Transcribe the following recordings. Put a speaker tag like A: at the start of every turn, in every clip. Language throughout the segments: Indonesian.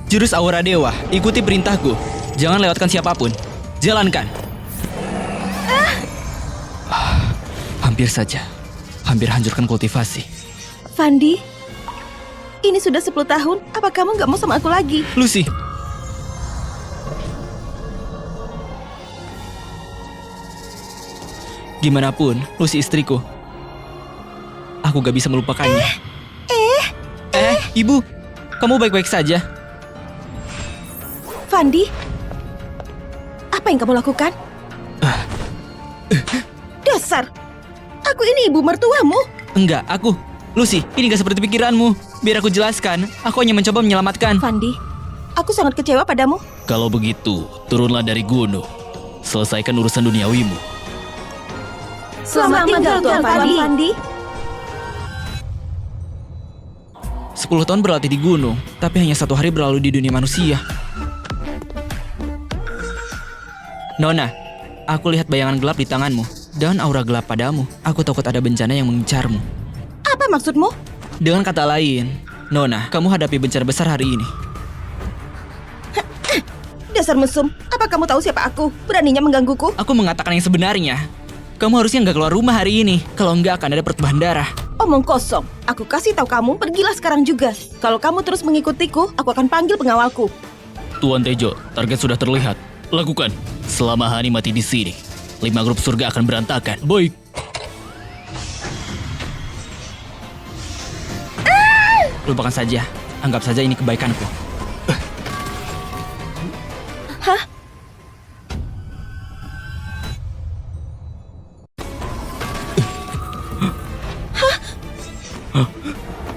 A: Jurus Aura Dewa, ikuti perintahku. Jangan lewatkan siapapun. Jalankan. Hampir saja. Hampir hancurkan kultivasi.
B: Fandi, ini sudah 10 tahun. Apa kamu gak mau sama aku lagi?
A: Lucy. Gimana pun, Lucy istriku. Aku gak bisa melupakannya. Ibu, kamu baik-baik saja?
B: Fandi, apa yang kamu lakukan? Dasar, aku ini ibu mertuamu.
A: Enggak, aku. Lucy, ini gak seperti pikiranmu. Biar aku jelaskan, aku hanya mencoba menyelamatkan.
B: Fandi, aku sangat kecewa padamu.
A: Kalau begitu, turunlah dari gunung. Selesaikan urusan duniawimu.
B: Selamat tinggal Tuan Fandi.
A: 10 tahun berlatih di gunung, tapi hanya 1 hari berlalu di dunia manusia. Nona, aku lihat bayangan gelap di tanganmu dan aura gelap padamu. Aku takut ada bencana yang mengincarmu.
B: Apa maksudmu?
A: Dengan kata lain, Nona, kamu hadapi bencana besar hari ini.
B: Dasar mesum, apa kamu tahu siapa aku? Beraninya menggangguku?
A: Aku mengatakan yang sebenarnya. Kamu harusnya nggak keluar rumah hari ini. Kalau nggak akan ada pertumpahan darah.
B: Omong kosong. Aku kasih tahu kamu, pergilah sekarang juga. Kalau kamu terus mengikutiku, aku akan panggil pengawalku.
A: Tuan Tejo, target sudah terlihat. Lakukan. Selama Hani mati di sini, 5 grup surga akan berantakan. Baik. Lupakan saja. Anggap saja ini kebaikanku.
B: Hah?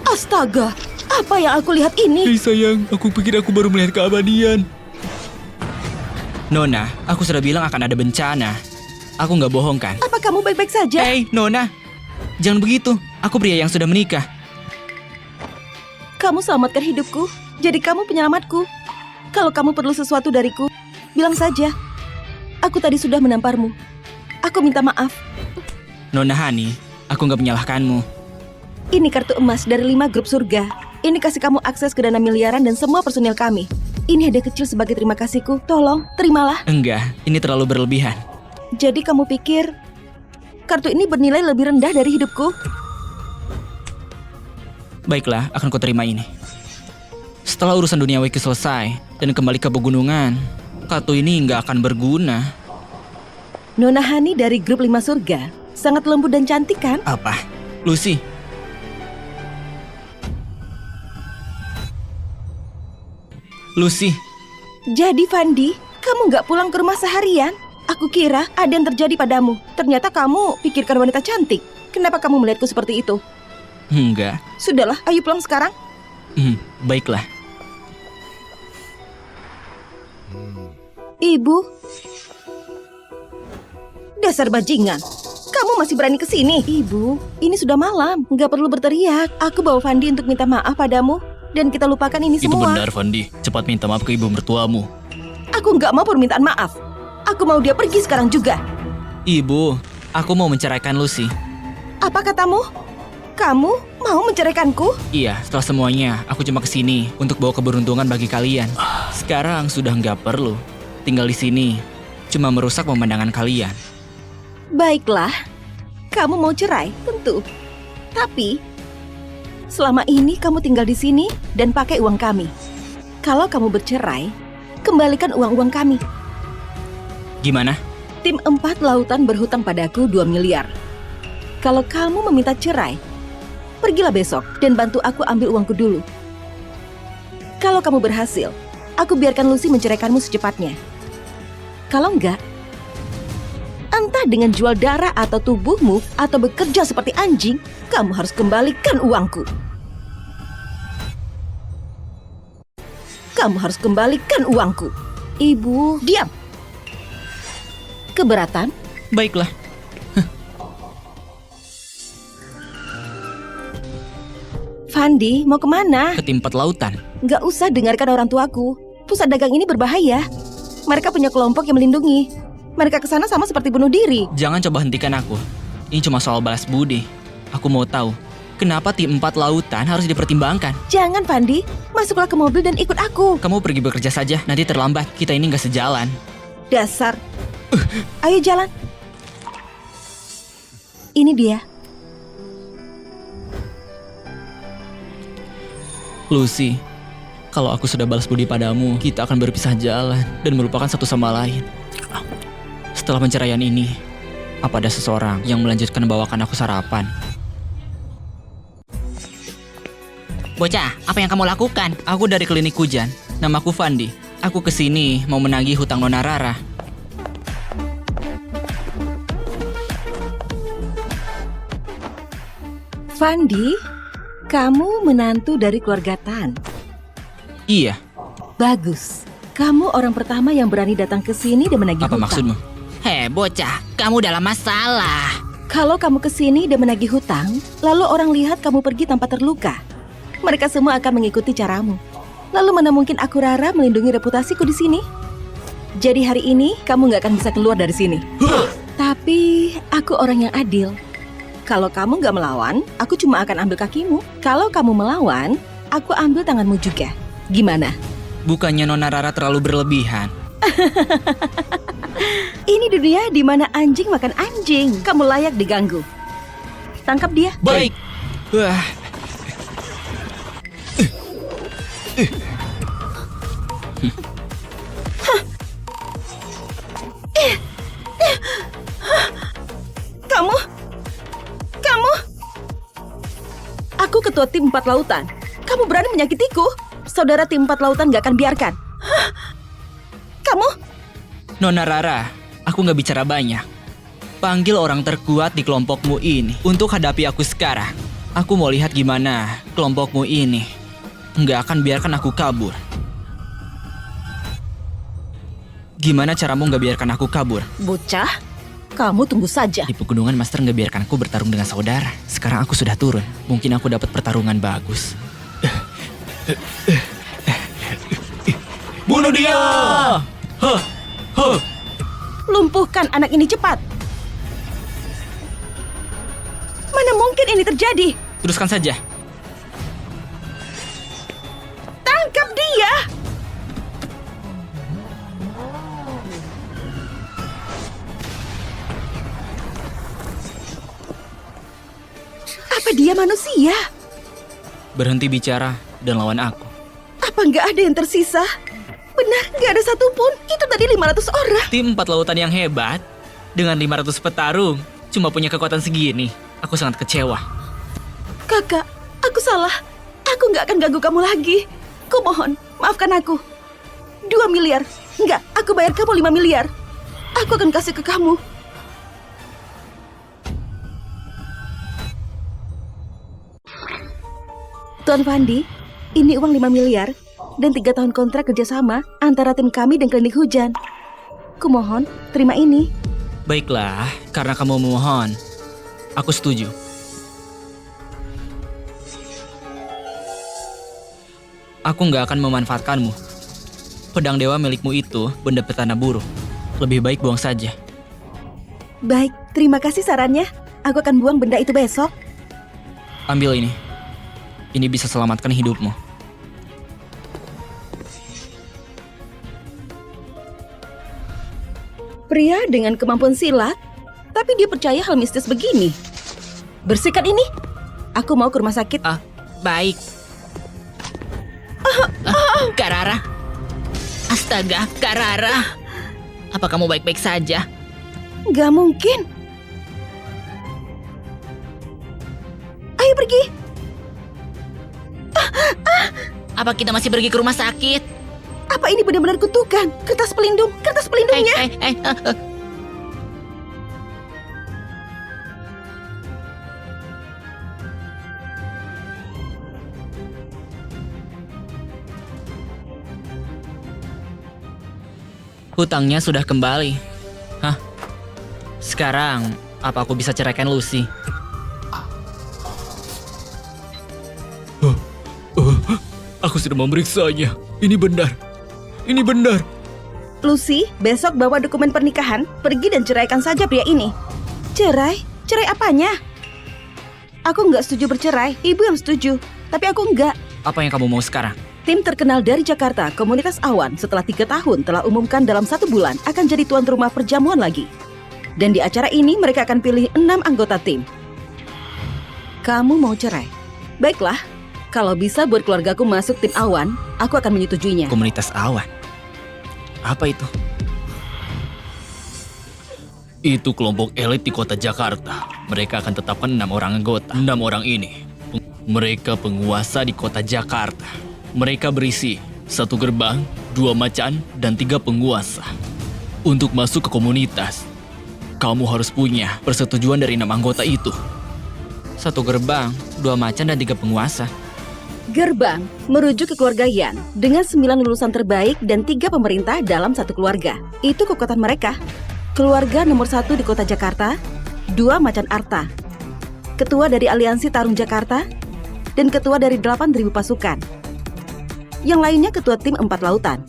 B: Astaga, apa yang aku lihat ini?
A: Hei sayang, aku pikir aku baru melihat keabadian. Nona, aku sudah bilang akan ada bencana. Aku nggak bohong kan?
B: Apa kamu baik-baik saja?
A: Hei, Nona. Jangan begitu. Aku pria yang sudah menikah.
B: Kamu selamatkan hidupku, jadi kamu penyelamatku. Kalau kamu perlu sesuatu dariku, bilang saja. Aku tadi sudah menamparmu. Aku minta maaf.
A: Nona Hani, aku nggak menyalahkanmu.
B: Ini kartu emas dari 5 grup surga. Ini kasih kamu akses ke dana miliaran dan semua personil kami. Ini hadiah kecil sebagai terima kasihku. Tolong, terimalah.
A: Enggak, ini terlalu berlebihan.
B: Jadi kamu pikir kartu ini bernilai lebih rendah dari hidupku?
A: Baiklah, akan ku terima ini. Setelah urusan duniawiku selesai dan kembali ke pegunungan, kartu ini nggak akan berguna.
B: Nona Hani dari grup 5 surga. Sangat lembut dan cantik kan?
A: Apa? Lucy? Lucy?
B: Jadi Fandi, kamu nggak pulang ke rumah seharian? Aku kira ada yang terjadi padamu. Ternyata kamu pikirkan wanita cantik. Kenapa kamu melihatku seperti itu?
A: Enggak.
B: Sudahlah, ayo pulang sekarang.
A: Baiklah.
B: Ibu. Dasar bajingan. Kamu masih berani kesini? Ibu, ini sudah malam. Nggak perlu berteriak. Aku bawa Fandi untuk minta maaf padamu. Dan kita lupakan ini
A: Itu
B: semua.
A: benar, Fandi. Cepat minta maaf ke ibu mertuamu.
B: Aku nggak mau permintaan maaf. Aku mau dia pergi sekarang juga.
A: Ibu, aku mau menceraikan Lucy.
B: Apa katamu? Kamu mau menceraikanku?
A: Iya, setelah semuanya, aku cuma kesini untuk bawa keberuntungan bagi kalian. Sekarang sudah nggak perlu. Tinggal di sini, cuma merusak pemandangan kalian.
B: Baiklah, kamu mau cerai, tentu. Tapi, selama ini kamu tinggal di sini dan pakai uang kami. Kalau kamu bercerai, kembalikan uang-uang kami.
A: Gimana?
B: Tim 4 lautan berhutang padaku 2 miliar. Kalau kamu meminta cerai, pergilah besok dan bantu aku ambil uangku dulu. Kalau kamu berhasil, aku biarkan Lucy menceraikanmu secepatnya. Kalau enggak, entah dengan jual darah atau tubuhmu atau bekerja seperti anjing, kamu harus kembalikan uangku. Kamu harus kembalikan uangku. Ibu, diam. Keberatan?
A: Baiklah.
B: Fandi, mau kemana?
A: Ke tim 4 lautan.
B: Nggak usah dengarkan orang tuaku. Pusat dagang ini berbahaya. Mereka punya kelompok yang melindungi. Mereka kesana sama seperti bunuh diri.
A: Jangan coba hentikan aku. Ini cuma soal balas budi. Aku mau tahu, Kenapa tim 4 lautan harus dipertimbangkan?
B: Jangan, Fandi. Masuklah ke mobil dan ikut aku.
A: Kamu pergi bekerja saja, nanti terlambat. Kita ini nggak sejalan.
B: Dasar. Ayo jalan. Ini dia.
A: Lucy, kalau aku sudah balas budi padamu, kita akan berpisah jalan dan melupakan satu sama lain. Setelah penceraian ini, apa ada seseorang yang melanjutkan membawakan aku sarapan? Bocah, apa yang kamu lakukan? Aku dari klinik Hujan. Namaku Fandi. Aku kesini mau menagih hutang Nona Rara.
B: Fandi, kamu menantu dari keluarga Tan.
A: Iya,
B: Bagus. Kamu orang pertama yang berani datang ke sini dan menagih
A: apa
B: hutang.
A: maksudmu?
C: Hei bocah, kamu dalam masalah.
B: Kalau kamu ke sini dan menagih hutang, lalu orang lihat kamu pergi tanpa terluka, mereka semua akan mengikuti caramu. Lalu mana mungkin aku Rara melindungi reputasiku di sini? Jadi hari ini kamu nggak akan bisa keluar dari sini. Tapi aku orang yang adil. Kalau kamu nggak melawan, aku cuma akan ambil kakimu. Kalau kamu melawan, aku ambil tanganmu juga. Gimana?
A: Bukannya Nona Rara terlalu berlebihan?
B: Ini dunia di mana anjing makan anjing. Kamu layak diganggu. Tangkap dia.
A: Baik. Wah,
B: Kamu? Aku ketua tim 4 lautan. Kamu berani menyakitiku? Saudara tim 4 lautan gak akan biarkan. Kamu?
A: Nona Rara, aku nggak bicara banyak. Panggil orang terkuat di kelompokmu ini untuk hadapi aku sekarang. Aku mau lihat gimana kelompokmu ini nggak akan biarkan aku kabur. Gimana caramu nggak biarkan aku kabur?
B: Bocah, kamu tunggu saja.
A: Di pegunungan Master nggak biarkan aku bertarung dengan saudara. Sekarang aku sudah turun. Mungkin aku dapat pertarungan bagus. Bunuh dia!
B: Lumpuhkan anak ini cepat. Mana mungkin ini terjadi?
A: Teruskan saja.
B: Tangkap dia! Apa dia manusia?
A: Berhenti bicara dan lawan aku.
B: Apa nggak ada yang tersisa? Benar, nggak ada satupun. Itu tadi 500 orang.
A: Tim 4 lautan yang hebat dengan 500 petarung cuma punya kekuatan segini. Aku sangat kecewa.
B: Kakak, aku salah. Aku nggak akan ganggu kamu lagi. Kumohon, maafkan aku. 2 miliar. Nggak, aku bayar kamu 5 miliar. Aku akan kasih ke kamu. Tuan Fandi, ini uang 5 miliar dan 3 tahun kontrak kerjasama antara tim kami dan klinik Hujan. Kumohon, terima ini.
A: Baiklah, karena kamu memohon, aku setuju. Aku nggak akan memanfaatkanmu. Pedang dewa milikmu itu benda petana buruk. Lebih baik buang saja.
B: Baik, terima kasih sarannya. Aku akan buang benda itu besok.
A: Ambil ini. Ini bisa selamatkan hidupmu.
B: Pria dengan kemampuan silat, tapi dia percaya hal mistis begini. Bersihkan ini. Aku mau ke rumah sakit.
C: Baik. Kak Rara. Astaga, Kak Rara. Apa kamu baik-baik saja?
B: Gak mungkin. Ayo pergi.
C: Apa kita masih pergi ke rumah sakit?
B: Apa ini benar-benar kutukan? Kertas pelindung, kertas pelindungnya.
A: Hutangnya sudah kembali. Hah? Sekarang, apa aku bisa ceraikan Lucy? Aku sudah memeriksanya. Ini benar. Ini benar.
B: Lucy, besok bawa dokumen pernikahan, pergi dan ceraikan saja pria ini. Cerai? Cerai apanya? Aku nggak setuju bercerai. Ibu yang setuju. Tapi aku nggak.
A: Apa yang kamu mau sekarang?
B: Tim terkenal dari Jakarta, Komunitas Awan, setelah 3 tahun telah umumkan dalam 1 bulan akan jadi tuan rumah perjamuan lagi. Dan di acara ini mereka akan pilih 6 anggota tim. Kamu mau cerai? Baiklah, kalau bisa buat keluargaku masuk tim Awan, aku akan menyetujuinya.
A: Komunitas Awan? Apa itu?
D: Itu kelompok elit di kota Jakarta. Mereka akan tetapkan 6 orang anggota. 6 orang ini, mereka penguasa di kota Jakarta. Mereka berisi 1 gerbang, 2 macan, dan 3 penguasa. Untuk masuk ke komunitas, kamu harus punya persetujuan dari 6 anggota itu.
A: 1 gerbang, 2 macan, dan 3 penguasa.
B: Gerbang merujuk ke keluarga Yan dengan 9 lulusan terbaik dan 3 pemerintah dalam satu keluarga. Itu kekuatan mereka. Keluarga nomor 1 di kota Jakarta, 2 macan Arta. Ketua dari Aliansi Tarung Jakarta, dan ketua dari 8.000 pasukan. Yang lainnya ketua tim 4 lautan,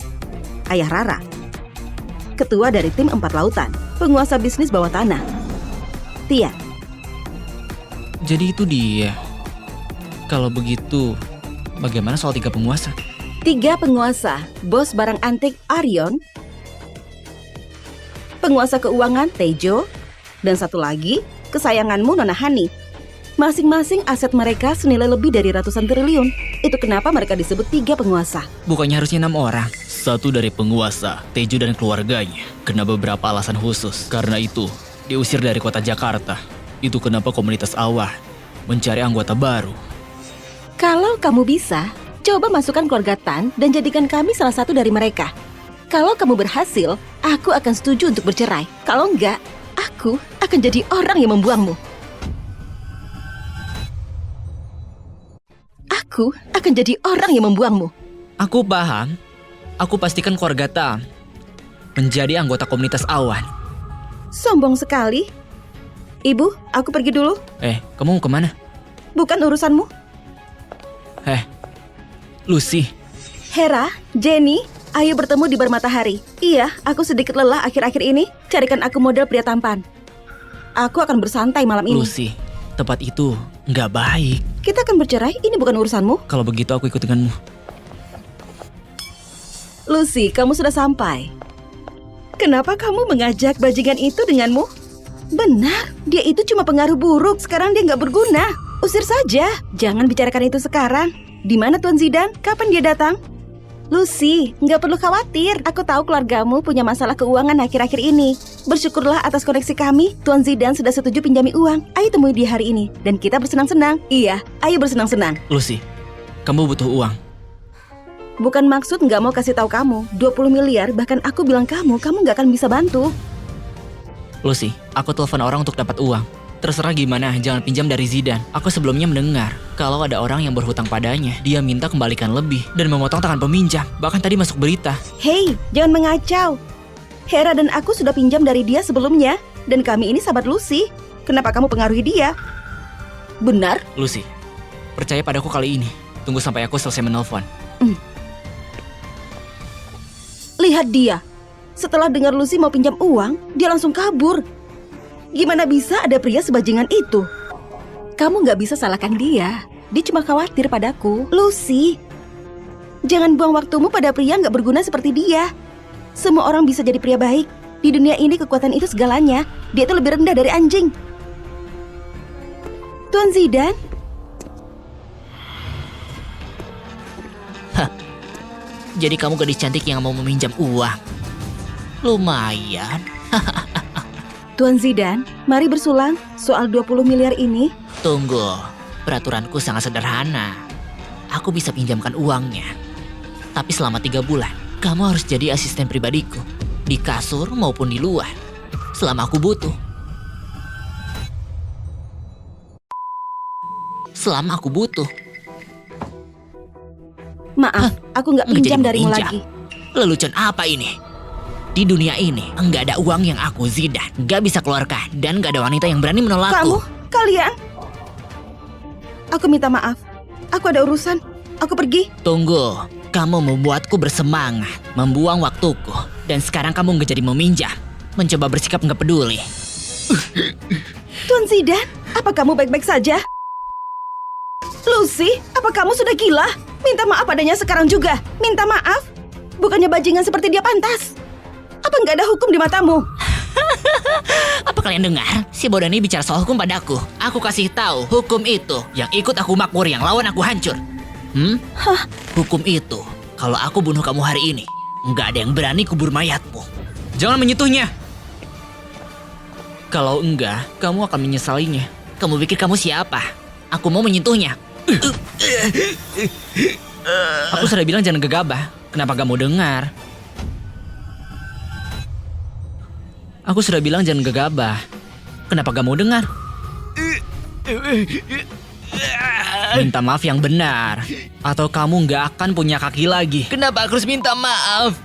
B: Ayah Rara. Ketua dari tim 4 lautan, penguasa bisnis bawah tanah, Tia.
A: Jadi itu dia. Kalau begitu, bagaimana soal 3 penguasa?
B: 3 penguasa, bos barang antik Arion, penguasa keuangan Tejo, dan 1 lagi, kesayanganmu Nona Hani. Masing-masing aset mereka senilai lebih dari ratusan triliun. Itu kenapa mereka disebut 3 penguasa.
A: Bukannya harusnya 6 orang?
D: 1 dari penguasa, Tejo dan keluarganya, kena beberapa alasan khusus. Karena itu, diusir dari kota Jakarta. Itu kenapa komunitas Awan mencari anggota baru.
B: Kalau kamu bisa, coba masukkan keluarga Tan dan jadikan kami salah satu dari mereka. Kalau kamu berhasil, aku akan setuju untuk bercerai. Kalau enggak, aku akan jadi orang yang membuangmu. Aku akan jadi orang yang membuangmu.
A: Aku paham. Aku pastikan keluarga Tam menjadi anggota komunitas Awan.
B: Sombong sekali. Ibu, aku pergi dulu.
A: Kamu mau kemana?
B: Bukan urusanmu.
A: Lucy.
B: Hera, Jenny, ayo bertemu di Bar Matahari. Iya, aku sedikit lelah akhir-akhir ini. Carikan aku model pria tampan. Aku akan bersantai malam ini.
A: Lucy, tempat itu nggak baik.
B: Kita akan bercerai, ini bukan urusanmu.
A: Kalau begitu aku ikut denganmu.
B: Lucy, kamu sudah sampai. Kenapa kamu mengajak bajingan itu denganmu? Benar, dia itu cuma pengaruh buruk. Sekarang dia nggak berguna. Usir saja. Jangan bicarakan itu sekarang. Di mana Tuan Zidan? Kapan dia datang? Lucy, nggak perlu khawatir. Aku tahu keluargamu punya masalah keuangan akhir-akhir ini. Bersyukurlah atas koneksi kami. Tuan Zidan sudah setuju pinjami uang. Ayo temui dia hari ini. Dan kita bersenang-senang. Iya, ayo bersenang-senang.
A: Lucy, kamu butuh uang.
B: Bukan maksud nggak mau kasih tahu kamu. 20 miliar, bahkan aku bilang kamu nggak akan bisa bantu.
A: Lucy, aku telepon orang untuk dapat uang. Terserah gimana, jangan pinjam dari Zidan. Aku sebelumnya mendengar kalau ada orang yang berhutang padanya. Dia minta kembalikan lebih dan memotong tangan peminjam. Bahkan tadi masuk berita.
B: Hei, jangan mengacau. Hera dan aku sudah pinjam dari dia sebelumnya. Dan kami ini sahabat Lucy. Kenapa kamu pengaruhi dia? Benar?
A: Lucy, percaya padaku kali ini. Tunggu sampai aku selesai menelpon.
B: Lihat dia. Setelah dengar Lucy mau pinjam uang, dia langsung kabur. Gimana bisa ada pria sebajingan itu? Kamu nggak bisa salahkan dia. Dia cuma khawatir padaku. Lucy, jangan buang waktumu pada pria nggak berguna seperti dia. Semua orang bisa jadi pria baik. Di dunia ini kekuatan itu segalanya. Dia itu lebih rendah dari anjing. Tuan Zidan?
C: Jadi kamu gadis cantik yang mau meminjam uang. Lumayan.
B: Tuan Zidan, mari bersulang soal 20 miliar ini.
C: Tunggu, peraturanku sangat sederhana. Aku bisa pinjamkan uangnya. Tapi selama 3 bulan, kamu harus jadi asisten pribadiku. Di kasur maupun di luar. Selama aku butuh. Selama aku butuh.
B: Maaf, aku nggak
C: Nggak
B: pinjam
C: jadi
B: darimu
C: meminjam.
B: lagi.
C: Lelucon apa ini? Di dunia ini, nggak ada uang yang aku Zidan nggak bisa keluarkan. Dan nggak ada wanita yang berani menolakku.
B: Kalian? Aku minta maaf. Aku ada urusan. Aku pergi.
C: Tunggu, kamu membuatku bersemangat, membuang waktuku. Dan sekarang kamu nggak jadi meminjam. Mencoba bersikap nggak peduli.
B: Tuan Zidan, apa kamu baik-baik saja? Lucy, apa kamu sudah gila? Minta maaf padanya sekarang juga. Minta maaf? Bukannya bajingan seperti dia pantas. Apa nggak ada hukum di matamu?
C: Apa kalian dengar? Si bodoh ini bicara soal hukum padaku. Aku kasih tahu, hukum itu yang ikut aku makmur, yang lawan aku hancur. Hukum itu, kalau aku bunuh kamu hari ini, nggak ada yang berani kubur mayatmu.
A: Jangan menyentuhnya. Kalau enggak, kamu akan menyesalinya.
C: Kamu pikir kamu siapa? Aku mau menyentuhnya.
A: Aku sudah bilang jangan gegabah. Kenapa gak mau dengar? Aku sudah bilang jangan gegabah. Kenapa gak mau dengar? Minta maaf yang benar, atau kamu gak akan punya kaki lagi.
C: Kenapa aku harus minta maaf?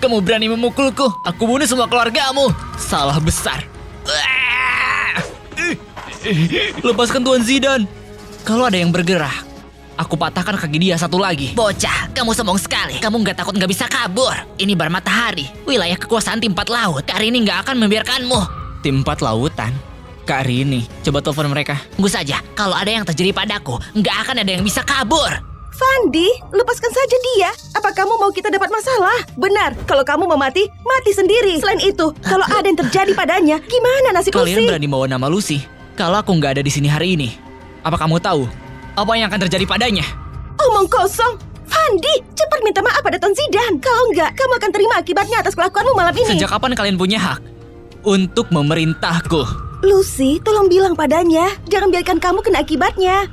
C: Kamu berani memukulku? Aku bunuh semua keluargamu.
A: Salah besar. Lepaskan Tuan Zidane. Kalau ada yang bergerak, aku patahkan kaki dia satu lagi.
C: Bocah, kamu sombong sekali. Kamu nggak takut nggak bisa kabur. Ini bar matahari, wilayah kekuasaan tim 4 laut. Kak Rini nggak akan membiarkanmu.
A: Tim 4 lautan. Kak Rini, coba telepon mereka.
C: Tunggu saja, kalau ada yang terjadi padaku, nggak akan ada yang bisa kabur.
B: Fandi, lepaskan saja dia. Apa kamu mau kita dapat masalah? Benar, kalau kamu mau mati, mati sendiri. Selain itu, kalau ada yang terjadi padanya, gimana nasib
A: Kalian
B: Lucy?
A: berani bawa nama Lucy? Kalau aku nggak ada di sini hari ini, apa kamu tahu apa yang akan terjadi padanya?
B: Omong kosong. Fandi, cepat minta maaf pada Tuan Zidane. Kalau enggak, kamu akan terima akibatnya atas kelakuanmu malam ini.
A: Sejak kapan kalian punya hak untuk memerintahku?
B: Lucy, tolong bilang padanya. Jangan biarkan kamu kena akibatnya.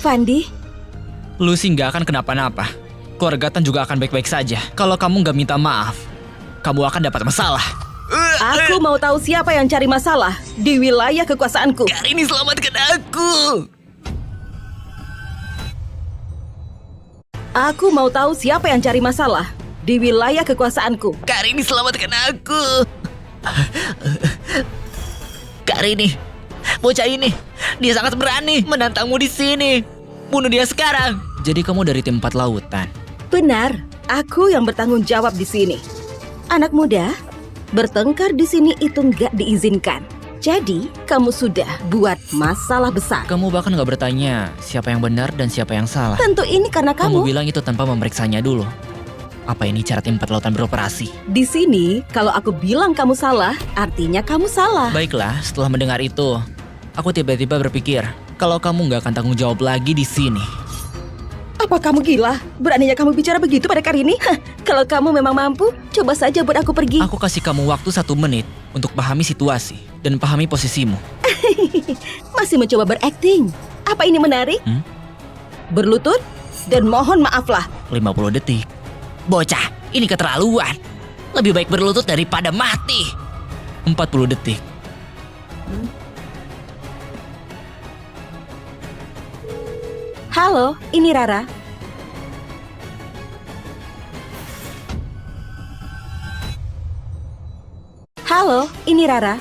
B: Fandi,
A: Lucy nggak akan kenapa-napa. Keluarga Tan juga akan baik-baik saja. Kalau kamu nggak minta maaf, kamu akan dapat masalah.
B: aku mau tahu siapa yang cari masalah di wilayah kekuasaanku.
C: Kak Rini, selamatkan aku.
B: Aku mau tahu siapa yang cari masalah di wilayah kekuasaanku.
C: Kak Rini, selamatkan aku. Kak Rini, bocah ini, dia sangat berani menantangmu di sini. Bunuh dia sekarang.
A: Jadi kamu dari tim 4 lautan.
B: Benar, aku yang bertanggung jawab di sini. Anak muda, bertengkar di sini itu nggak diizinkan. Jadi, kamu sudah buat masalah besar.
A: Kamu bahkan nggak bertanya siapa yang benar dan siapa yang salah.
B: Tentu ini karena
A: Kamu
B: kamu.
A: bilang itu tanpa memeriksanya dulu. Apa ini cara tim 4 lautan beroperasi?
B: Di sini, kalau aku bilang kamu salah, artinya kamu salah.
A: Baiklah, setelah mendengar itu, aku tiba-tiba berpikir kalau kamu nggak akan tanggung jawab lagi di sini.
B: Apa kamu gila? Beraninya kamu bicara begitu pada Karini? Hah, kalau kamu memang mampu, coba saja buat aku pergi.
A: Aku kasih kamu waktu 1 menit untuk pahami situasi dan pahami posisimu.
B: Masih mencoba berakting. Apa ini menarik? Berlutut dan mohon maaflah.
A: 50 detik.
C: Bocah, ini keterlaluan. Lebih baik berlutut daripada mati.
A: 40 detik.
B: Halo, ini Rara. Halo, ini Rara.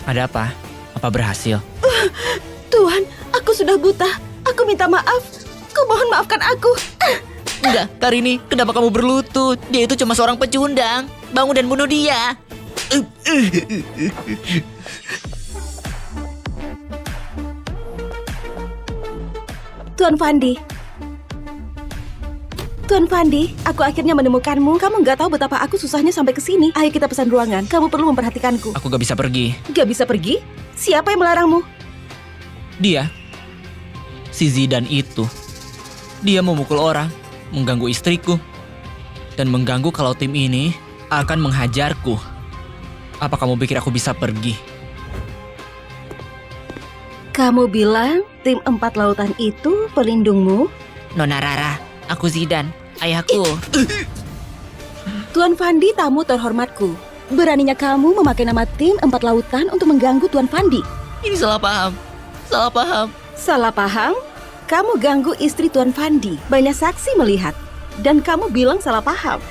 A: Ada apa? Apa berhasil?
B: Tuhan, aku sudah buta. Aku minta maaf. Kumohon maafkan aku.
C: Enggak, Karini, kenapa kamu berlutut? Dia itu cuma seorang pecundang. Bangun dan bunuh dia.
B: Tuan Fandi. Tuan Fandi, aku akhirnya menemukanmu. Kamu nggak tahu betapa aku susahnya sampai ke sini. Ayo kita pesan ruangan. Kamu perlu memperhatikanku.
A: Aku gak bisa pergi.
B: Gak bisa pergi? Siapa yang melarangmu?
A: Dia, si Zidane itu, dia memukul orang, mengganggu istriku, dan mengganggu kalau tim ini akan menghajarku. Apa kamu pikir aku bisa pergi?
B: Kamu bilang tim 4 lautan itu pelindungmu?
C: Nona Rara, aku Zidane, ayahku.
B: Tuan Fandi, tamu terhormatku. Beraninya kamu memakai nama tim 4 lautan untuk mengganggu Tuan Fandi.
C: Ini salah paham. Salah paham.
B: Salah paham? Kamu ganggu istri Tuan Fandi. Banyak saksi melihat. Dan kamu bilang salah paham.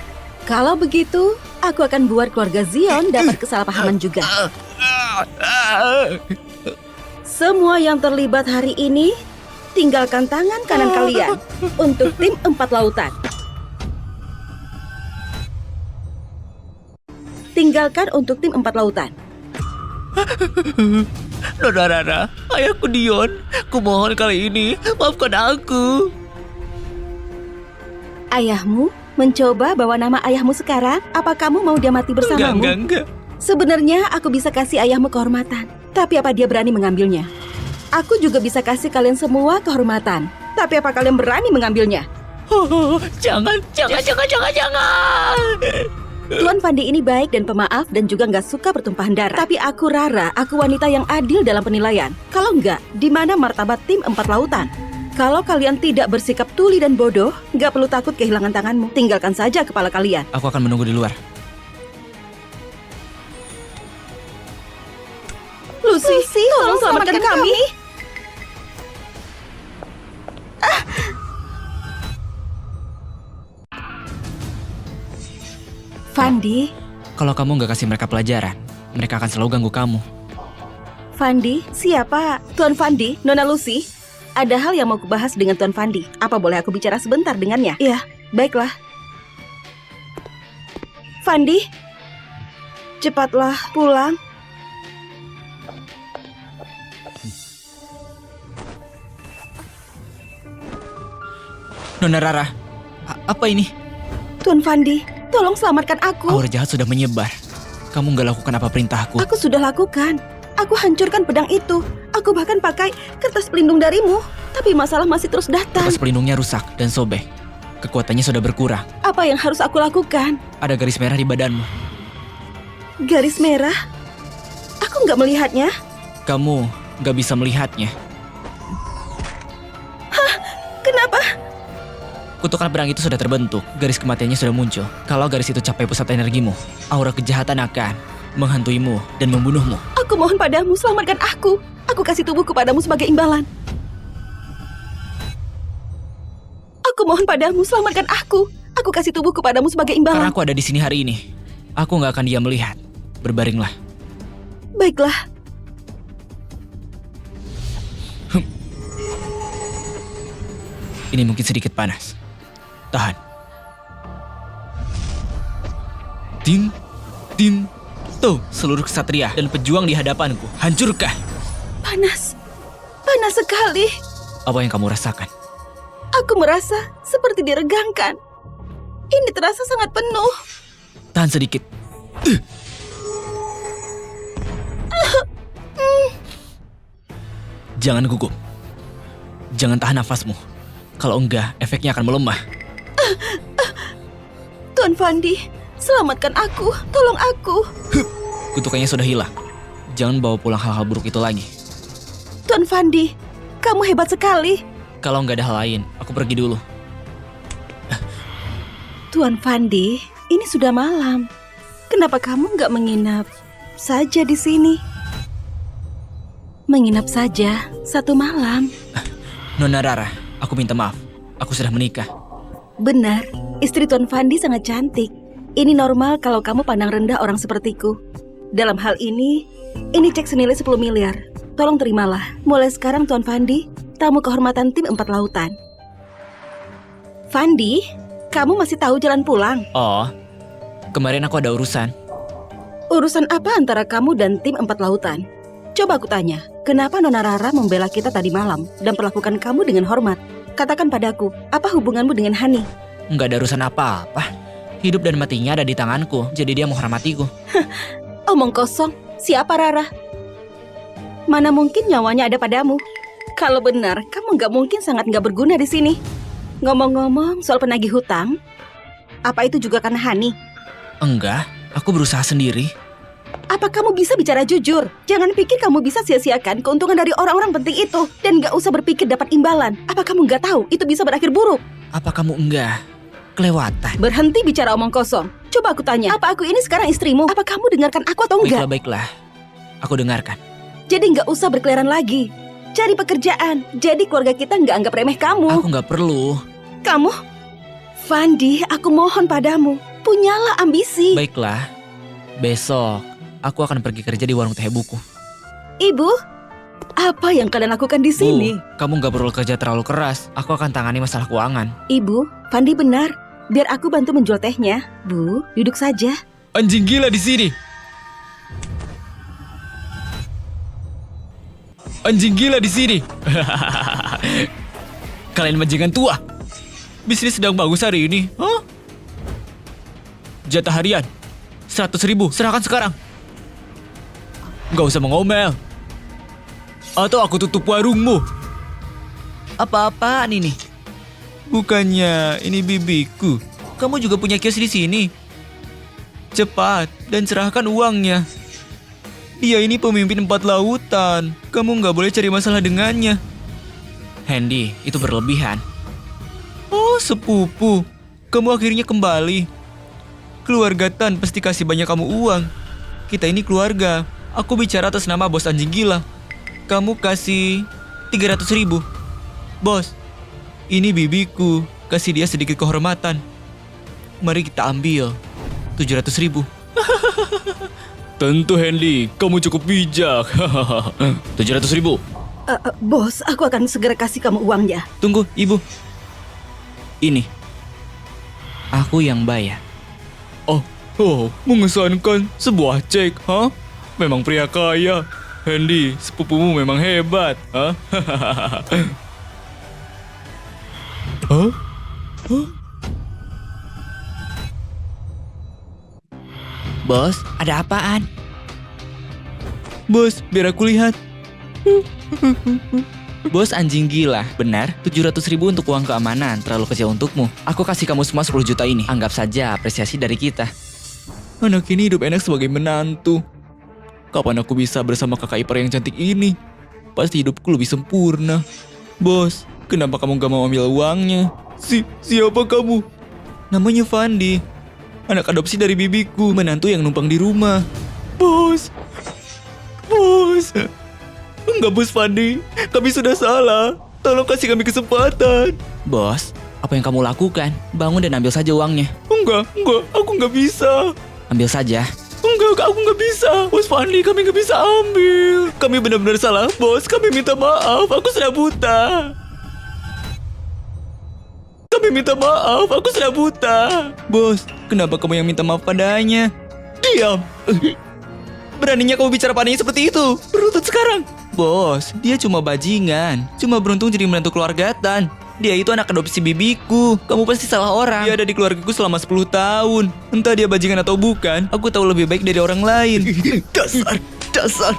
B: Kalau begitu, aku akan buat keluarga Zion dapat kesalahpahaman juga. Semua yang terlibat hari ini, tinggalkan tangan kanan kalian untuk tim 4 lautan. Tinggalkan untuk tim 4 lautan.
D: Nona Rara, ayahku Dion. Kumohon kali ini, maafkan aku.
B: Ayahmu mencoba bawa nama ayahmu sekarang? Apa kamu mau dia mati bersamamu?
D: Enggak.
B: Sebenarnya aku bisa kasih ayahmu kehormatan, tapi apa dia berani mengambilnya? Aku juga bisa kasih kalian semua kehormatan, tapi apa kalian berani mengambilnya?
D: Oh, jangan.
B: Tuan Fandi ini baik dan pemaaf dan juga nggak suka pertumpahan darah. Tapi aku Rara, aku wanita yang adil dalam penilaian. Kalau nggak, di mana martabat tim 4 lautan? Kalau kalian tidak bersikap tuli dan bodoh, nggak perlu takut kehilangan tanganmu. Tinggalkan saja kepala kalian.
A: Aku akan menunggu di luar.
B: Lucy, tolong selamatkan kami. Fandi,
A: Kalau kamu nggak kasih mereka pelajaran, mereka akan selalu ganggu kamu.
B: Fandi, siapa? Tuan Fandi, Nona Lucy. Ada hal yang mau kubahas dengan Tuan Fandi. Apa boleh aku bicara sebentar dengannya? Iya, baiklah. Fandi, cepatlah pulang.
A: Nona Rara, apa ini?
B: Tuan Fandi, tolong selamatkan aku.
A: Aura jahat sudah menyebar. Kamu nggak lakukan apa perintahku.
B: Aku sudah lakukan. Aku hancurkan pedang itu. Aku bahkan pakai kertas pelindung darimu. Tapi masalah masih terus datang.
A: Kertas pelindungnya rusak dan sobek. Kekuatannya sudah berkurang.
B: Apa yang harus aku lakukan?
A: Ada garis merah di badanmu.
B: Garis merah? Aku nggak melihatnya.
A: Kamu nggak bisa melihatnya.
B: Kenapa?
A: Kutukan pedang itu sudah terbentuk. Garis kematiannya sudah muncul. Kalau garis itu capai pusat energimu, aura kejahatan akan menghantuimu dan membunuhmu.
B: Aku mohon padamu, selamatkan aku. Aku kasih tubuhku padamu sebagai imbalan. Aku mohon padamu, selamatkan aku. Aku kasih tubuhku padamu sebagai
A: Karena
B: imbalan.
A: aku ada di sini hari ini, aku nggak akan diam melihat. Berbaringlah.
B: Baiklah.
A: Ini mungkin sedikit panas. Tahan. Tim, tuh seluruh ksatria dan pejuang di hadapanku. Hancurkah?
B: Panas. Panas sekali.
A: Apa yang kamu rasakan?
B: Aku merasa seperti diregangkan. Ini terasa sangat penuh.
A: Tahan sedikit. Jangan gugup. Jangan tahan nafasmu. Kalau enggak, efeknya akan melemah.
B: Tuan Fandi, selamatkan aku. Tolong aku.
A: Kutukannya sudah hilang. Jangan bawa pulang hal-hal buruk itu lagi.
B: Tuan Fandi, kamu hebat sekali.
A: Kalau nggak ada hal lain, aku pergi dulu.
B: Tuan Fandi, ini sudah malam. Kenapa kamu nggak menginap saja di sini? Menginap saja 1 malam.
A: Nona Rara, aku minta maaf. Aku sudah menikah.
B: Benar, istri Tuan Fandi sangat cantik. Ini normal kalau kamu pandang rendah orang sepertiku. Dalam hal ini cek senilai 10 miliar. Tolong terimalah. Mulai sekarang Tuan Fandi, tamu kehormatan tim 4 lautan. Fandi, kamu masih tahu jalan pulang?
A: Oh, kemarin aku ada urusan.
B: Urusan apa antara kamu dan tim 4 lautan? Coba aku tanya, kenapa Nona Rara membela kita tadi malam dan perlakukan kamu dengan hormat? Katakan padaku, apa hubunganmu dengan Hani?
A: Nggak ada urusan apa-apa. Hidup dan matinya ada di tanganku, jadi dia menghormatiku.
B: Omong kosong, siapa Rara? Mana mungkin nyawanya ada padamu? Kalau benar, kamu nggak mungkin sangat nggak berguna di sini. Ngomong-ngomong soal penagih hutang, apa itu juga karena Hani?
A: Enggak, aku berusaha sendiri.
B: Apa kamu bisa bicara jujur? Jangan pikir kamu bisa sia-siakan keuntungan dari orang-orang penting itu dan nggak usah berpikir dapat imbalan. Apa kamu nggak tahu itu bisa berakhir buruk?
A: Apa kamu enggak kelewatan?
B: Berhenti bicara omong kosong. Coba aku tanya, apa aku ini sekarang istrimu? Apa kamu dengarkan aku atau enggak?
A: Baiklah. Aku dengarkan.
B: Jadi nggak usah berkeliaran lagi. Cari pekerjaan. Jadi keluarga kita nggak anggap remeh kamu.
A: Aku nggak perlu.
B: Kamu? Fandi, aku mohon padamu. Punyalah ambisi.
A: Baiklah. Besok, aku akan pergi kerja di warung teh buku.
B: Ibu, apa yang kalian lakukan di sini?
A: Kamu nggak perlu kerja terlalu keras. Aku akan tangani masalah keuangan.
B: Ibu, Fandi benar. Biar aku bantu menjual tehnya. Bu, duduk saja.
A: Anjing gila di sini.
D: Anjing gila di sini. Kalian bajingan tua. Bisnis sedang bagus hari ini. Hah? Jatah harian 100.000, serahkan sekarang. Gak usah mengomel. Atau aku tutup warungmu.
A: Apa-apaan ini?
D: Bukannya ini bibiku.
A: Kamu juga punya kios di sini?
D: Cepat dan serahkan uangnya. Dia ini pemimpin 4 lautan. Kamu nggak boleh cari masalah dengannya.
A: Handy, itu berlebihan.
D: Oh, sepupu. Kamu akhirnya kembali. Keluarga Tan pasti kasih banyak kamu uang. Kita ini keluarga. Aku bicara atas nama bos anjing gila. Kamu kasih 300.000. Bos, ini bibiku. Kasih dia sedikit kehormatan. Mari kita ambil 700.000. Tentu Handy, kamu cukup bijak. 700.000.
B: Bos, aku akan segera kasih kamu uangnya.
D: Tunggu, ibu.
A: Ini. Aku yang bayar.
D: Oh, mengesankan sebuah cek, ha? Memang pria kaya. Handy, sepupumu memang hebat, ha? Hah?
A: Bos, ada apaan?
D: Bos, biar aku lihat.
A: Bos anjing gila, benar? 700.000 untuk uang keamanan, terlalu kecil untukmu. Aku kasih kamu semua 10 juta ini. Anggap saja apresiasi dari kita.
D: Anak ini hidup enak sebagai menantu. Kapan aku bisa bersama kakak ipar yang cantik ini? Pasti hidupku lebih sempurna. Bos, kenapa kamu gak mau ambil uangnya? Siapa kamu? Namanya Fandi. Anak adopsi dari bibiku, menantu yang numpang di rumah. Bos. Enggak, Bos Fandi. Kami sudah salah. Tolong kasih kami kesempatan.
A: Bos, apa yang kamu lakukan? Bangun dan ambil saja uangnya.
D: Enggak. Aku nggak bisa.
A: Ambil saja.
D: Enggak, aku nggak bisa. Bos Fandi, kami nggak bisa ambil. Kami benar-benar salah, Bos. Kami minta maaf. Aku sudah buta. Kami minta maaf. Aku sudah buta. Bos, kenapa kamu yang minta maaf padanya? Diam. Beraninya kamu bicara padanya seperti itu. Berlutut sekarang.
A: Bos, dia cuma bajingan. Cuma beruntung jadi menantu keluarga Tan. Dia itu anak adopsi bibiku. Kamu pasti salah orang.
D: Dia ada di keluargaku selama 10 tahun. Entah dia bajingan atau bukan, aku tahu lebih baik dari orang lain. Dasar.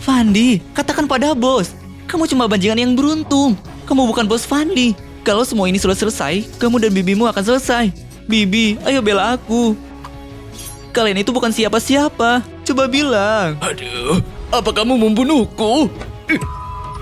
A: Fandi, katakan pada bos. Kamu cuma bajingan yang beruntung. Kamu bukan bos Fandi. Kalau semua ini sudah selesai, kamu dan bibimu akan selesai. Bibi, ayo bela aku. Kalian itu bukan siapa-siapa. Coba bilang.
D: Aduh, apa kamu membunuhku?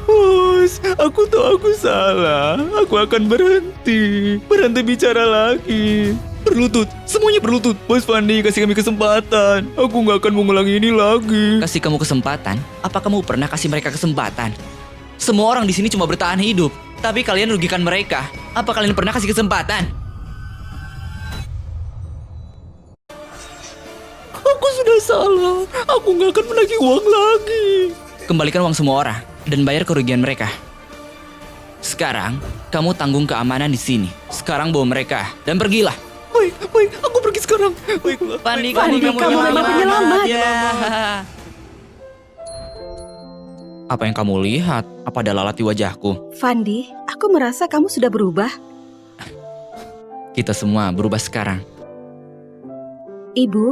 D: Bos, aku tahu aku salah. Aku akan berhenti bicara lagi. Berlutut, semuanya berlutut. Bos Fandi, kasih kami kesempatan. Aku nggak akan mengulangi ini lagi.
A: Kasih kamu kesempatan? Apa kamu pernah kasih mereka kesempatan? Semua orang di sini cuma bertahan hidup, tapi kalian rugikan mereka. Apa kalian pernah kasih kesempatan?
D: Aku sudah salah. Aku nggak akan menagih uang lagi.
A: Kembalikan uang semua orang dan bayar kerugian mereka. Sekarang, kamu tanggung keamanan di sini. Sekarang bawa mereka dan pergilah.
D: Baik, aku pergi sekarang. Baiklah.
A: Fandi,
B: Fandi, kamu memang penyelamat.
A: Ya. Apa yang kamu lihat? Apa ada lalat di wajahku?
B: Fandi, aku merasa kamu sudah berubah.
A: Kita semua berubah sekarang.
B: Ibu,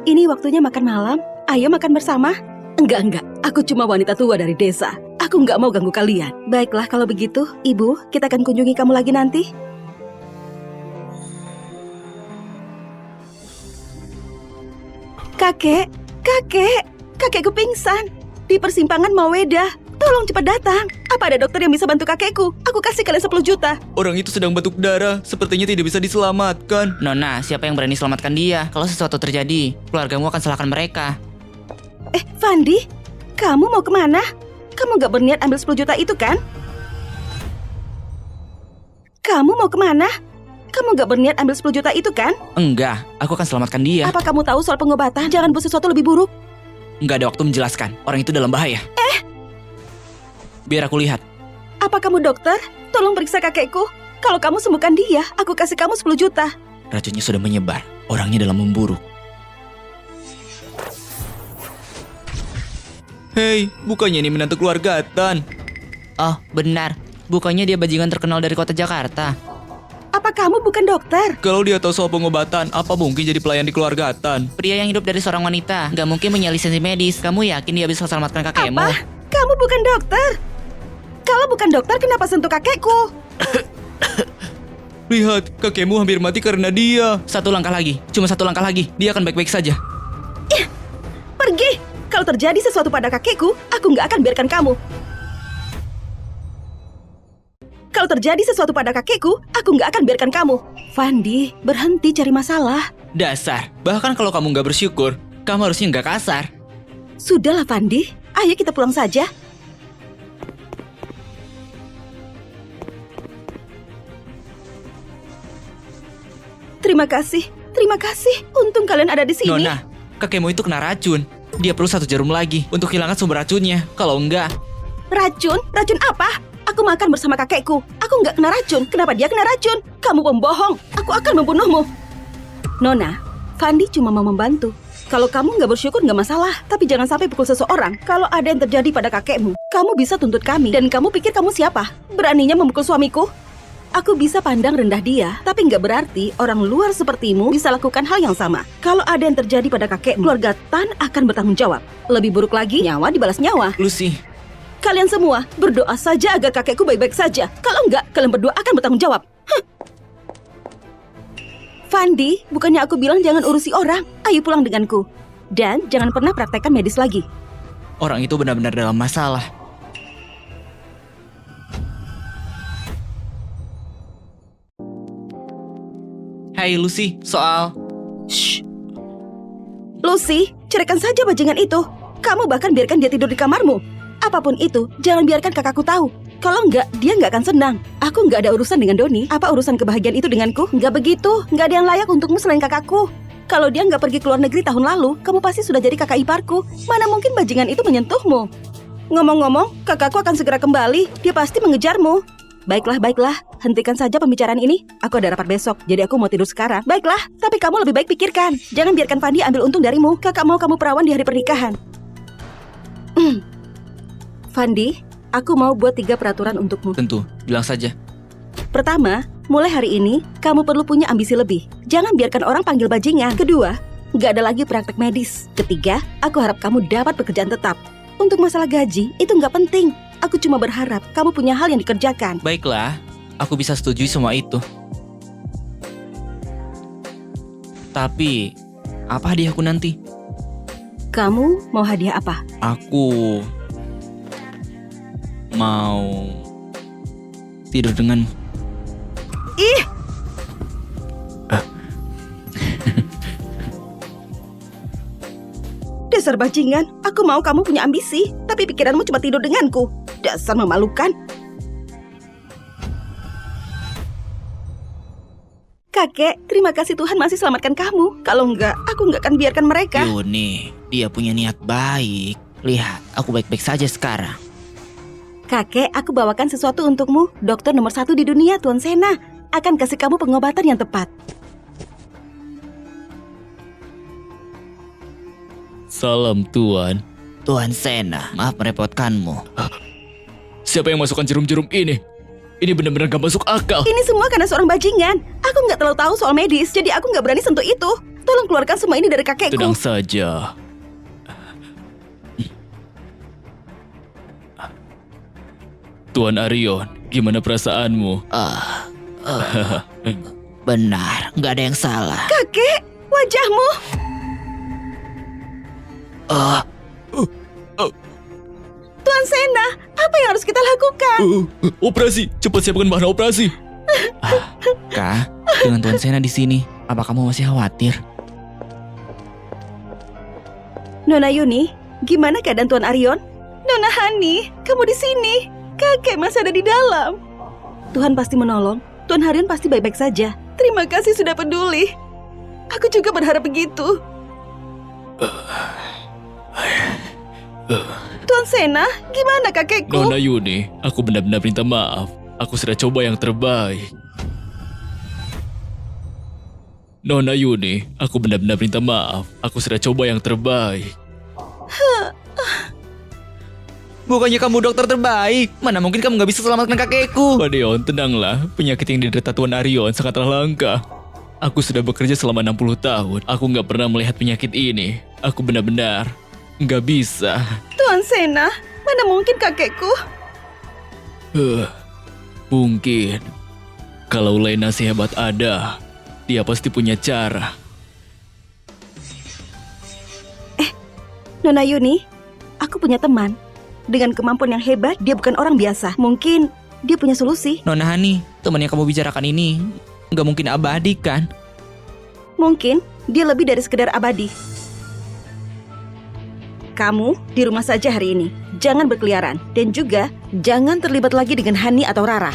B: ini waktunya makan malam. Ayo makan bersama. Enggak. Aku cuma wanita tua dari desa. Aku nggak mau ganggu kalian. Baiklah kalau begitu, Ibu, kita akan kunjungi kamu lagi nanti. Kakekku pingsan di persimpangan Maweda. Tolong cepat datang. Apa ada dokter yang bisa bantu kakekku? Aku kasih kalian 10 juta.
D: Orang itu sedang batuk darah. Sepertinya tidak bisa diselamatkan.
A: Nona, siapa yang berani selamatkan dia? Kalau sesuatu terjadi, keluargamu akan salahkan mereka.
B: Fandi, kamu mau kemana? Kamu gak berniat ambil 10 juta itu kan? Kamu mau kemana? Kamu gak berniat ambil 10 juta itu kan?
A: Enggak, aku akan selamatkan dia.
B: Apa kamu tahu soal pengobatan? Jangan buat sesuatu lebih buruk.
A: Enggak ada waktu menjelaskan. Orang itu dalam bahaya. Biar aku lihat.
B: Apa kamu dokter? Tolong periksa kakekku. Kalau kamu sembuhkan dia, aku kasih kamu 10 juta.
A: Racunnya sudah menyebar. Orangnya dalam memburuk. Hei, bukannya ini menantu keluarga Tan?
C: Oh, benar. Bukannya dia bajingan terkenal dari kota Jakarta.
B: Apa kamu bukan dokter?
A: Kalau dia tahu soal pengobatan, apa mungkin jadi pelayan di keluarga Tan?
C: Pria yang hidup dari seorang wanita gak mungkin punya lisensi medis. Kamu yakin dia bisa selamatkan kakekmu?
B: Apa? Kamu bukan dokter? Kalau bukan dokter, kenapa sentuh kakekku?
A: Lihat, kakekmu hampir mati karena dia.
C: Satu langkah lagi, cuma satu langkah lagi. Dia akan baik-baik saja.
B: Pergi! Kalau terjadi sesuatu pada kakekku, aku nggak akan biarkan kamu. Kalau terjadi sesuatu pada kakekku, aku nggak akan biarkan kamu. Fandi, berhenti cari masalah.
A: Dasar, bahkan kalau kamu nggak bersyukur, kamu harusnya nggak kasar.
B: Sudahlah Fandi, ayo kita pulang saja. Terima kasih. Untung kalian ada di sini.
A: Nona, kakekmu itu kena racun. Dia perlu 1 jarum lagi untuk hilangkan sumber racunnya. Kalau enggak,
B: Racun? Racun apa? Aku makan bersama kakekku. Aku nggak kena racun. Kenapa dia kena racun? Kamu pembohong. Aku akan membunuhmu. Nona, Fandi cuma mau membantu. Kalau kamu nggak bersyukur nggak masalah. Tapi jangan sampai pukul seseorang. Kalau ada yang terjadi pada kakekmu, kamu bisa tuntut kami. Dan kamu pikir kamu siapa? Beraninya memukul suamiku? Aku bisa pandang rendah dia, tapi nggak berarti orang luar sepertimu bisa lakukan hal yang sama. Kalau ada yang terjadi pada kakekmu, keluarga Tan akan bertanggung jawab. Lebih buruk lagi, nyawa dibalas nyawa.
A: Lucy,
B: Kalian semua berdoa saja agar kakekku baik-baik saja. Kalau enggak, kalian berdua akan bertanggung jawab. Fandi, bukannya aku bilang jangan urusi orang. Ayo pulang denganku. Dan jangan pernah praktekkan medis lagi.
A: orang itu benar-benar dalam masalah. Hai Lucy, soal...
B: Shh. Lucy, ceraikan saja bajingan itu. Kamu bahkan biarkan dia tidur di kamarmu. Apapun itu, jangan biarkan kakakku tahu. Kalau enggak, dia enggak akan senang. Aku enggak ada urusan dengan Doni. Apa urusan kebahagiaan itu denganku? Enggak begitu. Enggak ada yang layak untukmu selain kakakku. Kalau dia enggak pergi ke luar negeri tahun lalu, kamu pasti sudah jadi kakak iparku. Mana mungkin bajingan itu menyentuhmu? Ngomong-ngomong, kakakku akan segera kembali. Dia pasti mengejarmu. Baiklah. Hentikan saja pembicaraan ini. Aku ada rapat besok, jadi aku mau tidur sekarang. Baiklah, tapi kamu lebih baik pikirkan. Jangan biarkan Fandi ambil untung darimu. Kakak mau kamu perawan di hari pernikahan. Fandi, aku mau buat 3 peraturan untukmu.
A: Tentu, bilang saja.
B: Pertama, mulai hari ini, kamu perlu punya ambisi lebih. Jangan biarkan orang panggil bajingan. Kedua, nggak ada lagi praktek medis. Ketiga, aku harap kamu dapat pekerjaan tetap. Untuk masalah gaji, itu nggak penting. Aku cuma berharap kamu punya hal yang dikerjakan.
A: Baiklah, aku bisa setujui semua itu. Tapi, apa hadiahku nanti?
B: Kamu mau hadiah apa?
A: Aku... mau... tidur denganmu.
B: Ih! Dasar bajingan, aku mau kamu punya ambisi, tapi pikiranmu cuma tidur denganku. Dasar memalukan. Kakek, terima kasih Tuhan masih selamatkan kamu. Kalau enggak, aku enggak akan biarkan mereka.
C: Yuni, dia punya niat baik. Lihat, aku baik-baik saja sekarang.
B: Kakek, aku bawakan sesuatu untukmu. Dokter nomor 1 di dunia, Tuan Sena, akan kasih kamu pengobatan yang tepat.
D: Salam Tuan.
C: Tuan Sena, maaf merepotkanmu.
D: Siapa yang masukkan jarum-jarum ini? Ini benar-benar gak masuk akal.
B: Ini semua karena seorang bajingan. Aku nggak terlalu tahu soal medis, jadi aku nggak berani sentuh itu. Tolong keluarkan semua ini dari kakekku.
D: Tenang saja. Tuan Arion, gimana perasaanmu?
C: Benar, nggak ada yang salah.
B: Kakek, wajahmu. Tuan Sena, apa yang harus kita lakukan?
D: Operasi, cepat siapkan bahan operasi.
A: Kak, dengan Tuan Sena di sini, apa kamu masih khawatir?
B: Nona Yuni, gimana keadaan Tuan Arion? Nona Hani, kamu di sini. Kakek masih ada di dalam. Tuhan pasti menolong. Tuan Arion pasti baik-baik saja. Terima kasih sudah peduli. Aku juga berharap begitu. Tuan Sena, gimana kakekku?
D: Nona Yuni, aku benar-benar minta maaf. Aku sudah coba yang terbaik. Nona Yuni, aku benar-benar minta maaf. Aku sudah coba yang terbaik.
A: Bukannya kamu dokter terbaik? Mana mungkin kamu nggak bisa selamatkan kakekku?
D: Pak Deon, tenanglah. Penyakit yang diderita Tuan Arion sangatlah langka. Aku sudah bekerja selama 60 tahun. Aku nggak pernah melihat penyakit ini. Aku benar-benar nggak bisa.
B: Tuan Sena, mana mungkin kakekku?
D: Mungkin. Kalau Lena sehebat Ada, dia pasti punya cara.
B: Nona Yuni, aku punya teman. Dengan kemampuan yang hebat, dia bukan orang biasa. Mungkin dia punya solusi.
A: Nona Hani, teman yang kamu bicarakan ini nggak mungkin abadi kan?
B: Mungkin dia lebih dari sekedar abadi. Kamu di rumah saja hari ini. Jangan berkeliaran. Dan juga jangan terlibat lagi dengan Hani atau Rara.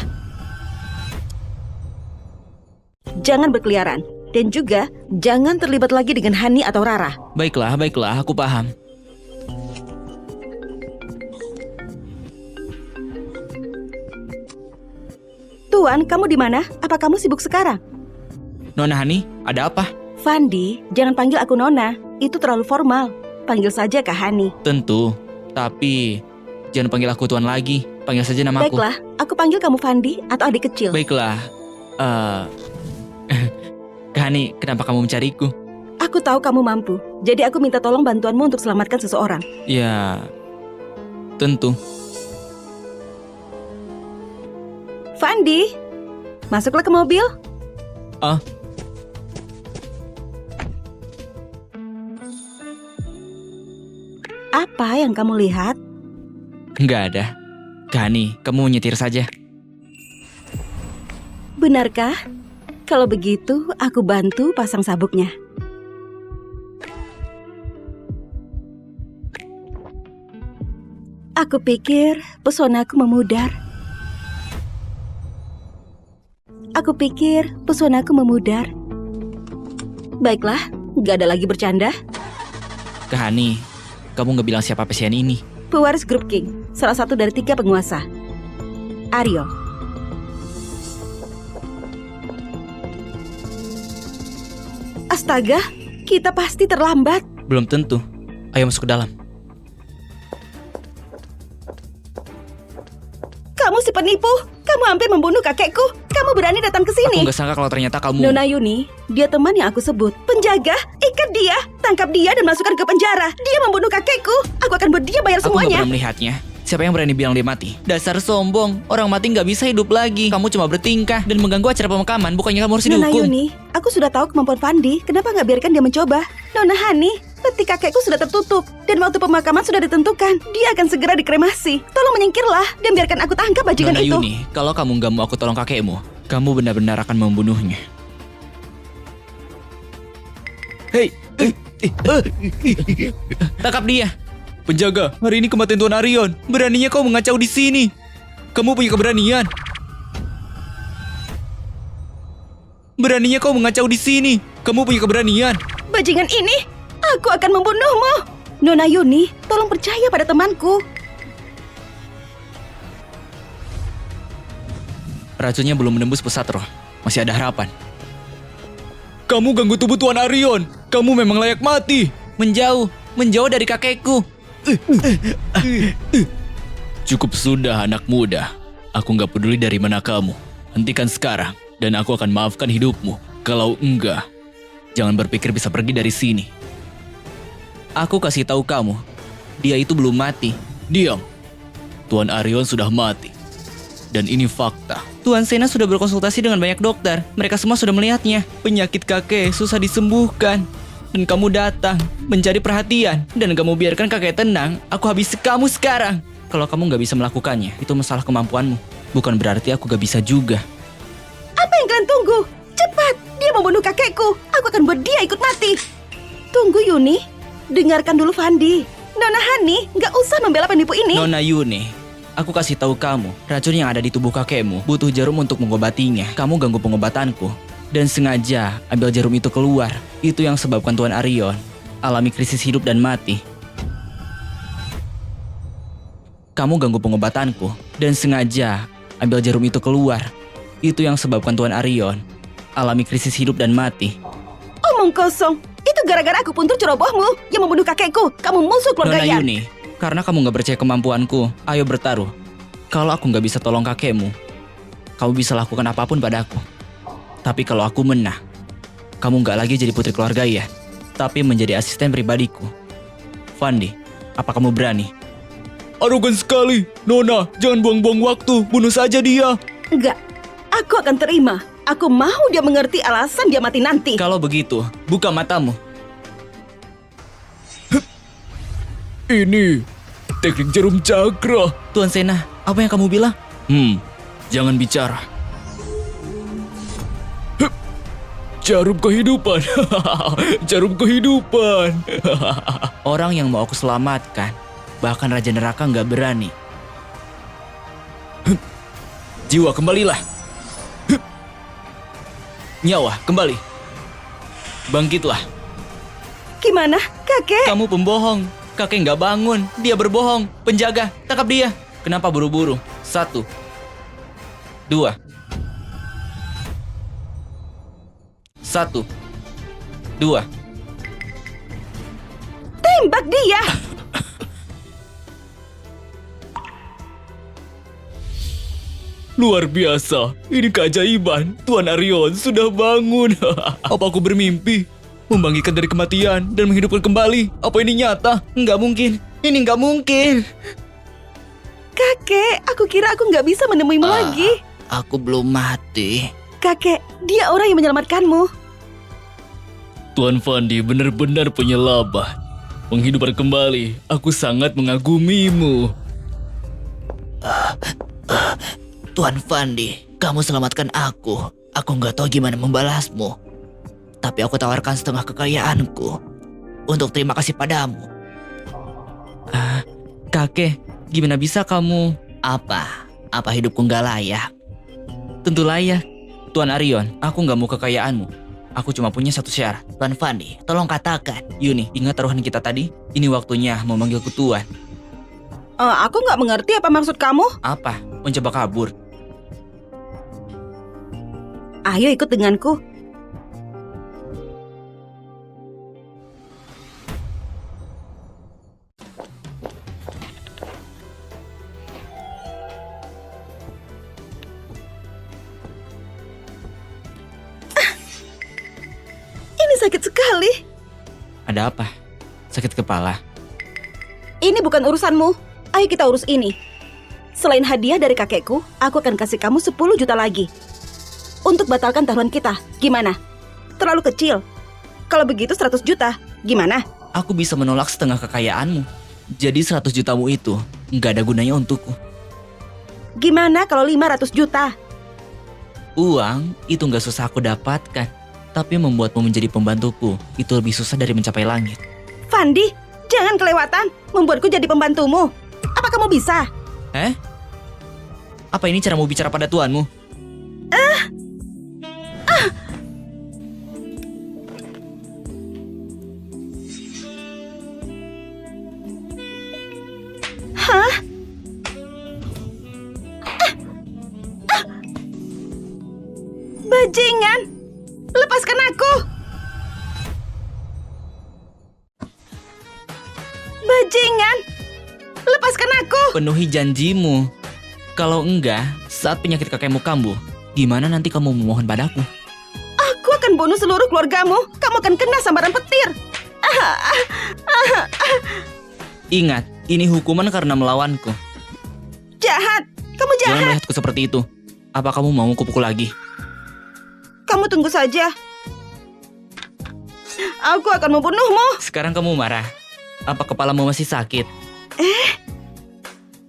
B: Jangan berkeliaran. Dan juga jangan terlibat lagi dengan Hani atau Rara.
A: Baiklah, aku paham.
B: Tuan, kamu di mana? Apa kamu sibuk sekarang?
A: Nona Hani, ada apa?
B: Fandi, jangan panggil aku Nona. Itu terlalu formal. Panggil saja Kak Hani.
A: Tentu, tapi jangan panggil aku Tuan lagi. Panggil saja nama aku.
B: Baiklah, aku panggil kamu Fandi atau adik kecil.
A: Baiklah. Kak Hani, kenapa kamu mencariku?
B: Aku tahu kamu mampu. Jadi aku minta tolong bantuanmu untuk selamatkan seseorang.
A: Ya, tentu.
B: Fandi, masuklah ke mobil.
A: Ah,
B: Apa yang kamu lihat?
A: nggak ada. Kak Hani, kamu nyetir saja.
B: Benarkah? Kalau begitu, aku bantu pasang sabuknya. Aku pikir pesonaku memudar. Baiklah, gak ada lagi bercanda.
A: Kak Hani, kamu nggak bilang siapa pasien ini?
B: Pewaris Grup King, salah satu dari 3 penguasa. Aryo. Astaga, kita pasti terlambat.
A: Belum tentu. Ayo masuk ke dalam.
B: Kamu si penipu, kamu hampir membunuh kakekku. Kamu berani datang ke
A: Aku
B: sini.
A: nggak sangka kalau ternyata kamu...
B: Nona Yuni, dia teman yang aku sebut. Penjaga, ikat dia, tangkap dia dan masukkan ke penjara. Dia membunuh kakekku. Aku akan buat dia bayar
A: Aku nggak
B: semuanya.
A: pernah melihatnya. Siapa yang berani bilang dia mati? Dasar sombong. Orang mati nggak bisa hidup lagi. Kamu cuma bertingkah dan mengganggu acara pemakaman. Bukannya kamu harus
B: Nona
A: dihukum.
B: Yuni, aku sudah tahu kemampuan Fandi. Kenapa nggak biarkan dia mencoba? Nona Hani, peti kakekku sudah tertutup dan waktu pemakaman sudah ditentukan. Dia akan segera dikremasi. Tolong menyingkirlah dan biarkan aku tangkap bajingan
A: Nona
B: itu.
A: Yuni, kalau kamu nggak mau aku tolong kakekmu, kamu benar-benar akan membunuhnya. Hei, tangkap dia. Penjaga, hari ini kematian Tuan Arion. Beraninya kau mengacau di sini. Kamu punya keberanian. Beraninya kau mengacau di sini. Kamu punya keberanian.
B: Bajingan ini, aku akan membunuhmu. Nona Yuni, tolong percaya pada temanku.
A: Racunnya belum menembus pusat roh. Masih ada harapan. Kamu ganggu tubuh Tuan Arion. Kamu memang layak mati. Menjauh dari kakekku.
D: Cukup sudah anak muda. Aku nggak peduli dari mana kamu. Hentikan sekarang dan aku akan maafkan hidupmu. Kalau enggak, jangan berpikir bisa pergi dari sini.
A: Aku kasih tahu kamu, dia itu belum mati.
D: Diam. Tuan Arion sudah mati. Dan ini fakta.
A: Tuan Sena sudah berkonsultasi dengan banyak dokter. Mereka semua sudah melihatnya. Penyakit kakek susah disembuhkan. Dan kamu datang mencari perhatian. Dan kamu biarkan kakek tenang. Aku habisi kamu sekarang. Kalau kamu gak bisa melakukannya, itu masalah kemampuanmu. Bukan berarti aku gak bisa juga.
B: Apa yang kalian tunggu? Cepat, dia membunuh kakekku. Aku akan buat dia ikut mati. Tunggu Yuni, dengarkan dulu Fandi. Nona Hani, gak usah membela penipu ini.
A: Nona Yuni, aku kasih tahu kamu, racun yang ada di tubuh kakekmu butuh jarum untuk mengobatinya. Kamu ganggu pengobatanku dan sengaja ambil jarum itu keluar. Itu yang sebabkan Tuan Arion alami krisis hidup dan mati. Kamu ganggu pengobatanku dan sengaja ambil jarum itu keluar. Itu yang sebabkan Tuan Arion alami krisis hidup dan mati.
B: Omong kosong. Itu gara-gara aku puntur cerobohmu yang membunuh kakekku. Kamu musuh keluarga
A: Nona
B: Yan.
A: Yuni, Karena kamu nggak percaya kemampuanku, ayo bertaruh. Kalau aku nggak bisa tolong kakekmu, kamu bisa lakukan apapun padaku. Tapi kalau aku menang, kamu nggak lagi jadi putri keluarga ya, tapi menjadi asisten pribadiku. Fandi, apa kamu berani?
D: Arogan sekali. Nona, jangan buang-buang waktu. Bunuh saja dia.
B: Enggak, aku akan terima. Aku mau dia mengerti alasan dia mati nanti.
A: Kalau begitu, buka matamu.
D: Ini teknik jarum cakra.
A: Tuan Sena, apa yang kamu bilang?
D: Jangan bicara. Jarum kehidupan. Jarum kehidupan.
A: Orang yang mau aku selamatkan, bahkan Raja Neraka nggak berani. Jiwa, kembalilah. Nyawa, kembali. Bangkitlah.
B: Gimana, kakek?
A: Kamu pembohong. Kakek nggak bangun. Dia berbohong. Penjaga, tangkap dia. Kenapa buru-buru? 1, 2. 1, 2.
B: Tembak dia!
D: Luar biasa. Ini keajaiban. Tuan Arion sudah bangun. Apa aku bermimpi? Membangkitkan dari kematian dan menghidupkan kembali. Apa ini nyata?
A: Nggak mungkin. Ini nggak mungkin.
B: Kakek, aku kira aku nggak bisa menemuimu lagi.
C: Aku belum mati.
B: Kakek, dia orang yang menyelamatkanmu.
D: Tuan Fandi benar-benar penyelamat. Menghidupkan kembali. Aku sangat mengagumimu.
C: Tuan Fandi, kamu selamatkan aku. Aku nggak tahu gimana membalasmu. Tapi aku tawarkan setengah kekayaanku untuk terima kasih padamu.
A: Kakek, gimana bisa kamu?
C: Apa hidupku nggak layak?
A: Tentu layak. Tuan Arion, aku nggak mau kekayaanmu. Aku cuma punya satu syarat.
C: Tuan Fandi, tolong katakan.
A: Yuni, ingat taruhan kita tadi? Ini waktunya memanggilku Tuan.
B: Aku nggak mengerti apa maksud kamu.
A: Apa? Mencoba kabur?
B: Ayo ikut denganku. Ini sakit sekali.
A: Ada apa? Sakit kepala?
B: Ini bukan urusanmu. Ayo kita urus ini. Selain hadiah dari kakekku, aku akan kasih kamu 10 juta lagi. Untuk batalkan taruhan kita, gimana? Terlalu kecil. Kalau begitu 100 juta, gimana?
A: Aku bisa menolak setengah kekayaanmu. Jadi 100 jutamu itu nggak ada gunanya untukku.
B: Gimana kalau 500 juta?
A: Uang itu nggak susah aku dapatkan. Tapi membuatmu menjadi pembantuku itu lebih susah dari mencapai langit.
B: Fandi, jangan kelewatan. Membuatku jadi pembantumu. Apa kamu bisa?
A: Apa ini caramu bicara pada tuanmu?
B: Bajingan! Lepaskan aku! Bajingan! Lepaskan aku!
A: Penuhi janjimu. Kalau enggak, saat penyakit kakekmu kambuh, gimana nanti kamu memohon padaku?
B: Aku akan bunuh seluruh keluargamu. Kamu akan kena sambaran petir.
A: Ingat, ini hukuman karena melawanku.
B: Jahat! Kamu
A: Jangan
B: jahat!
A: melihatku seperti itu. Apa kamu mau kupukul lagi?
B: Kamu tunggu saja. Aku akan membunuhmu.
A: Sekarang kamu marah. Apa kepalamu masih sakit?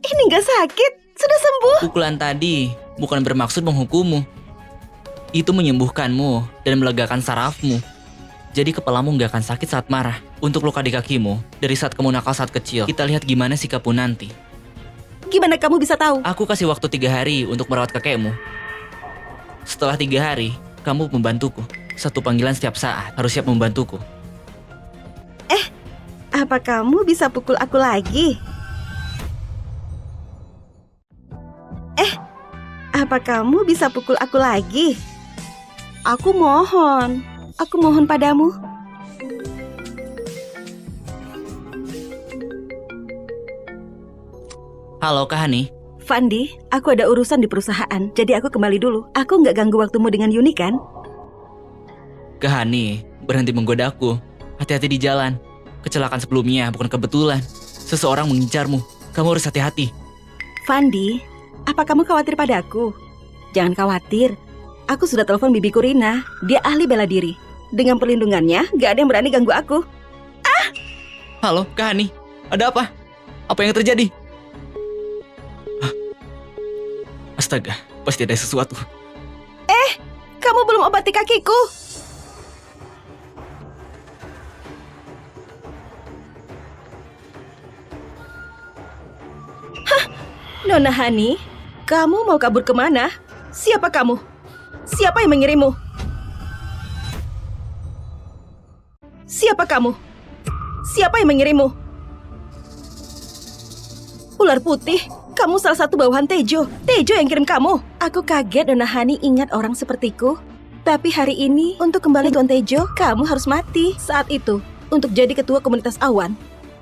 B: Ini nggak sakit. Sudah sembuh.
A: Pukulan tadi bukan bermaksud menghukummu. Itu menyembuhkanmu dan melegakan sarafmu. Jadi kepalamu nggak akan sakit saat marah. Untuk luka di kakimu, dari saat kamu nakal saat kecil, kita lihat gimana sikapmu nanti.
B: Gimana kamu bisa tahu?
A: Aku kasih waktu 3 hari untuk merawat kakekmu. Setelah 3 hari, kamu membantuku. 1 panggilan setiap saat, harus siap membantuku.
B: Apa kamu bisa pukul aku lagi? Apa kamu bisa pukul aku lagi? Aku mohon padamu.
A: Halo Kak Hani.
B: Fandi, aku ada urusan di perusahaan, jadi aku kembali dulu. Aku nggak ganggu waktumu dengan Yuni kan?
A: Kak Hani, berhenti menggoda aku. Hati-hati di jalan. Kecelakaan sebelumnya bukan kebetulan. Seseorang mengincarmu. Kamu harus hati-hati.
B: Fandi, apa kamu khawatir pada aku? Jangan khawatir. Aku sudah telepon bibiku Rina. Dia ahli bela diri. Dengan perlindungannya, nggak ada yang berani ganggu aku.
A: Halo Kak Hani, ada apa? Apa yang terjadi? Hah? Astaga, pasti ada sesuatu.
B: Kamu belum obati kakiku. Nona Hani, kamu mau kabur kemana? Siapa kamu? Siapa yang mengirimmu? Siapa kamu? Siapa yang mengirimmu? Ular putih, kamu salah satu bawahan Tejo. Tejo yang kirim kamu. Aku kaget Nona Hani ingat orang sepertiku. Tapi hari ini, untuk kembali Tuan Tejo, kamu harus mati. Saat itu, untuk jadi ketua komunitas awan,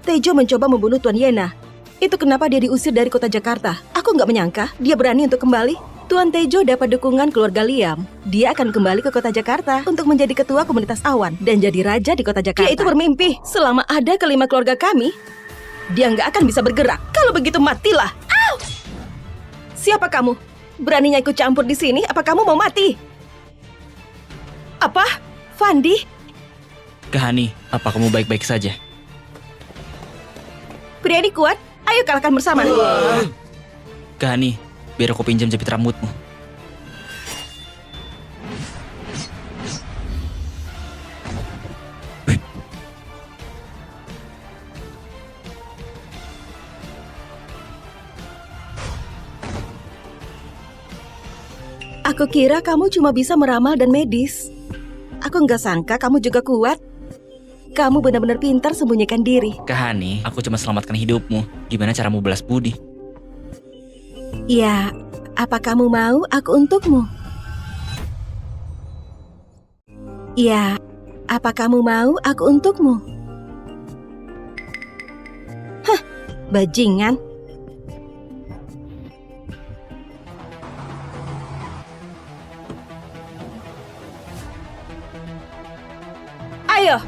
B: Tejo mencoba membunuh Tuan Yena. Itu kenapa dia diusir dari kota Jakarta. Aku nggak menyangka dia berani untuk kembali. Tuan Tejo dapat dukungan keluarga Liam. Dia akan kembali ke kota Jakarta untuk menjadi ketua komunitas awan dan jadi raja di kota Jakarta. Dia itu bermimpi. Selama ada kelima keluarga kami, dia nggak akan bisa bergerak. Kalau begitu matilah. Au! Siapa kamu? Beraninya ikut campur di sini? Apa kamu mau mati? Apa? Fandi?
A: Kak Hani, apa kamu baik-baik saja?
B: Pria ini kuat? Ayo kalahkan bersama.
A: Kak Hani, biar aku pinjam jepit rambutmu.
B: Aku kira kamu cuma bisa meramal dan medis. Aku nggak sangka kamu juga kuat. Kamu benar-benar pintar sembunyikan diri.
A: Kak Hani, aku cuma selamatkan hidupmu. Gimana caramu balas budi?
B: Ya, apa kamu mau aku untukmu? Ya, apa kamu mau aku untukmu? Hah, bajingan. Ayo.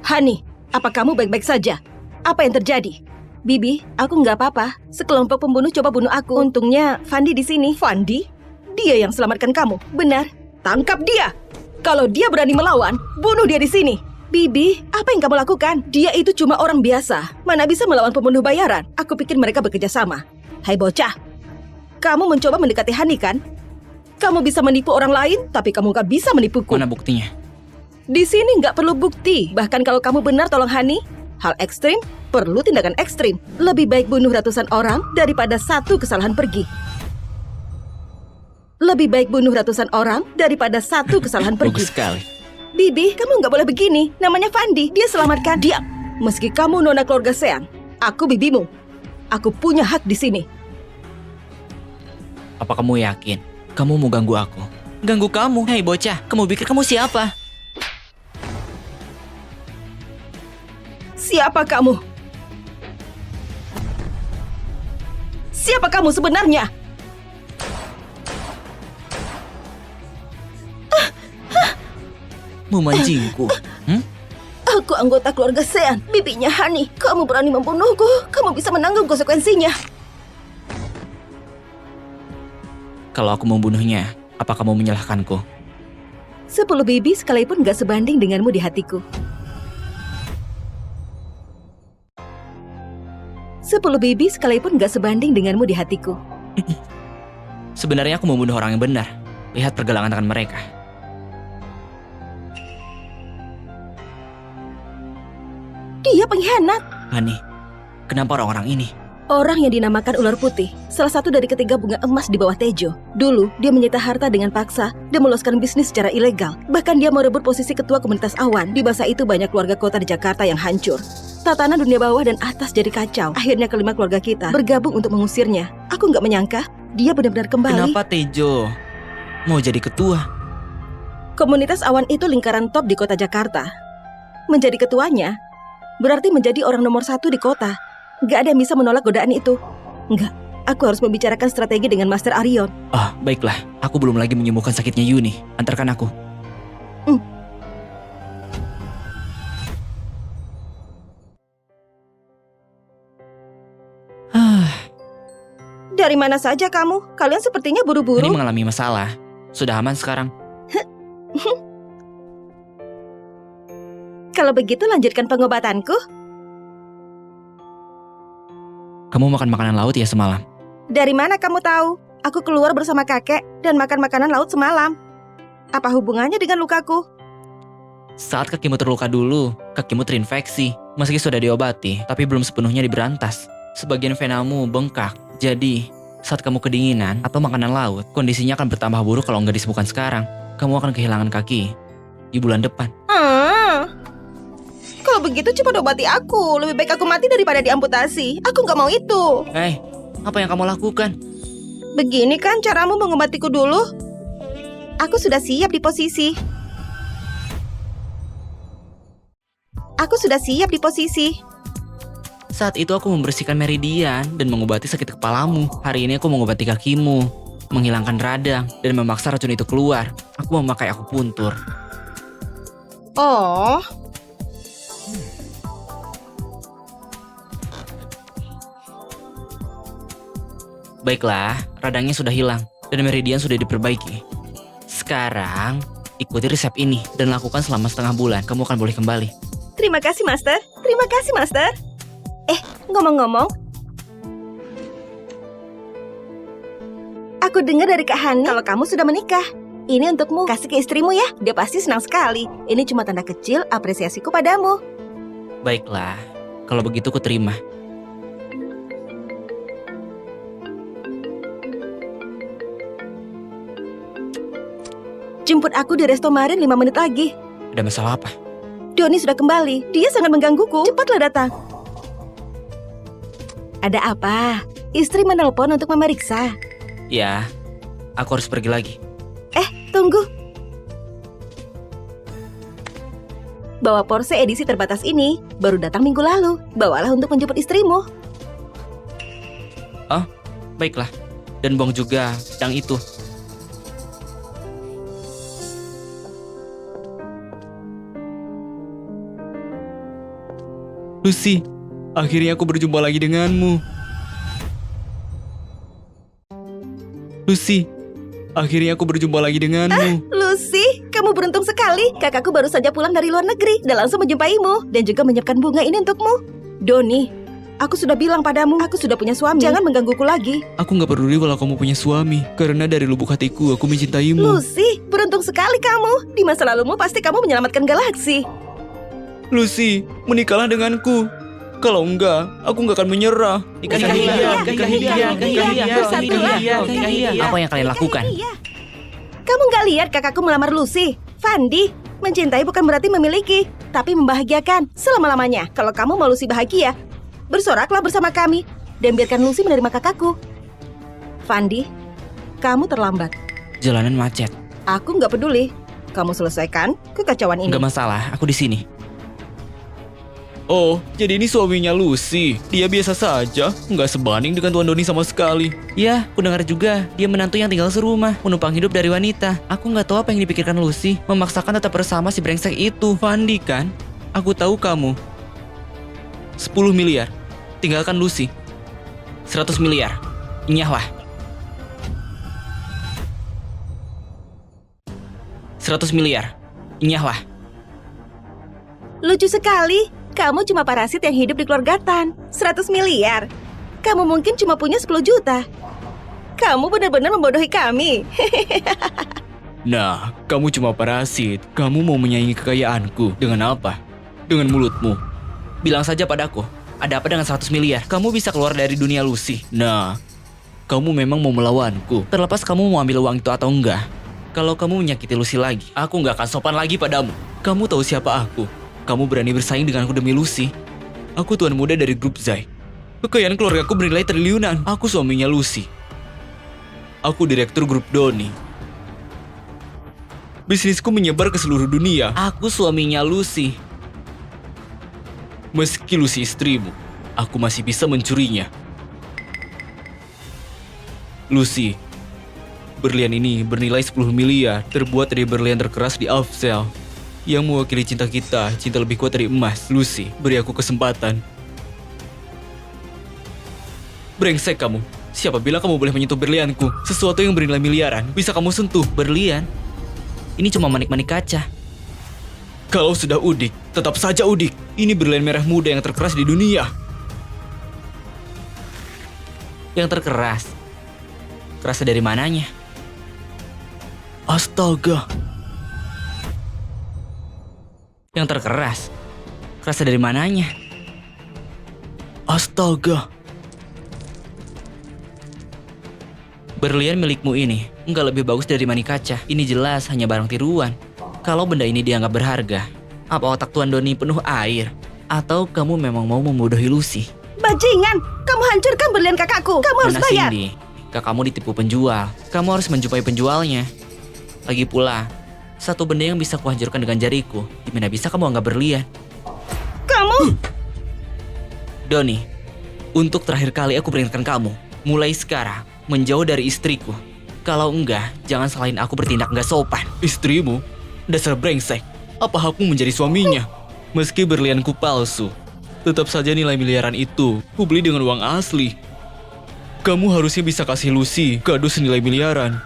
B: Hani, apa kamu baik-baik saja? Apa yang terjadi? Bibi, aku nggak apa-apa. Sekelompok pembunuh coba bunuh aku. Untungnya Fandi di sini. Fandi? Dia yang selamatkan kamu. Benar. Tangkap dia. Kalau dia berani melawan, bunuh dia di sini. Bibi, apa yang kamu lakukan? Dia itu cuma orang biasa. Mana bisa melawan pembunuh bayaran? Aku pikir mereka bekerja sama. Hai bocah, kamu mencoba mendekati Hani kan? Kamu bisa menipu orang lain, tapi kamu nggak bisa menipuku.
A: Mana buktinya?
B: Di sini nggak perlu bukti. Bahkan kalau kamu benar tolong Hani, hal ekstrim perlu tindakan ekstrim. Lebih baik bunuh ratusan orang daripada satu kesalahan pergi. Lebih baik bunuh ratusan orang daripada satu kesalahan pergi.
A: Bagus sekali.
B: Bibi, kamu nggak boleh begini. Namanya Fandi, dia selamatkan. Diam. Meski kamu nona keluarga Sean, aku bibimu. Aku punya hak di sini.
A: Apa kamu yakin? Kamu mau ganggu aku? Ganggu kamu? Hei bocah, kamu pikir kamu siapa?
B: Siapa kamu? Siapa kamu sebenarnya?
A: Memancingku?
B: Aku anggota keluarga Sean, bibinya Hani. Kamu berani membunuhku, kamu bisa menanggung konsekuensinya.
A: Kalau aku membunuhnya, apa kamu menyalahkanku?
B: 10 bibi sekalipun gak sebanding denganmu di hatiku. 10 bibi sekalipun gak sebanding denganmu di hatiku.
A: Sebenarnya aku membunuh orang yang benar. Lihat pergelangan tangan mereka.
B: Dia pengkhianat.
A: Hani, kenapa orang-orang ini?
B: Orang yang dinamakan Ular Putih, salah satu dari ketiga bunga emas di bawah Tejo. Dulu, dia menyita harta dengan paksa dan meloloskan bisnis secara ilegal. Bahkan dia merebut posisi ketua komunitas awan. Di masa itu banyak keluarga kota di Jakarta yang hancur. Tatanan dunia bawah dan atas jadi kacau. Akhirnya kelima keluarga kita bergabung untuk mengusirnya. Aku nggak menyangka dia benar-benar kembali.
A: Kenapa Tejo mau jadi ketua?
B: Komunitas awan itu lingkaran top di kota Jakarta. Menjadi ketuanya berarti menjadi orang nomor 1 di kota. Nggak ada yang bisa menolak godaan itu. Nggak, aku harus membicarakan strategi dengan Master Arion.
A: Ah, baiklah. Aku belum lagi menyembuhkan sakitnya Yuni. Antarkan aku.
B: Dari mana saja kamu? Kalian sepertinya
A: Ini
B: buru-buru.
A: mengalami masalah. Sudah aman sekarang.
B: Kalau begitu lanjutkan pengobatanku.
A: Kamu makan makanan laut ya semalam?
B: Dari mana kamu tahu? Aku keluar bersama kakek dan makan makanan laut semalam. Apa hubungannya dengan lukaku?
A: Saat kakimu terluka dulu, kakimu terinfeksi. Meski sudah diobati, tapi belum sepenuhnya diberantas. Sebagian venamu bengkak. Jadi, saat kamu kedinginan atau makanan laut, kondisinya akan bertambah buruk kalau nggak disembuhkan sekarang. Kamu akan kehilangan kaki di bulan depan.
B: Kalau begitu coba obati aku. Lebih baik aku mati daripada diamputasi. Aku nggak mau itu.
A: Hei, apa yang kamu lakukan?
B: Begini kan caramu mengobatiku dulu? Aku sudah siap di posisi. Aku sudah siap di posisi.
A: Saat itu aku membersihkan meridian dan mengobati sakit kepalamu. Hari ini aku mengobati kakimu, menghilangkan radang, dan memaksa racun itu keluar. Aku memakai akupuntur.
B: Oh,
A: Baiklah, radangnya sudah hilang dan meridian sudah diperbaiki. Sekarang, ikuti resep ini dan lakukan selama setengah bulan. Kamu akan boleh kembali.
B: terima kasih, Master. Terima kasih, Master. Ngomong-ngomong, aku dengar dari Kak Hani kalau kamu sudah menikah. Ini untukmu, kasih ke istrimu ya. Dia pasti senang sekali. Ini cuma tanda kecil apresiasiku padamu.
A: Baiklah, kalau begitu ku terima.
B: Jemput aku di Resto Marin 5 menit lagi.
A: Ada masalah apa?
B: Doni sudah kembali. Dia sangat menggangguku. Cepatlah datang. Ada apa? Istri menelpon untuk memeriksa.
A: Ya, aku harus pergi lagi.
B: Tunggu. Bawa Porsche edisi terbatas ini. Baru datang minggu lalu. Bawalah untuk menjemput istrimu.
A: Baiklah, dan buang juga pedang itu. Lucy, akhirnya aku berjumpa lagi denganmu. Lucy, akhirnya aku berjumpa lagi denganmu.
B: Lucy, kamu beruntung sekali. Kakakku baru saja pulang dari luar negeri dan langsung menjumpaimu. Dan juga menyiapkan bunga ini untukmu. Doni, aku sudah bilang padamu, aku sudah punya suami. Jangan menggangguku lagi.
A: Aku gak peduli kalau kamu punya suami, karena dari lubuk hatiku aku mencintaimu.
B: Lucy, beruntung sekali kamu. Di masa lalumu pasti kamu menyelamatkan galaksi.
A: Lucy, menikahlah denganku. Kalau enggak, aku nggak akan menyerah. Apa yang kalian lakukan?
B: Kamu nggak lihat kakakku melamar Lucy? Fandi, mencintai bukan berarti memiliki, tapi membahagiakan selama-lamanya. Kalau kamu mau Lucy bahagia, bersoraklah bersama kami dan biarkan Lucy menerima kakakku. Fandi, kamu terlambat.
A: Jalanan macet.
B: Aku nggak peduli. Kamu selesaikan kekacauan ini.
A: Nggak masalah, aku di sini.
D: Oh, jadi ini suaminya Lucy. Dia biasa saja, nggak sebanding dengan Tuan Doni sama sekali.
A: Ya, aku dengar juga dia menantu yang tinggal serumah, menumpang hidup dari wanita. Aku nggak tahu apa yang dipikirkan Lucy, memaksakan tetap bersama si brengsek itu. Fandi kan? Aku tahu kamu. 10 miliar. Tinggalkan Lucy. 100 miliar. Nyahlah. 100 miliar. Nyahlah.
B: Lucu sekali. Kamu cuma parasit yang hidup di keluarga Tan. 100 miliar. Kamu mungkin cuma punya 10 juta. Kamu benar-benar membodohi kami.
D: Nah, kamu cuma parasit. Kamu mau menyaingi kekayaanku. Dengan apa? Dengan mulutmu.
A: Bilang saja padaku, ada apa dengan 100 miliar? Kamu bisa keluar dari dunia Lucy.
D: Nah, kamu memang mau melawanku.
A: Terlepas kamu mau ambil uang itu atau enggak. Kalau kamu menyakiti Lucy lagi, aku nggak akan sopan lagi padamu. Kamu tahu siapa aku? Kamu berani bersaing denganku demi Lucy?
D: Aku tuan muda dari grup Zai. Kekayaan keluargaku bernilai triliunan. Aku suaminya Lucy. Aku direktur grup Doni. Bisnisku menyebar ke seluruh dunia.
A: Aku suaminya Lucy.
D: Meski Lucy istrimu, aku masih bisa mencurinya. Lucy, berlian ini bernilai 10 miliar, terbuat dari berlian terkeras di Afzel, yang mewakili cinta kita, cinta lebih kuat dari emas. Lucy, beri aku kesempatan. Brengsek kamu. Siapa bilang kamu boleh menyentuh berlianku? Sesuatu yang bernilai miliaran bisa kamu sentuh.
A: Berlian? Ini cuma manik-manik kaca.
D: Kalau sudah udik, tetap saja udik. Ini berlian merah muda yang terkeras di dunia.
A: Yang terkeras? Kerasnya dari mananya?
D: Astaga.
A: Yang terkeras? Kerasnya dari mananya?
D: Astaga.
A: Berlian milikmu ini nggak lebih bagus dari manik kaca. Ini jelas hanya barang tiruan. Kalau benda ini dianggap berharga, apa otak Tuan Doni penuh air? Atau kamu memang mau membodohi Lucy?
B: Bajingan, kamu hancurkan berlian kakakku. Kamu harus
A: Mana
B: bayar.
A: Cindy, kakakmu ditipu penjual. Kamu harus menjumpai penjualnya. Lagi pula, satu benda yang bisa kuhancurkan dengan jariku, dimana bisa kamu anggap berlian?
B: Kamu...
A: Doni, untuk terakhir kali aku peringatkan kamu, mulai sekarang, menjauh dari istriku. Kalau enggak, jangan salahin aku bertindak nggak sopan.
D: Istrimu? Dasar brengsek. Apa hakmu menjadi suaminya? Meski berlianku palsu, tetap saja nilai miliaran itu ku beli dengan uang asli. Kamu harusnya bisa kasih Lucy kado senilai miliaran.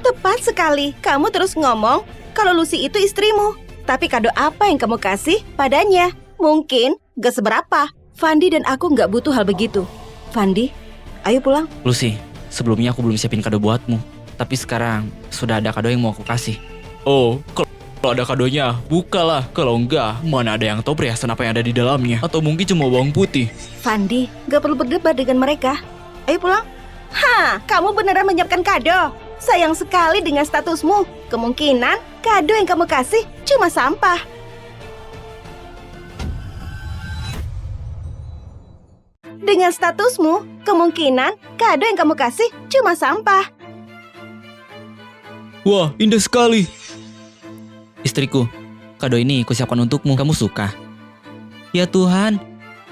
B: Tepat sekali. Kamu terus ngomong kalau Lucy itu istrimu. Tapi kado apa yang kamu kasih padanya? Mungkin gak seberapa. Fandi dan aku gak butuh hal begitu. Fandi, ayo pulang.
A: Lucy, sebelumnya aku belum siapin kado buatmu. Tapi sekarang, sudah ada kado yang mau aku kasih.
D: Oh, kalau ada kadonya, bukalah. Kalau enggak, mana ada yang tahu perhiasan apa yang ada di dalamnya. Atau mungkin cuma bawang putih.
B: Fandi, gak perlu berdebat dengan mereka. Ayo pulang. Hah, kamu beneran menyiapkan kado? Sayang sekali dengan statusmu. Kemungkinan kado yang kamu kasih cuma sampah. Dengan statusmu, kemungkinan kado yang kamu kasih cuma sampah.
D: Wah, indah sekali.
A: Istriku, kado ini kusiapkan untukmu. Kamu suka? Ya Tuhan,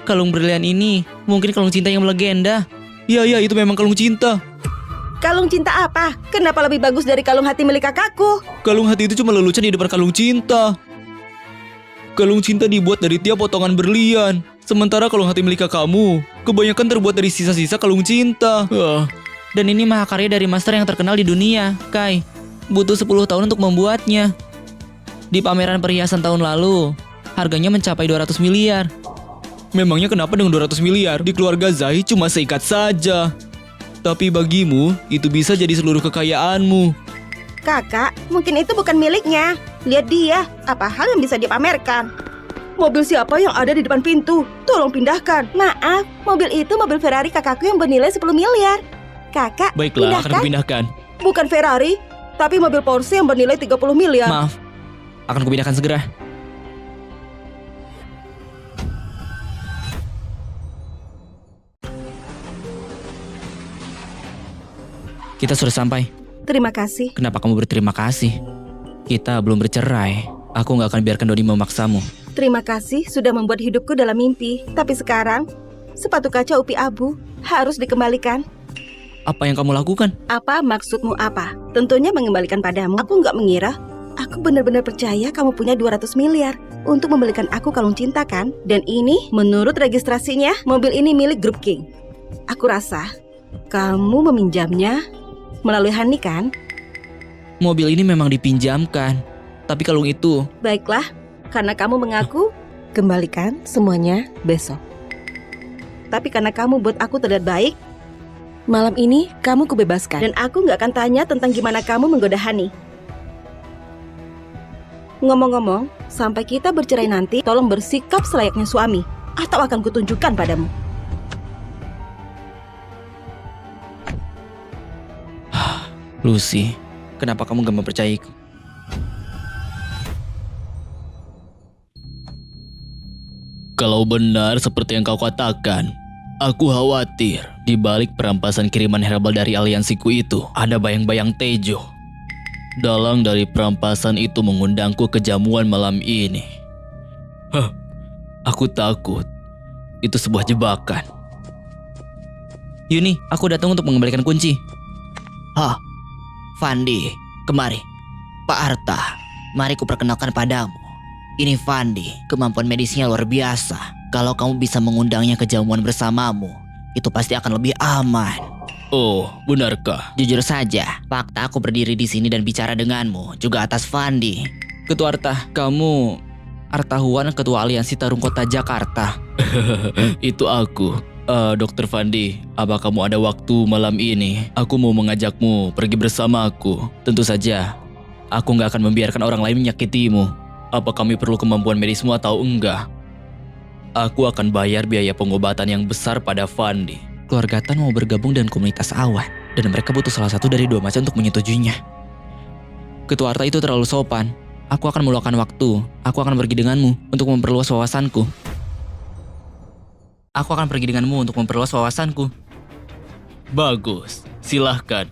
A: kalung berlian ini mungkin kalung cinta yang melegenda.
D: Ya, itu memang kalung cinta.
B: Kalung cinta apa? Kenapa lebih bagus dari kalung hati milik kakakku?
D: Kalung hati itu cuma lelucon di depan kalung cinta. Kalung cinta dibuat dari tiap potongan berlian. Sementara kalung hati milik kakakmu kebanyakan terbuat dari sisa-sisa kalung cinta.
A: Dan ini mahakarya dari master yang terkenal di dunia, Kai. Butuh 10 tahun untuk membuatnya. Di pameran perhiasan tahun lalu, harganya mencapai 200 miliar.
D: Memangnya kenapa dengan 200 miliar? Di keluarga Zai cuma seikat saja. Tapi bagimu, itu bisa jadi seluruh kekayaanmu.
B: Kakak, mungkin itu bukan miliknya. Lihat dia, apa hal yang bisa dipamerkan? Mobil siapa yang ada di depan pintu? Tolong pindahkan. Maaf, mobil itu mobil Ferrari kakakku yang bernilai 10 miliar. Kakak,
D: Baiklah, akan kupindahkan.
B: Bukan Ferrari, tapi mobil Porsche yang bernilai 30 miliar.
A: Maaf, akan kupindahkan segera. Kita sudah sampai.
B: Terima kasih.
A: Kenapa kamu berterima kasih? Kita belum bercerai. Aku gak akan biarkan Doni memaksamu.
B: Terima kasih sudah membuat hidupku dalam mimpi. Tapi sekarang, sepatu kaca Upi Abu harus dikembalikan.
A: Apa yang kamu lakukan?
B: Apa maksudmu apa? Tentunya mengembalikan padamu. Aku nggak mengira. Aku benar-benar percaya kamu punya 200 miliar untuk membelikan aku kalung cinta kan? Dan ini menurut registrasinya, mobil ini milik Grup King. Aku rasa kamu meminjamnya melalui Hani kan?
A: Mobil ini memang dipinjamkan. Tapi kalung itu...
B: Baiklah, karena kamu mengaku, kembalikan semuanya besok. Tapi karena kamu buat aku terlihat baik, malam ini kamu kubebaskan. Dan aku gak akan tanya tentang gimana kamu menggoda Hani. Ngomong-ngomong, sampai kita bercerai nanti, tolong bersikap selayaknya suami, atau akan kutunjukkan padamu.
A: Lucy, kenapa kamu gak mempercayaiku?
D: Kalau benar seperti yang kau katakan, aku khawatir di balik perampasan kiriman herbal dari aliansiku itu ada bayang-bayang Tejo. Dalang dari perampasan itu mengundangku ke jamuan malam ini. Aku takut Itu sebuah jebakan.
A: Yuni, aku datang untuk mengembalikan kunci.
C: Hah, Fandi, kemari. Pak Arta, mari kuperkenalkan padamu. Ini Fandi, kemampuan medisnya luar biasa. Kalau kamu bisa mengundangnya ke jamuan bersamamu, itu pasti akan lebih aman.
D: Oh, benarkah?
C: Jujur saja, fakta aku berdiri di sini dan bicara denganmu juga atas Fandi.
A: Ketua Arta, kamu Arta Huan, Ketua Aliansi Tarung Kota Jakarta.
D: Itu aku. Dokter Fandi, apa kamu ada waktu malam ini? Aku mau mengajakmu pergi bersama aku. Tentu saja, aku nggak akan membiarkan orang lain menyakitimu. Apa kami perlu kemampuan medismu atau enggak? Aku akan bayar biaya pengobatan yang besar pada Fandi.
A: Keluarga Tan mau bergabung dengan komunitas Awan, dan mereka butuh salah satu dari dua macam untuk menyetujuinya. Ketua Arta itu terlalu sopan. Aku akan meluangkan waktu. Aku akan pergi denganmu untuk memperluas wawasanku.
D: Bagus, silahkan.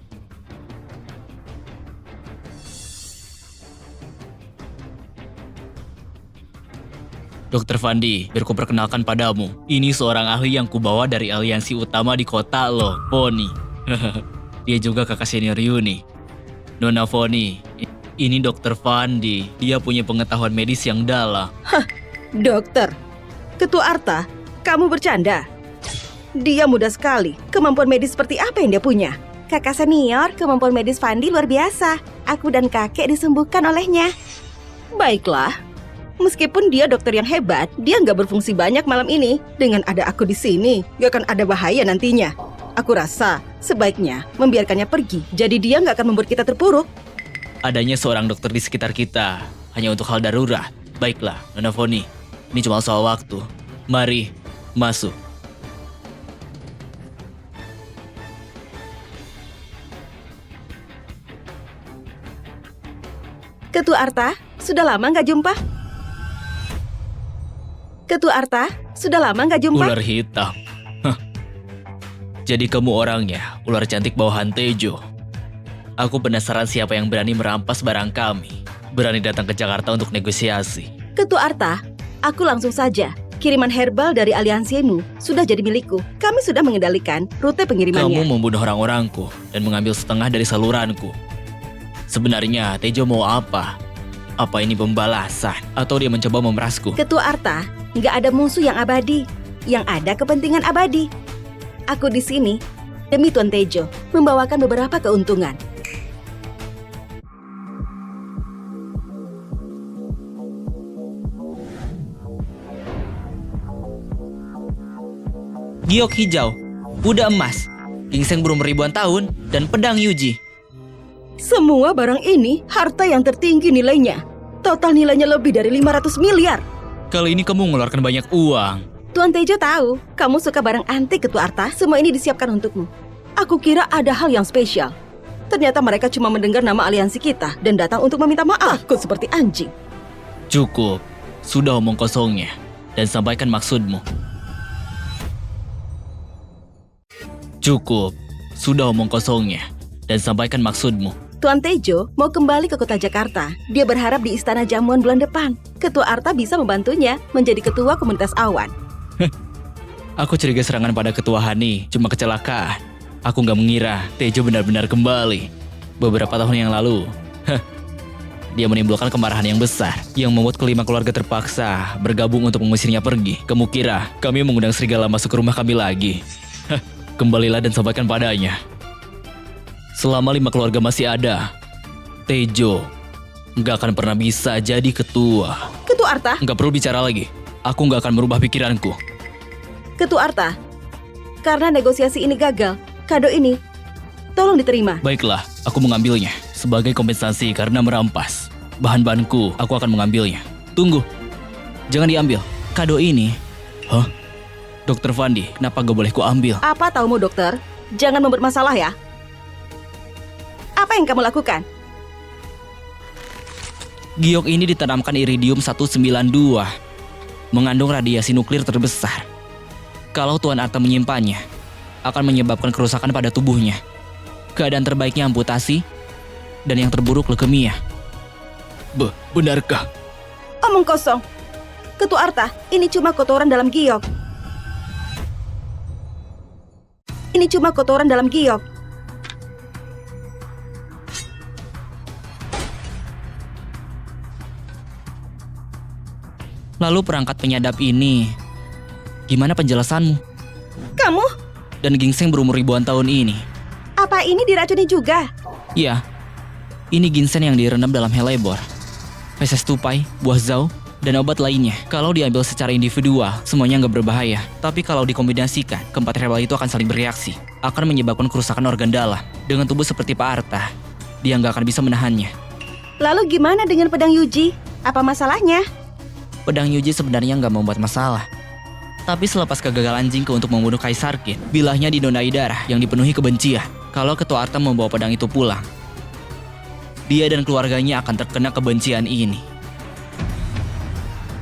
D: Dokter Fandi, biar ku perkenalkan padamu. Ini seorang ahli yang kubawa dari aliansi utama di kota lo, Foni. Dia juga kakak senior Yuni. Nona Foni, ini Dokter Fandi. Dia punya pengetahuan medis yang dalam.
B: Dokter, Ketua Arta, kamu bercanda? Dia muda sekali. Kemampuan medis seperti apa yang dia punya? Kakak senior, kemampuan medis Fandi luar biasa. Aku dan kakek disembuhkan olehnya. Baiklah. Meskipun dia dokter yang hebat, dia nggak berfungsi banyak malam ini. Dengan ada aku di sini, nggak akan ada bahaya nantinya. Aku rasa sebaiknya membiarkannya pergi. Jadi dia nggak akan membuat kita terpuruk.
D: Adanya seorang dokter di sekitar kita hanya untuk hal darurat. Baiklah, Nona Foni. Ini cuma soal waktu. Mari, masuk.
B: Ketua Arta, sudah lama nggak jumpa? Ketua Arta, sudah lama nggak jumpa?
D: Ular hitam. Hah. Jadi kamu orangnya, ular cantik bawahan Tejo. Aku penasaran siapa yang berani merampas barang kami. Berani datang ke Jakarta untuk negosiasi.
B: Ketua Arta, aku langsung saja. Kiriman herbal dari aliansimu sudah jadi milikku. Kami sudah mengendalikan rute pengirimannya.
D: Kamu membunuh orang-orangku dan mengambil setengah dari saluranku. Sebenarnya Tejo mau apa? Apa ini pembalasan? Atau dia mencoba memerasku?
B: Ketua Arta, nggak ada musuh yang abadi. Yang ada kepentingan abadi. Aku di sini demi Tuan Tejo membawakan beberapa keuntungan.
A: Giok hijau, kuda emas, gingseng berumur ribuan tahun, dan pedang Yuji.
B: Semua barang ini harta yang tertinggi nilainya. Total nilainya lebih dari 500 miliar.
D: Kali ini kamu mengeluarkan banyak uang.
B: Tuan Tejo tahu, kamu suka barang antik, Ketua Arta. Semua ini disiapkan untukmu. Aku kira ada hal yang spesial. Ternyata mereka cuma mendengar nama aliansi kita dan datang untuk meminta maaf. Takut seperti anjing.
D: Cukup, sudah omong kosongnya. Dan sampaikan maksudmu. Cukup, sudah omong kosongnya. Dan sampaikan maksudmu.
B: Tuan Tejo mau kembali ke kota Jakarta. Dia berharap di Istana Jamuan bulan depan. Ketua Arta bisa membantunya menjadi ketua komunitas Awan.
D: Aku curiga serangan pada Ketua Hani cuma kecelakaan. Aku nggak mengira Tejo benar-benar kembali. Beberapa tahun yang lalu, dia menimbulkan kemarahan yang besar yang membuat kelima keluarga terpaksa bergabung untuk mengusirnya pergi. Kamu kira kami mengundang serigala masuk ke rumah kami lagi? Kembalilah dan sampaikan padanya. Selama 5 keluarga masih ada, Tejo nggak akan pernah bisa jadi ketua.
B: Ketua Arta,
D: Nggak perlu bicara lagi. Aku nggak akan merubah pikiranku.
B: Ketua Arta, karena negosiasi ini gagal, kado ini tolong diterima.
D: Baiklah, aku mengambilnya. Sebagai kompensasi karena merampas bahan-bahanku, aku akan mengambilnya. Tunggu, jangan diambil.
A: Kado ini,
D: Hah? Dokter Fandi, kenapa gak boleh ku ambil?
B: Apa taumu, dokter? Jangan membuat masalah ya. Apa yang kamu lakukan?
A: giok ini ditanamkan iridium 192, mengandung radiasi nuklir terbesar. Kalau Tuan Arta menyimpannya, akan menyebabkan kerusakan pada tubuhnya. Keadaan terbaiknya amputasi, dan yang terburuk leukemia.
D: Benarkah?
B: Omong kosong. Ketua Arta, ini cuma kotoran dalam giok. Ini cuma kotoran dalam giok.
A: Lalu perangkat penyadap ini, gimana penjelasanmu?
B: Kamu,
A: Dan ginseng berumur ribuan tahun ini.
B: apa ini diracuni juga?
A: Iya, ini ginseng yang direndam dalam helebor, feses tupai, buah zau, dan obat lainnya. Kalau diambil secara individual, semuanya nggak berbahaya. Tapi kalau dikombinasikan, keempat herbal itu akan saling bereaksi. Akan menyebabkan kerusakan organ dalam. Dengan tubuh seperti Pak Arta, dia nggak akan bisa menahannya.
B: Lalu gimana dengan pedang Yuji? Apa masalahnya?
A: Pedang Yuji sebenarnya nggak membuat masalah. Tapi selepas kegagalan Jingke untuk membunuh Kaisar Qin, bilahnya dinodai darah yang dipenuhi kebencian. Kalau Ketua Arta membawa pedang itu pulang, dia dan keluarganya akan terkena kebencian ini.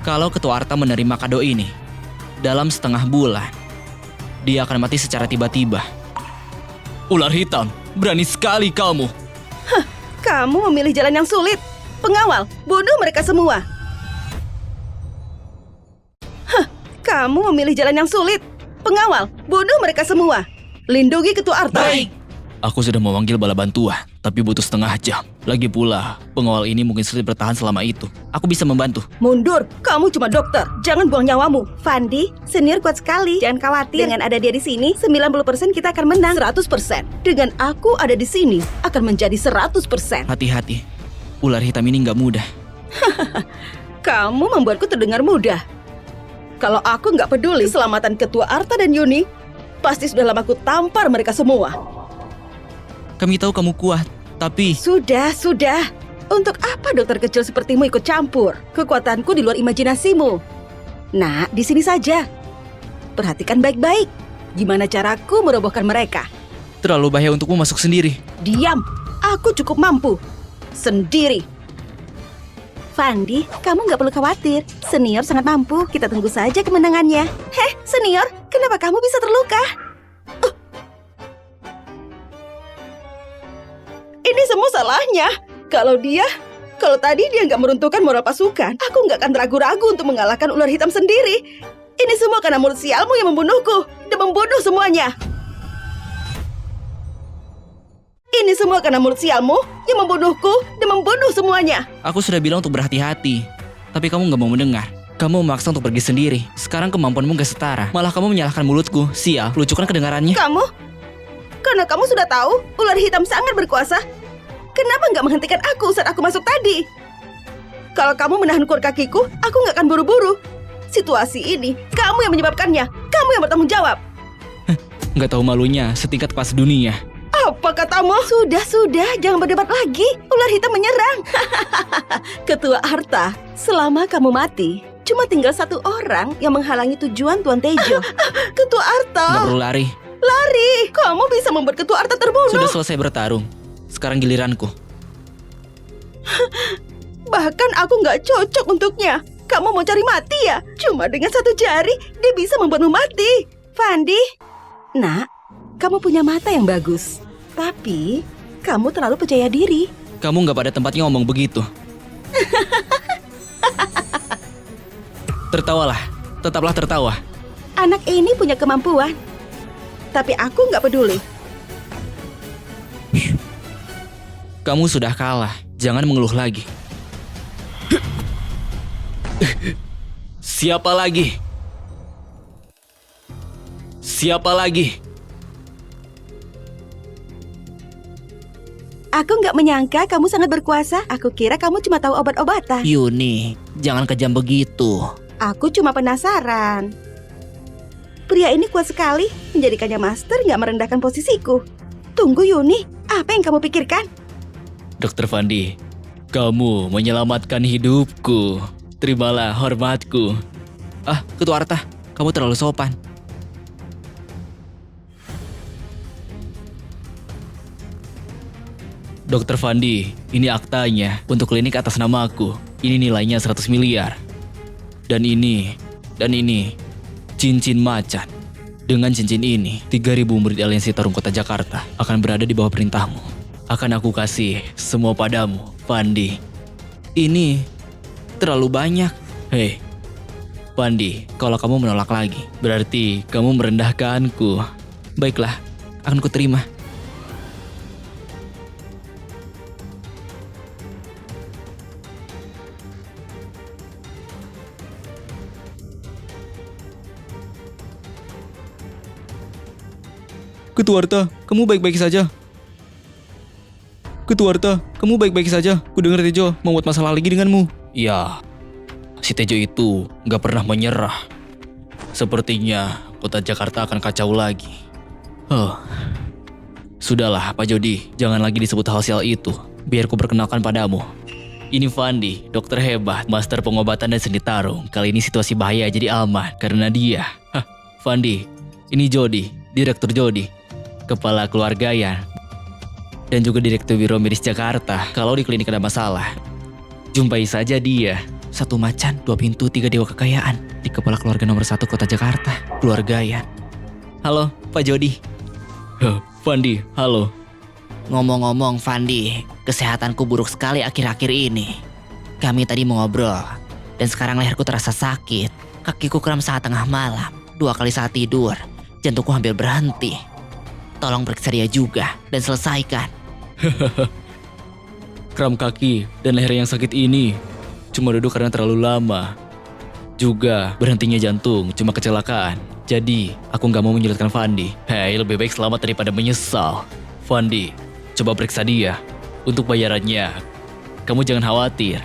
A: Kalau Ketua Arta menerima kado ini, dalam setengah bulan, dia akan mati secara tiba-tiba.
D: Ular hitam, berani sekali kamu.
B: Kamu memilih jalan yang sulit. Pengawal, bunuh mereka semua. Kamu memilih jalan yang sulit. Pengawal, bunuh mereka semua. Lindungi Ketua Arta.
D: Aku sudah memanggil bala bantuan, tapi butuh setengah jam. Lagi pula, pengawal ini mungkin sulit bertahan selama itu.
A: Aku bisa membantu.
B: Mundur, kamu cuma dokter. Jangan buang nyawamu. Fandi, senior kuat sekali. Jangan khawatir. Dengan ada dia di sini, 90% kita akan menang. 100%. Dengan aku ada di sini, akan menjadi 100%.
A: Hati-hati, ular hitam ini nggak mudah.
B: Kamu membuatku terdengar mudah. Kalau aku nggak peduli keselamatan Ketua Arta dan Yuni, pasti sudah lama aku tampar mereka semua.
A: Kami tahu kamu kuat, tapi
B: Sudah. Untuk apa dokter kecil sepertimu ikut campur? Kekuatanku di luar imajinasimu. Nah, di sini saja. Perhatikan baik-baik. Gimana caraku merobohkan mereka?
A: terlalu bahaya untukmu masuk sendiri.
B: Diam. Aku cukup mampu. Sendiri. Fandi, kamu nggak perlu khawatir. Senior sangat mampu. Kita tunggu saja kemenangannya. Heh, senior, kenapa kamu bisa terluka? Ini semua salahnya. Kalau tadi dia nggak meruntuhkan moral pasukan, aku nggak akan ragu-ragu untuk mengalahkan ular hitam sendiri. Ini semua karena mulut sialmu yang membunuhku dan membunuh semuanya. Ini semua karena mulut sialmu yang membunuhku dan membunuh semuanya.
A: Aku sudah bilang untuk berhati-hati, tapi kamu nggak mau mendengar. Kamu memaksa untuk pergi sendiri. Sekarang kemampuanmu nggak setara. Malah kamu menyalahkan mulutku. Sial, lucu kan kedengarannya?
B: Kamu? Karena kamu sudah tahu ular hitam sangat berkuasa. Kenapa nggak menghentikan aku saat aku masuk tadi? Kalau kamu menahan kur kakiku, aku nggak akan buru-buru. Situasi ini, kamu yang menyebabkannya. Kamu yang bertanggung jawab.
A: Nggak tahu malunya setingkat kelas dunia.
B: Apa katamu? Sudah, jangan berdebat lagi. Ular hitam menyerang. Ketua Arta, selama kamu mati, cuma tinggal satu orang yang menghalangi tujuan Tuan Tejo. Ketua Arta,
A: Nggak perlu lari.
B: lari. Kamu bisa membuat Ketua Arta terbunuh.
A: Sudah selesai bertarung. Sekarang giliranku.
B: Bahkan aku nggak cocok untuknya. Kamu mau cari mati ya? Cuma dengan satu jari, dia bisa membuatmu mati. Fandi, nak, kamu punya mata yang bagus. Tapi, kamu terlalu percaya diri.
A: Kamu nggak pada tempatnya ngomong begitu. Tertawalah. Tetaplah tertawa.
B: Anak ini punya kemampuan. Tapi aku nggak peduli.
A: Kamu sudah kalah. Jangan mengeluh lagi. Siapa lagi? Siapa lagi?
B: Aku nggak menyangka kamu sangat berkuasa. Aku kira kamu cuma tahu obat-obatan.
C: Yuni, jangan kejam begitu.
B: Aku cuma penasaran. Pria ini kuat sekali. Menjadikannya master nggak merendahkan posisiku. Tunggu Yuni, apa yang kamu pikirkan?
D: Dr. Fandi, kamu menyelamatkan hidupku. Terimalah hormatku.
A: Ah, Ketua Arta, kamu terlalu sopan.
D: Dr. Fandi, ini aktanya untuk klinik atas namaku. Ini nilainya 100 miliar. Dan ini, cincin macan. Dengan cincin ini, 3.000 murid aliansi Tarung Kota Jakarta akan berada di bawah perintahmu. Akan aku kasih semua padamu, Fandi.
A: Ini terlalu banyak.
D: Hei, Fandi, kalau kamu menolak lagi, berarti kamu merendahkanku.
A: Baiklah, akan kuterima. Ketuarta, kamu baik-baik saja. Ketuarta, kamu baik-baik saja. Kudengar Tejo membuat masalah lagi denganmu.
D: Ya, si Tejo itu nggak pernah menyerah. Sepertinya kota Jakarta akan kacau lagi. Sudahlah Pak Jody, jangan lagi disebut hal sial itu. Biar ku perkenalkan padamu. Ini Fandi, dokter hebat, master pengobatan dan seni tarung. Kali ini situasi bahaya jadi aman karena dia. Fandi, ini Jody, Direktur Jody, Kepala Keluarganya, dan juga Direktur Biro Medis Jakarta. Kalau di klinik ada masalah, jumpai saja dia. Satu macan, dua pintu, tiga dewa kekayaan. Di kepala keluarga nomor 1 kota Jakarta, Keluarganya. Halo, Pak Jody. Fandi, halo.
C: Ngomong-ngomong Fandi, kesehatanku buruk sekali akhir-akhir ini. Kami tadi mengobrol, dan sekarang leherku terasa sakit. Kakiku kram saat tengah malam, 2 kali saat tidur. Jantungku hampir berhenti. Tolong periksa dia juga, dan selesaikan.
D: Kram kaki dan leher yang sakit ini cuma duduk karena terlalu lama. Juga berhentinya jantung cuma kecelakaan. Jadi aku gak mau menyulitkan Fandi. Hei, lebih baik selamat daripada menyesal. Fandi, coba periksa dia. Untuk bayarannya, kamu jangan khawatir.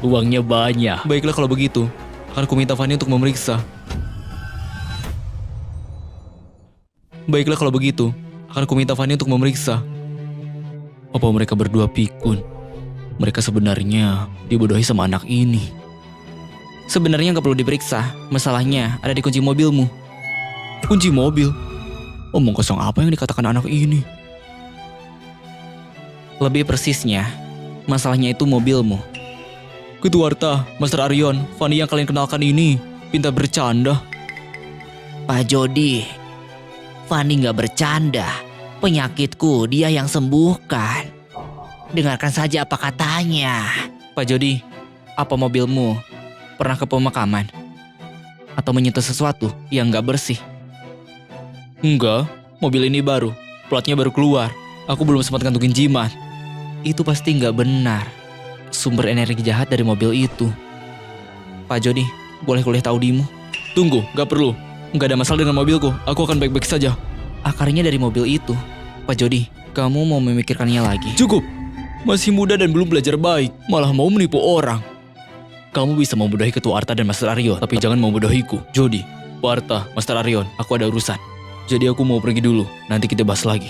D: Uangnya banyak.
A: Baiklah kalau begitu, akan ku minta Fandi untuk memeriksa. Baiklah kalau begitu, akan ku minta Fandi untuk memeriksa.
D: Apa mereka berdua pikun? Mereka sebenarnya dibodohi sama anak ini.
A: Sebenarnya nggak perlu diperiksa. Masalahnya ada di kunci mobilmu.
D: Kunci mobil? Omong kosong apa yang dikatakan anak ini?
A: Lebih persisnya, masalahnya itu mobilmu. Ketuarta, Master Aryon, Fandi yang kalian kenalkan ini pintar bercanda.
C: Pak Jody, Fandi gak bercanda. Penyakitku dia yang sembuhkan. Dengarkan saja apa katanya.
A: Pak Jody, apa mobilmu pernah ke pemakaman? Atau menyentuh sesuatu yang gak bersih? Enggak, mobil ini baru. Platnya baru keluar. Aku belum sempat kantongin jimat. Itu pasti gak benar. Sumber energi jahat dari mobil itu. Pak Jody, boleh kuliah taudimu?
D: Tunggu, gak perlu. Gak ada masalah dengan mobilku. Aku akan baik-baik saja.
A: Akarnya dari mobil itu. Pak Jody, kamu mau memikirkannya lagi?
D: Cukup. Masih muda dan belum belajar baik. Malah mau menipu orang. Kamu bisa membodohi Ketua Arta dan Master Aryon, tapi jangan membodohiku. Jody, Pak Arta, Master Aryon, aku ada urusan. Jadi aku mau pergi dulu. Nanti kita bahas lagi.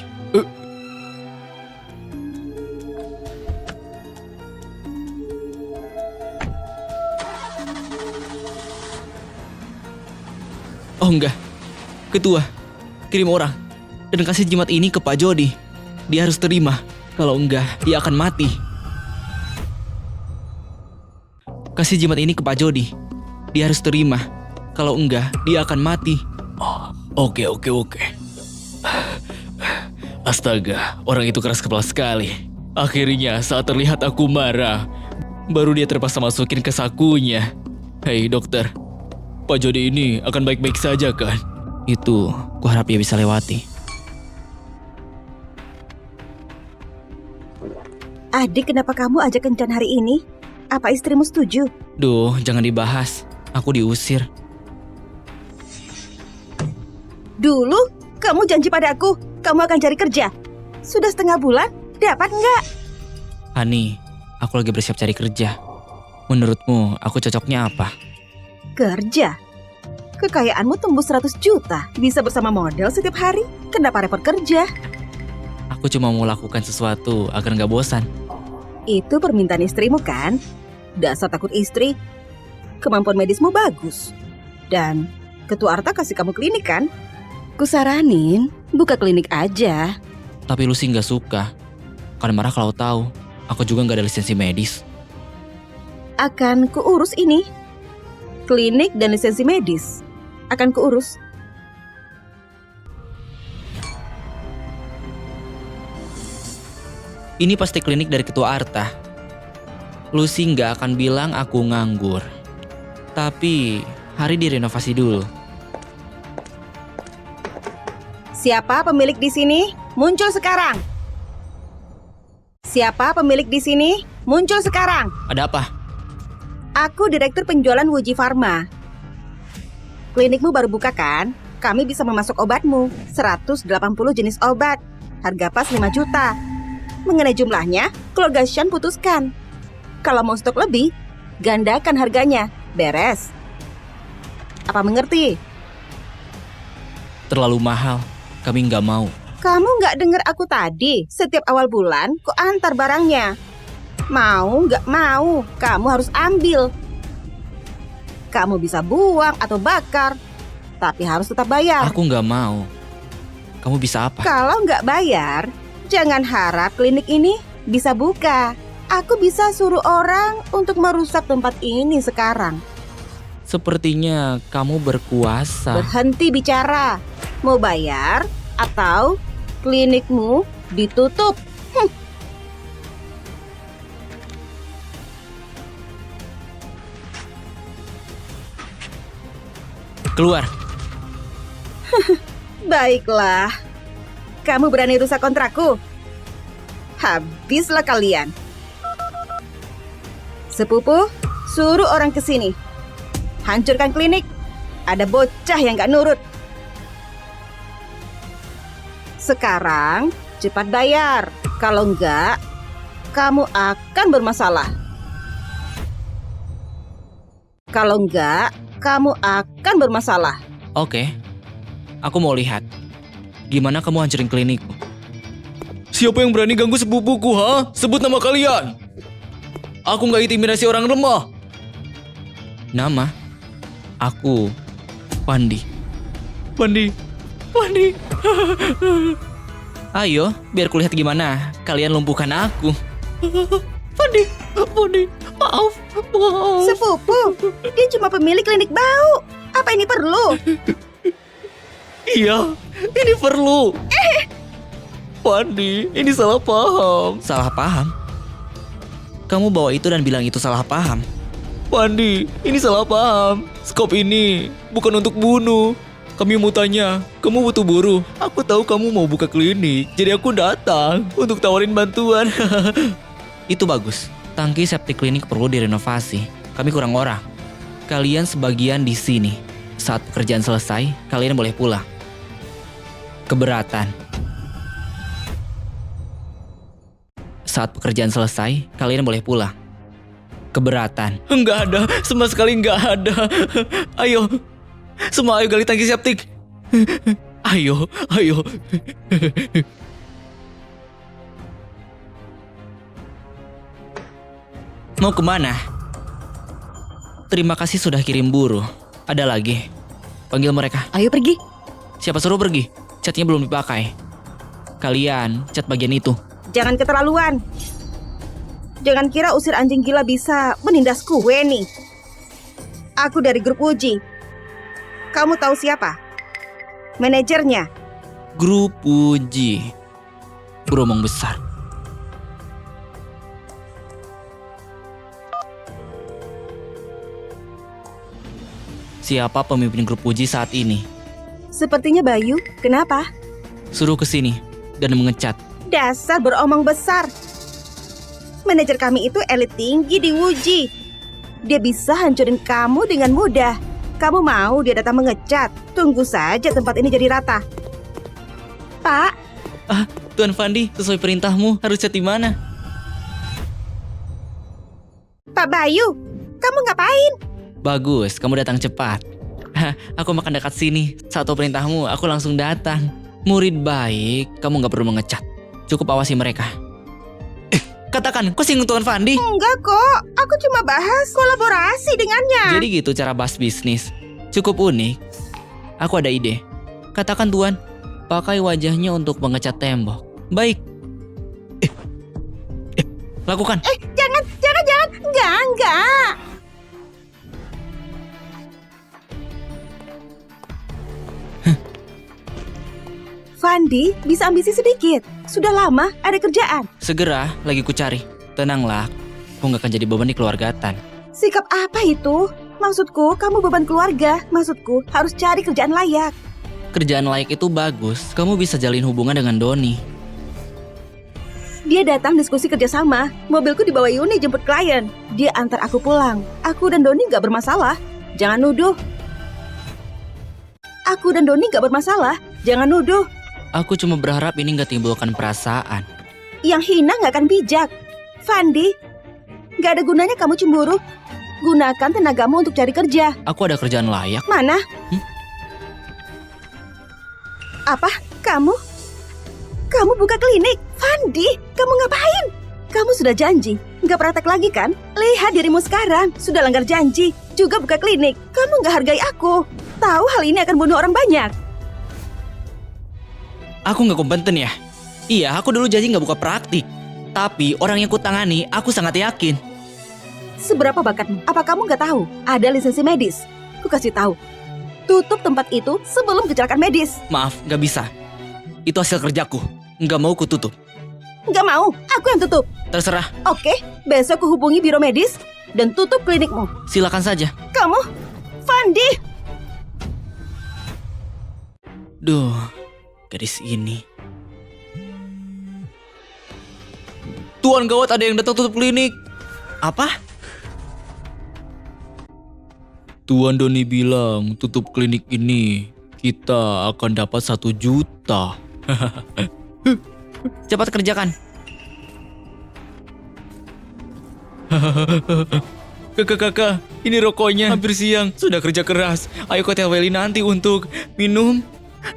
A: Oh enggak. Ketua, kirim orang dan kasih jimat ini ke Pak Jody. Dia harus terima. Kalau enggak, dia akan mati. Kasih jimat ini ke Pak Jody. Dia harus terima. Kalau enggak, dia akan mati.
D: Oke. Astaga, orang itu keras kepala sekali. Akhirnya saat terlihat aku marah, baru dia terpaksa masukin ke sakunya. Hei dokter, Pak Jody ini akan baik-baik saja kan?
A: Itu, kuharap dia bisa lewati.
B: Adik, kenapa kamu ajak kencan hari ini? Apa istrimu setuju?
A: Duh, jangan dibahas. Aku diusir.
B: Dulu, kamu janji padaku, kamu akan cari kerja. Sudah setengah bulan, dapat nggak?
A: Hani, aku lagi bersiap cari kerja. Menurutmu, aku cocoknya apa?
B: Kerja? Kekayaanmu tembus 100 juta. Bisa bersama model setiap hari. Kenapa repot kerja?
A: Aku cuma mau lakukan sesuatu agar nggak bosan.
B: Itu permintaan istrimu kan? Dasar takut istri. Kemampuan medismu bagus. Dan Ketua Arta kasih kamu klinik kan? Kusaranin, buka klinik aja.
A: Tapi Lucy nggak suka. Kan marah kalau tahu. Aku juga nggak ada lisensi medis.
B: Akan kuurus ini. Klinik dan lisensi medis. Akan kuurus.
A: Ini pasti klinik dari Ketua Arta. Lucy nggak akan bilang aku nganggur. Tapi hari direnovasi dulu.
B: Siapa pemilik di sini? Muncul sekarang. Siapa pemilik di sini? Muncul sekarang.
A: Ada apa?
B: Aku direktur penjualan Wuji Pharma. Klinikmu baru buka kan? Kami bisa memasok obatmu. 180 jenis obat. Harga pas 5 juta. Mengenai jumlahnya, keluarga Shan putuskan. Kalau mau stok lebih, gandakan harganya. Beres. Apa mengerti?
A: Terlalu mahal. Kami nggak mau.
B: Kamu nggak dengar aku tadi? Setiap awal bulan, ku antar barangnya. Mau nggak mau, kamu harus ambil. Kamu bisa buang atau bakar, tapi harus tetap bayar.
A: Aku nggak mau. Kamu bisa apa?
B: Kalau nggak bayar, jangan harap klinik ini bisa buka. Aku bisa suruh orang untuk merusak tempat ini sekarang.
A: Sepertinya kamu berkuasa.
B: Berhenti bicara. Mau bayar atau klinikmu ditutup?
A: Keluar.
B: Baiklah. Kamu berani rusak kontrakku? Habislah kalian. Sepupu, suruh orang ke sini. Hancurkan klinik. Ada bocah yang gak nurut. Sekarang cepat bayar. Kalau enggak, kamu akan bermasalah. Kalau enggak, kamu akan bermasalah.
A: Oke. Aku mau lihat. Gimana kamu hancurin klinikku?
D: Siapa yang berani ganggu sepupuku, ha? Sebut nama kalian. Aku nggak intimidasi orang lemah.
A: Nama? Aku Pandi.
D: Pandi.
A: Ayo, biar kulihat gimana kalian lumpuhkan aku.
D: Pandi, maaf.
B: Sepupu, dia cuma pemilik klinik bau. Apa ini perlu?
D: Iya, ini perlu. Pandi, ini salah paham.
A: Salah paham? Kamu bawa itu dan bilang itu salah paham.
D: Pandi, ini salah paham. Skop ini bukan untuk bunuh. Kami mau tanya, kamu butuh buruh? Aku tahu kamu mau buka klinik, jadi aku datang untuk tawarin bantuan.
A: Itu bagus. Tangki septic klinik perlu direnovasi. Kami kurang orang. Kalian sebagian di sini. Saat pekerjaan selesai, kalian boleh pulang. Keberatan. Saat pekerjaan selesai, kalian boleh pulang. Keberatan.
D: Enggak ada, sama sekali enggak ada. Ayo, semua ayo gali tangki septik. Ayo.
A: Mau kemana? Terima kasih sudah kirim buruh. Ada lagi. Panggil mereka.
B: Ayo pergi.
A: Siapa suruh pergi? Catnya belum dipakai. Kalian cat bagian itu.
B: Jangan keterlaluan. Jangan kira usir anjing gila bisa menindas kue nih. Aku dari grup Wuji. Kamu tahu siapa? Manajernya.
A: Grup Wuji. Beromong besar. Siapa pemimpin grup Wuji saat ini?
B: Sepertinya Bayu. Kenapa?
A: Suruh ke sini dan mengecat.
B: Dasar beromong besar. Manajer kami itu elit tinggi di Wuji. Dia bisa hancurin kamu dengan mudah. Kamu mau dia datang mengecat? Tunggu saja tempat ini jadi rata. Pak,
A: Tuan Fandi, sesuai perintahmu harus cat di mana?
B: Pak Bayu, kamu ngapain?
A: Bagus, kamu datang cepat. Aku makan dekat sini. Saat tahu perintahmu, aku langsung datang. Murid baik, kamu nggak perlu mengecat. Cukup awasi mereka. Katakan, kau singgung Tuan Fandi?
B: Enggak kok, aku cuma bahas kolaborasi dengannya.
A: Jadi gitu cara bahas bisnis. Cukup unik. Aku ada ide. Katakan Tuan, pakai wajahnya untuk mengecat tembok. Baik. Lakukan.
B: Jangan. Enggak. Fandi bisa ambisi sedikit. Sudah lama ada kerjaan.
A: Segera, lagi ku cari. Tenanglah, aku nggak akan jadi beban di keluarga Tan.
B: Sikap apa itu? Maksudku, kamu beban keluarga. Maksudku, harus cari kerjaan layak.
A: Kerjaan layak itu bagus. Kamu bisa jalin hubungan dengan Doni.
B: Dia datang diskusi kerjasama. Mobilku dibawa Yuni jemput klien. Dia antar aku pulang. Aku dan Doni gak bermasalah. Jangan nuduh. Aku dan Doni gak bermasalah. Jangan nuduh.
A: Aku cuma berharap ini gak timbulkan perasaan.
B: Yang hina gak akan bijak. Fandi, gak ada gunanya kamu cemburu. Gunakan tenagamu untuk cari kerja.
A: Aku ada kerjaan layak.
B: Mana? Apa? Kamu? Kamu buka klinik? Fandi, kamu ngapain? Kamu sudah janji. Gak praktek lagi kan? Lihat dirimu sekarang. Sudah langgar janji. Juga buka klinik. Kamu gak hargai aku. Tahu hal ini akan bunuh orang banyak.
A: Aku gak kompeten ya? Iya, aku dulu janji gak buka praktik. Tapi orang yang kutangani, aku sangat yakin.
B: Seberapa bakatmu? Apa kamu gak tahu? Ada lisensi medis. Ku kasih tahu. Tutup tempat itu sebelum kecelakaan medis.
A: Maaf, gak bisa. Itu hasil kerjaku. Gak mau kututup.
B: Gak mau, aku yang tutup.
A: Terserah,
B: Oke, besok ku hubungi biro medis dan tutup klinikmu.
A: silakan saja.
B: Kamu, Fandi.
A: Duh, gadis ini. Tuan gawat, ada yang datang tutup klinik. Apa?
D: Tuan Doni bilang tutup klinik ini kita akan dapat 1 juta.
A: Cepat kerjakan.
D: Kakak, ini rokoknya. Hampir siang, sudah kerja keras. Ayo ke Hotel Valley nanti untuk minum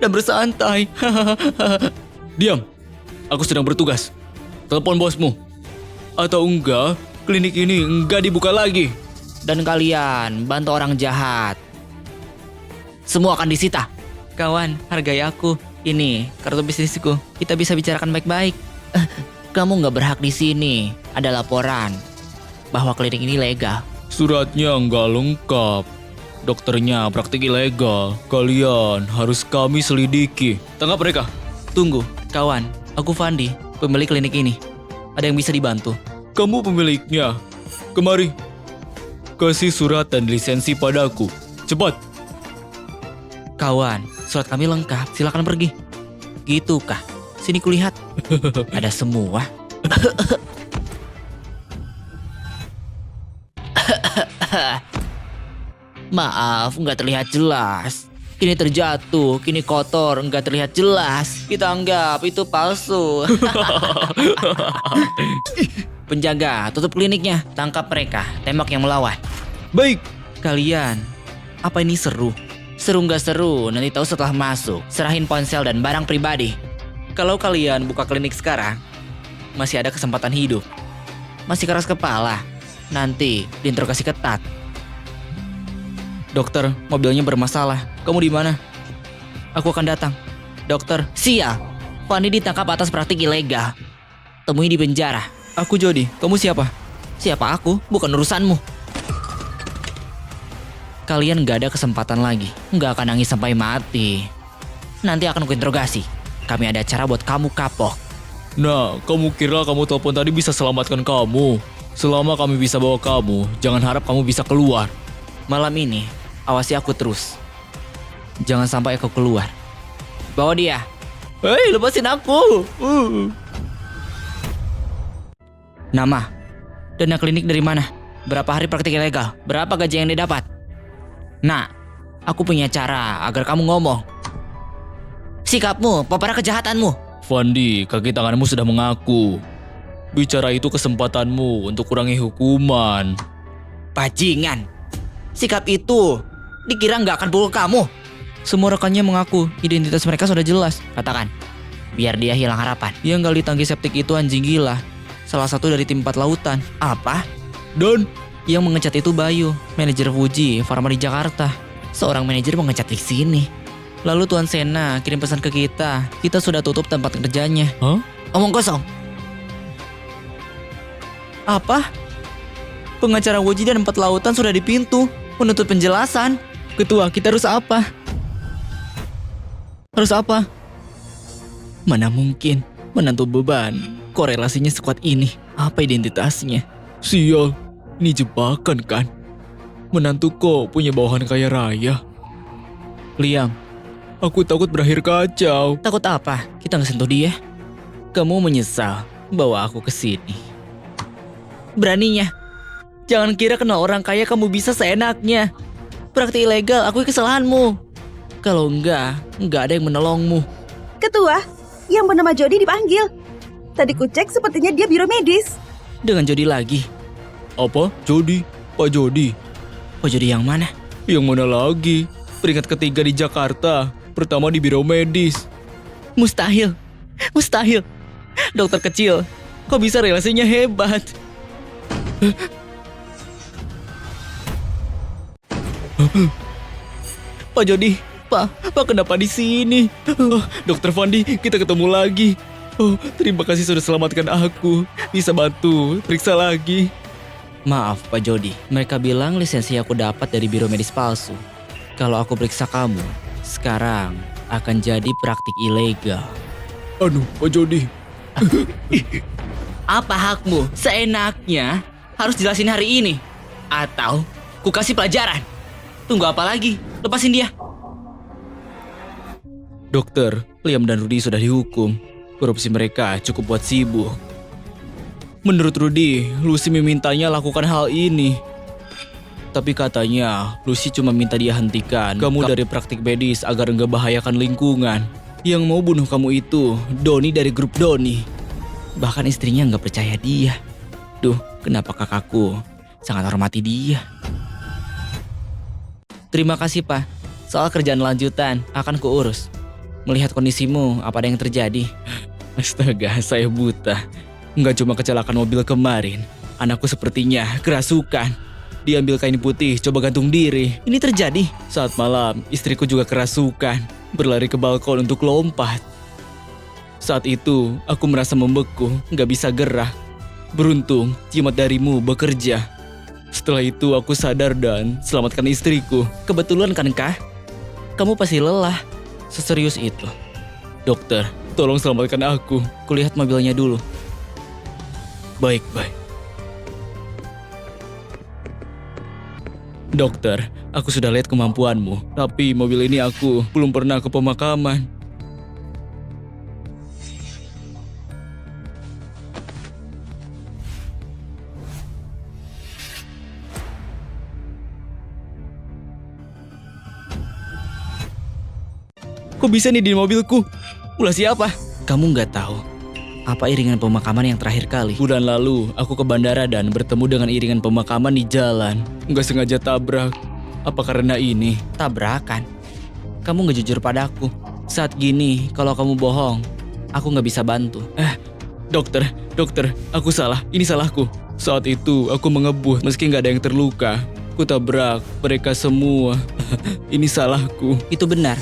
D: dan bersantai. Diam, aku sedang bertugas. Telepon bosmu. Atau enggak, klinik ini enggak dibuka lagi.
A: Dan kalian bantu orang jahat. Semua akan disita. Kawan, hargai aku. Ini kartu bisnisku. Kita bisa bicarakan baik-baik.
C: Kamu nggak berhak di sini. Ada laporan bahwa klinik ini legal.
D: Suratnya enggak lengkap. Dokternya praktik ilegal. Kalian harus kami selidiki. Tangkap mereka.
A: Tunggu, kawan. Aku Fandi, pemilik klinik ini. Ada yang bisa dibantu?
D: Kamu pemiliknya. Kemari. Kasih surat dan lisensi padaku. Cepat.
A: Kawan, surat kami lengkap. Silakan pergi. Gitukah? Sini kulihat. Ada semua.
C: Maaf, nggak terlihat jelas. Kini terjatuh, kini kotor, nggak terlihat jelas.
A: Kita anggap itu palsu. Penjaga, tutup kliniknya. Tangkap mereka. Tembak yang melawan.
D: Baik.
A: Kalian, apa ini seru? Seru nggak seru, nanti tahu setelah masuk. Serahin ponsel dan barang pribadi. Kalau kalian buka klinik sekarang, masih ada kesempatan hidup. Masih keras kepala, nanti diinterogasi ketat. Dokter, mobilnya bermasalah. Kamu di mana? Aku akan datang. Dokter,
C: Sial, Fandi ditangkap atas praktik ilegal. Temui di penjara.
A: aku Jody. Kamu siapa?
C: Siapa aku? Bukan urusanmu.
A: Kalian gak ada kesempatan lagi.
C: Nggak akan nangis sampai mati. Nanti akan kuinterogasi. Kami ada cara buat kamu kapok.
D: Nah, kamu kira kamu telepon tadi bisa selamatkan kamu? Selama kami bisa bawa kamu, jangan harap kamu bisa keluar.
A: Malam ini, awasi aku terus. Jangan sampai aku keluar. Bawa dia.
D: Hei, lepasin aku.
A: Nama. Dana klinik dari mana? Berapa hari praktik ilegal? Berapa gaji yang didapat? Nah, aku punya cara agar kamu ngomong.
C: Sikapmu, paparan kejahatanmu.
D: Fandi, kaki tanganmu sudah mengaku. Bicara itu kesempatanmu untuk kurangi hukuman.
A: Bajingan. Sikap itu dikira nggak akan pukul kamu. Semua rekannya mengaku identitas mereka sudah jelas.
C: Katakan, biar dia hilang harapan.
A: Yang gali tangki septik itu anjing gila. Salah satu dari tim 4 lautan.
C: Apa?
D: Dan
A: Yang mengecat itu Bayu, manajer Fuji Pharma di Jakarta.
C: Seorang manajer mengecat di sini.
A: Lalu Tuan Sena kirim pesan ke kita. Kita sudah tutup tempat kerjanya.
C: Omong kosong.
A: Apa? Pengacara Fuji dan 4 lautan sudah di pintu menuntut penjelasan. Ketua, kita harus apa? Harus apa? Mana mungkin menantu beban. Korelasinya sekuat ini. Apa identitasnya?
D: sial, ini jebakan kan? Menantu kok punya bawahan kaya raya?
A: Liam,
D: Aku takut berakhir kacau.
A: Takut apa? Kita nggak sentuh dia. Kamu menyesal bawa aku ke sini. Beraninya. Jangan kira kenal orang kaya kamu bisa seenaknya. Praktik ilegal, akui kesalahanmu. Kalau enggak ada yang menolongmu.
B: Ketua, yang bernama Jody dipanggil. Tadi ku cek sepertinya dia biro medis.
A: Dengan Jody lagi.
D: Apa? Jody? Pak Jody?
A: Pak Jody yang mana?
D: Yang mana lagi? Peringkat ketiga di Jakarta. Pertama di biro medis.
A: Mustahil. Mustahil. Dokter kecil, kok bisa relasinya hebat? Pak Jody, Pak kenapa di sini?
D: Dokter Fandi, kita ketemu lagi. Oh, terima kasih sudah selamatkan aku. Bisa bantu, periksa lagi.
A: Maaf Pak Jody, mereka bilang lisensi aku dapat dari biro medis palsu. Kalau aku periksa kamu, sekarang akan jadi praktik ilegal.
D: Aduh, Pak Jody.
A: Apa hakmu? Seenaknya harus jelasin hari ini. Atau ku kasih pelajaran. Tunggu apa lagi? Lepasin dia.
D: Dokter, Liam dan Rudy sudah dihukum. Korupsi mereka cukup buat sibuk. Menurut Rudy, Lucy memintanya lakukan hal ini. Tapi katanya, Lucy cuma minta dia hentikan kamu dari praktik medis agar enggak bahayakan lingkungan. Yang mau bunuh kamu itu Doni dari grup Doni.
A: Bahkan istrinya nggak percaya dia. Duh, kenapa kakakku sangat hormati dia. Terima kasih Pak. Soal kerjaan lanjutan akan kuurus. Melihat kondisimu, apa ada yang terjadi?
D: Astaga, saya buta. Nggak cuma kecelakaan mobil kemarin. Anakku sepertinya kerasukan. Diambil kain putih, coba gantung diri.
A: Ini terjadi.
D: Saat malam, istriku juga kerasukan. Berlari ke balkon untuk lompat. Saat itu, aku merasa membeku, nggak bisa gerak. Beruntung, jimat darimu bekerja. Setelah itu, aku sadar dan selamatkan istriku.
A: Kebetulan kan kah? Kamu pasti lelah. Seserius itu.
D: Dokter, tolong selamatkan aku.
A: Kulihat mobilnya dulu.
D: Baik. Dokter, aku sudah lihat kemampuanmu. Tapi mobil ini aku belum pernah ke pemakaman. Kok bisa nih di mobilku? Ulah siapa?
A: Kamu nggak tahu apa iringan pemakaman yang terakhir kali?
D: Bulan lalu, aku ke bandara dan bertemu dengan iringan pemakaman di jalan. Nggak sengaja tabrak. Apa karena ini?
A: Tabrakan. Kamu nggak jujur padaku. Saat gini, kalau kamu bohong, aku nggak bisa bantu.
D: Dokter, aku salah. Ini salahku. Saat itu, aku mengebut meski nggak ada yang terluka. Ku tabrak mereka semua. Ini salahku.
A: Itu benar.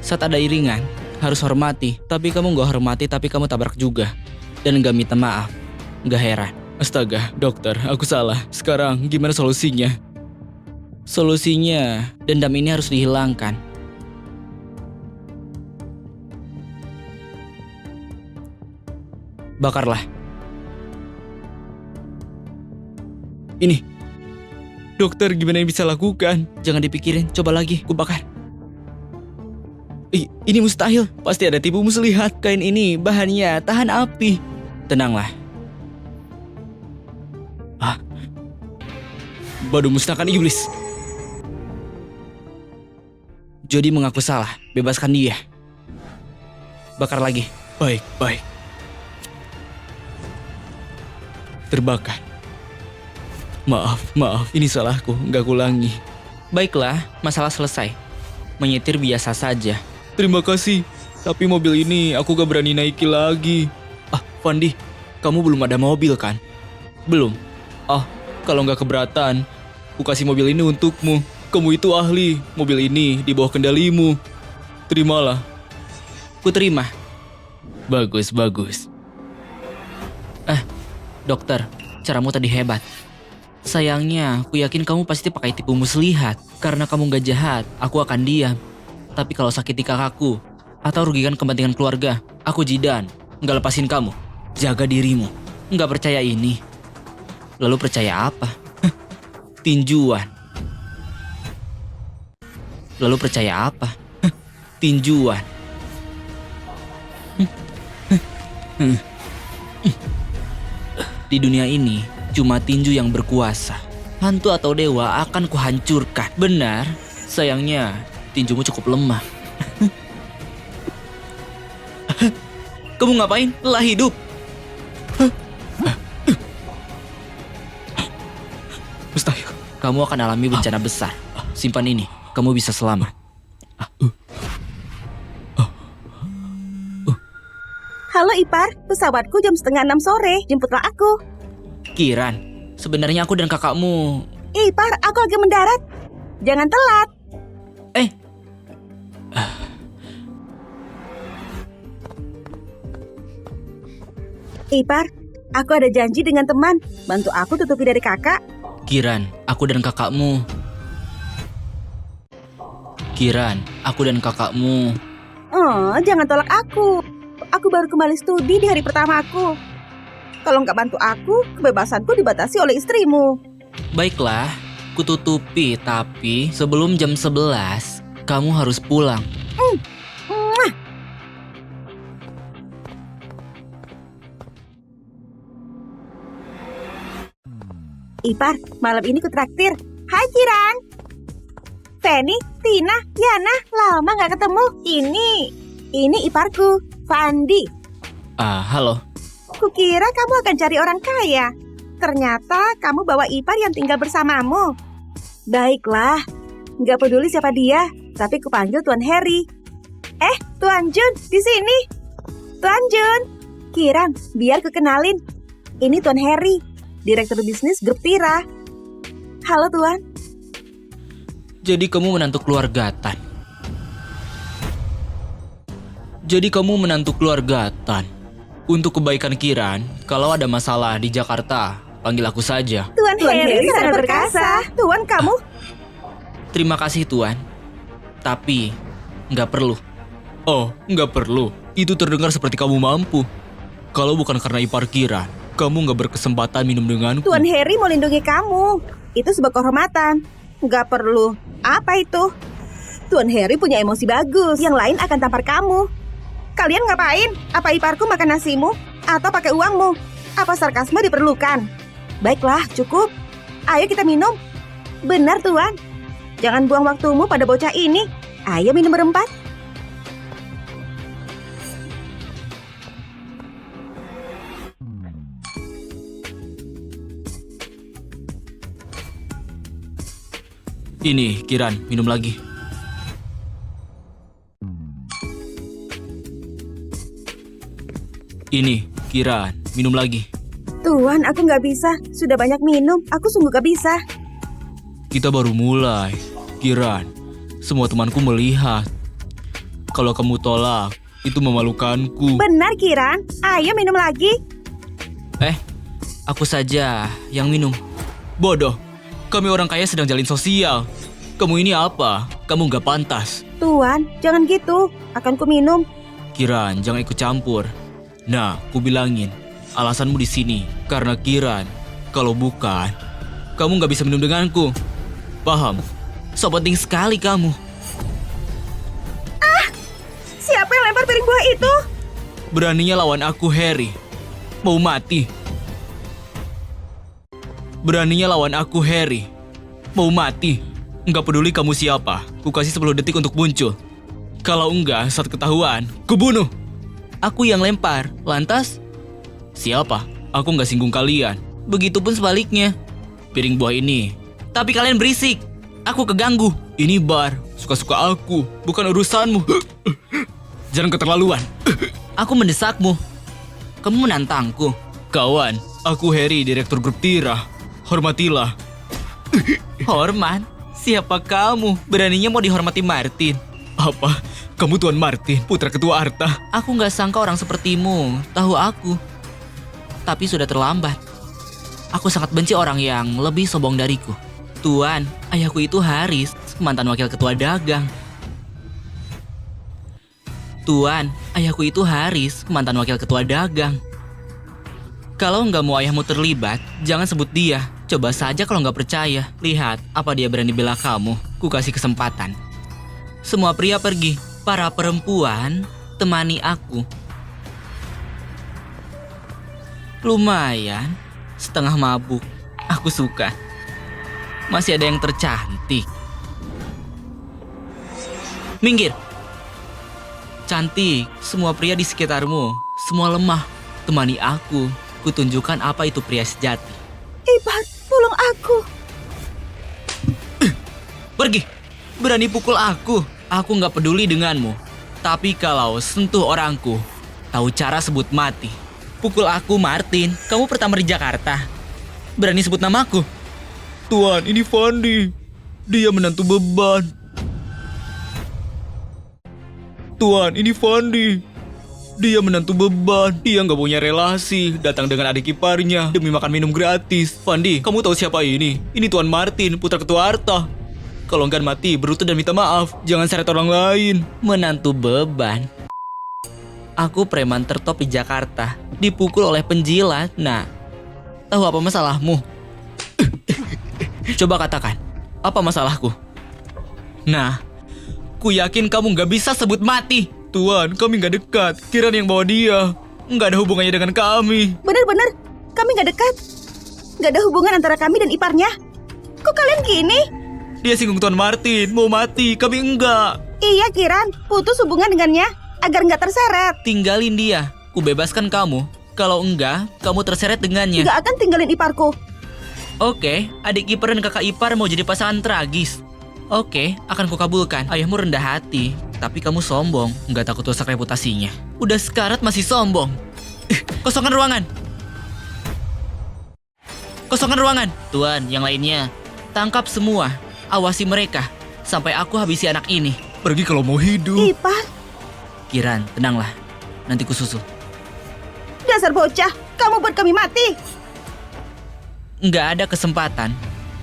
A: Saat ada iringan, harus hormati. Tapi kamu nggak hormati, tapi kamu tabrak juga. Dan nggak minta maaf. Nggak heran.
D: Astaga, dokter, aku salah. Sekarang gimana solusinya?
A: Solusinya, dendam ini harus dihilangkan. Bakarlah.
D: Ini. Dokter, gimana yang bisa lakukan?
A: Jangan dipikirin, coba lagi, ku bakar.
D: Ini mustahil. Pasti ada tipu muslihat.
A: Kain ini bahannya tahan api. Tenanglah.
D: Badu musnahkan iblis.
A: Jody mengaku salah. Bebaskan dia. Bakar lagi.
D: Baik. Terbakar. Maaf. Ini salahku. Nggak kulangi.
A: Baiklah, masalah selesai. Menyetir biasa saja.
D: Terima kasih. Tapi mobil ini aku gak berani naiki lagi.
A: Fandi, kamu belum ada mobil kan?
D: Belum. Kalau nggak keberatan, aku kasih mobil ini untukmu. Kamu itu ahli. Mobil ini di bawah kendalimu. Terimalah.
A: Ku terima.
D: Bagus.
A: Dokter, caramu tadi hebat. Sayangnya, aku yakin kamu pasti pakai tipu muslihat. Karena kamu gak jahat, aku akan diam. Tapi kalau sakiti kakakku, atau rugikan kepentingan keluarga, aku Jidan. Gak lepasin kamu. Jaga dirimu. Gak percaya ini. Lalu percaya apa? Tinjuan. Lalu percaya apa? tinjuan. Di dunia ini, cuma tinju yang berkuasa. Hantu atau dewa akan kuhancurkan. Benar, sayangnya tinjumu cukup lemah. Kamu ngapain? Lelah hidup. Mustahil. Kamu akan alami bencana besar. Simpan ini, kamu bisa selamat.
B: Halo Ipar, pesawatku jam 5:30 sore. Jemputlah aku.
A: Kiran, sebenarnya aku dan kakakmu...
B: Ipar, aku lagi mendarat. Jangan telat.
A: Eh,
B: Ipar, aku ada janji dengan teman. Bantu aku tutupi dari kakak.
A: Kiran, aku dan kakakmu... Kiran, aku dan kakakmu...
B: Oh, jangan tolak aku. Aku baru kembali studi di hari pertama aku. Kalau nggak bantu aku, kebebasanku dibatasi oleh istrimu.
A: Baiklah, kututupi, tapi sebelum jam 11, kamu harus pulang.
B: Mwah. Ipar, malam ini kutraktir. Hai Kiran. Feni, Tina, Yana, lama nggak ketemu. Ini iparku, Fandi.
A: Halo.
B: Kukira kamu akan cari orang kaya. Ternyata kamu bawa ipar yang tinggal bersamamu. Baiklah, nggak peduli siapa dia, tapi kupanggil Tuan Harry. Tuan Jun, di sini. Tuan Jun. Kiran, biar kukenalin. Ini Tuan Harry, Direktur Bisnis Grup Tira. Halo Tuan.
A: Jadi kamu menantu keluarga Tan. Untuk kebaikan Kiran, kalau ada masalah di Jakarta, panggil aku saja.
B: Tuan Harry sangat perkasa. Tuan kamu.
A: Terima kasih Tuan. Tapi, nggak perlu. Oh, nggak perlu. Itu terdengar seperti kamu mampu. Kalau bukan karena ipar Kiran, kamu nggak berkesempatan minum denganku.
B: Tuan Harry mau lindungi kamu. Itu sebuah kehormatan. Nggak perlu. Apa itu? Tuan Harry punya emosi bagus. Yang lain akan tampar kamu. Kalian ngapain? Apa iparku makan nasimu? Atau pakai uangmu? Apa sarkasme diperlukan? Baiklah, cukup. Ayo kita minum. Benar, Tuan. Jangan buang waktumu pada bocah ini. Ayo minum berempat.
A: Ini, Kiran, minum lagi. Ini, Kiran, minum lagi.
B: Tuan, aku nggak bisa. Sudah banyak minum. Aku sungguh nggak bisa.
A: Kita baru mulai, Kiran. Semua temanku melihat. Kalau kamu tolak, itu memalukanku.
B: Benar, Kiran. Ayo minum lagi.
A: Aku saja yang minum. Bodoh, kami orang kaya sedang jalin sosial. Kamu ini apa? Kamu nggak pantas.
B: Tuan, jangan gitu. Akan ku minum.
A: Kiran, jangan ikut campur. Nah, ku bilangin, alasanmu di sini karena Kiran. Kalau bukan, kamu nggak bisa minum denganku. Paham? So penting sekali kamu.
B: Siapa yang lempar piring buah itu?
A: Beraninya lawan aku, Harry. Mau mati. Beraninya lawan aku, Harry. Mau mati. Nggak peduli kamu siapa. Ku kasih 10 detik untuk muncul. Kalau enggak, saat ketahuan, ku bunuh. Aku yang lempar. Lantas? Siapa? Aku nggak singgung kalian. Begitupun sebaliknya. Piring buah ini. Tapi kalian berisik. Aku keganggu. Ini bar. Suka-suka aku. Bukan urusanmu. Jangan keterlaluan. Aku mendesakmu. Kamu menantangku. Kawan, aku Harry, Direktur Grup Tira. Hormatilah. Hormat? Siapa kamu? Beraninya mau dihormati Martin. Apa? Kamu Tuan Martin, putra ketua Arta. Aku nggak sangka orang sepertimu tahu aku. Tapi sudah terlambat. Aku sangat benci orang yang lebih sombong dariku. Tuan, ayahku itu Haris, mantan wakil ketua dagang. Tuan, ayahku itu Haris, mantan wakil ketua dagang. Kalau nggak mau ayahmu terlibat, jangan sebut dia. Coba saja kalau nggak percaya. Lihat, apa dia berani bela kamu. Ku kasih kesempatan. Semua pria pergi. Para perempuan, temani aku. Lumayan, setengah mabuk. Aku suka. Masih ada yang tercantik. Minggir. Cantik, semua pria di sekitarmu, semua lemah. Temani aku, kutunjukkan apa itu pria sejati.
B: Ipar, tolong aku.
A: Pergi, berani pukul aku. Aku nggak peduli denganmu. Tapi kalau sentuh orangku, tahu cara sebut mati. Pukul aku, Martin. Kamu pertama di Jakarta. Berani sebut namaku. Tuan, ini Fandi. Dia menantu beban. Tuan, ini Fandi. Dia menantu beban. Dia nggak punya relasi. Datang dengan adik iparnya demi makan minum gratis. Fandi, kamu tahu siapa ini? Ini Tuan Martin, putra ketua Arta. Kalau enggak mati, berlutut dan minta maaf. Jangan seret orang lain. Menantu beban. Aku preman tertop di Jakarta. Dipukul oleh penjilat. Nah, tahu apa masalahmu? Coba katakan, apa masalahku? Nah, ku yakin kamu nggak bisa sebut mati. Tuan, kami nggak dekat. Kiran yang bawa dia. Nggak ada hubungannya dengan kami.
B: Benar-benar, kami nggak dekat. Nggak ada hubungan antara kami dan iparnya. Kok kalian gini?
A: Dia singgung Tuan Martin, mau mati, kami enggak.
B: Iya, Kiran, putus hubungan dengannya agar nggak terseret.
A: Tinggalin dia, ku bebaskan kamu. Kalau enggak, kamu terseret dengannya.
B: Nggak akan tinggalin iparku.
A: Oke, adik ipar dan kakak ipar mau jadi pasangan tragis. Oke, akan kukabulkan. Ayahmu rendah hati, tapi kamu sombong, nggak takut rusak reputasinya. Udah sekarat masih sombong. Kosongkan ruangan. Kosongkan ruangan. Tuan, yang lainnya, tangkap semua. Awasi mereka, sampai aku habisi anak ini. Pergi kalau mau hidup.
B: Ipar,
A: Kiran, tenanglah. Nanti kususul.
B: dasar bocah, kamu buat kami mati.
A: Nggak ada kesempatan.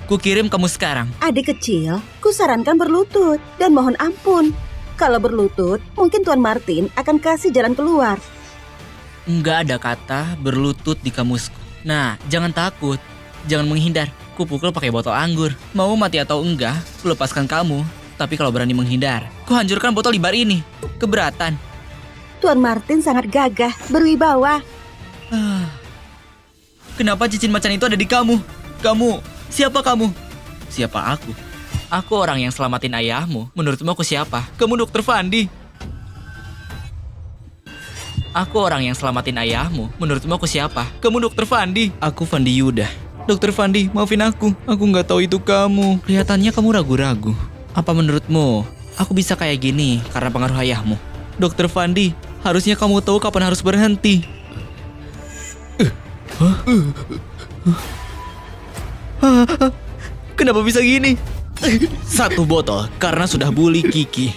A: Kukirim kamu sekarang.
B: Adik kecil, kusarankan berlutut dan mohon ampun. Kalau berlutut, mungkin Tuan Martin akan kasih jalan keluar.
A: Nggak ada kata berlutut di kamusku. Nah, jangan takut. Jangan menghindar. Kupukul pakai botol anggur. Mau mati atau enggak, kulepaskan kamu. Tapi kalau berani menghindar, kuhancurkan botol di bar ini. Keberatan.
B: Tuan Martin sangat gagah, berwibawa.
A: Kenapa cincin macan itu ada di kamu? Kamu, siapa kamu? Siapa aku? Aku orang yang selamatin ayahmu. Menurutmu aku siapa? Kamu Dokter Fandi. Aku orang yang selamatin ayahmu. Menurutmu aku siapa? Kamu Dokter Fandi. Aku Fandi Yuda. Dokter Fandi, maafin aku. Aku nggak tahu itu kamu. Kelihatannya kamu ragu-ragu. Apa menurutmu aku bisa kayak gini karena pengaruh ayahmu? Dokter Fandi, harusnya kamu tahu kapan harus berhenti. Kenapa bisa gini? Satu botol karena sudah bully Kiki.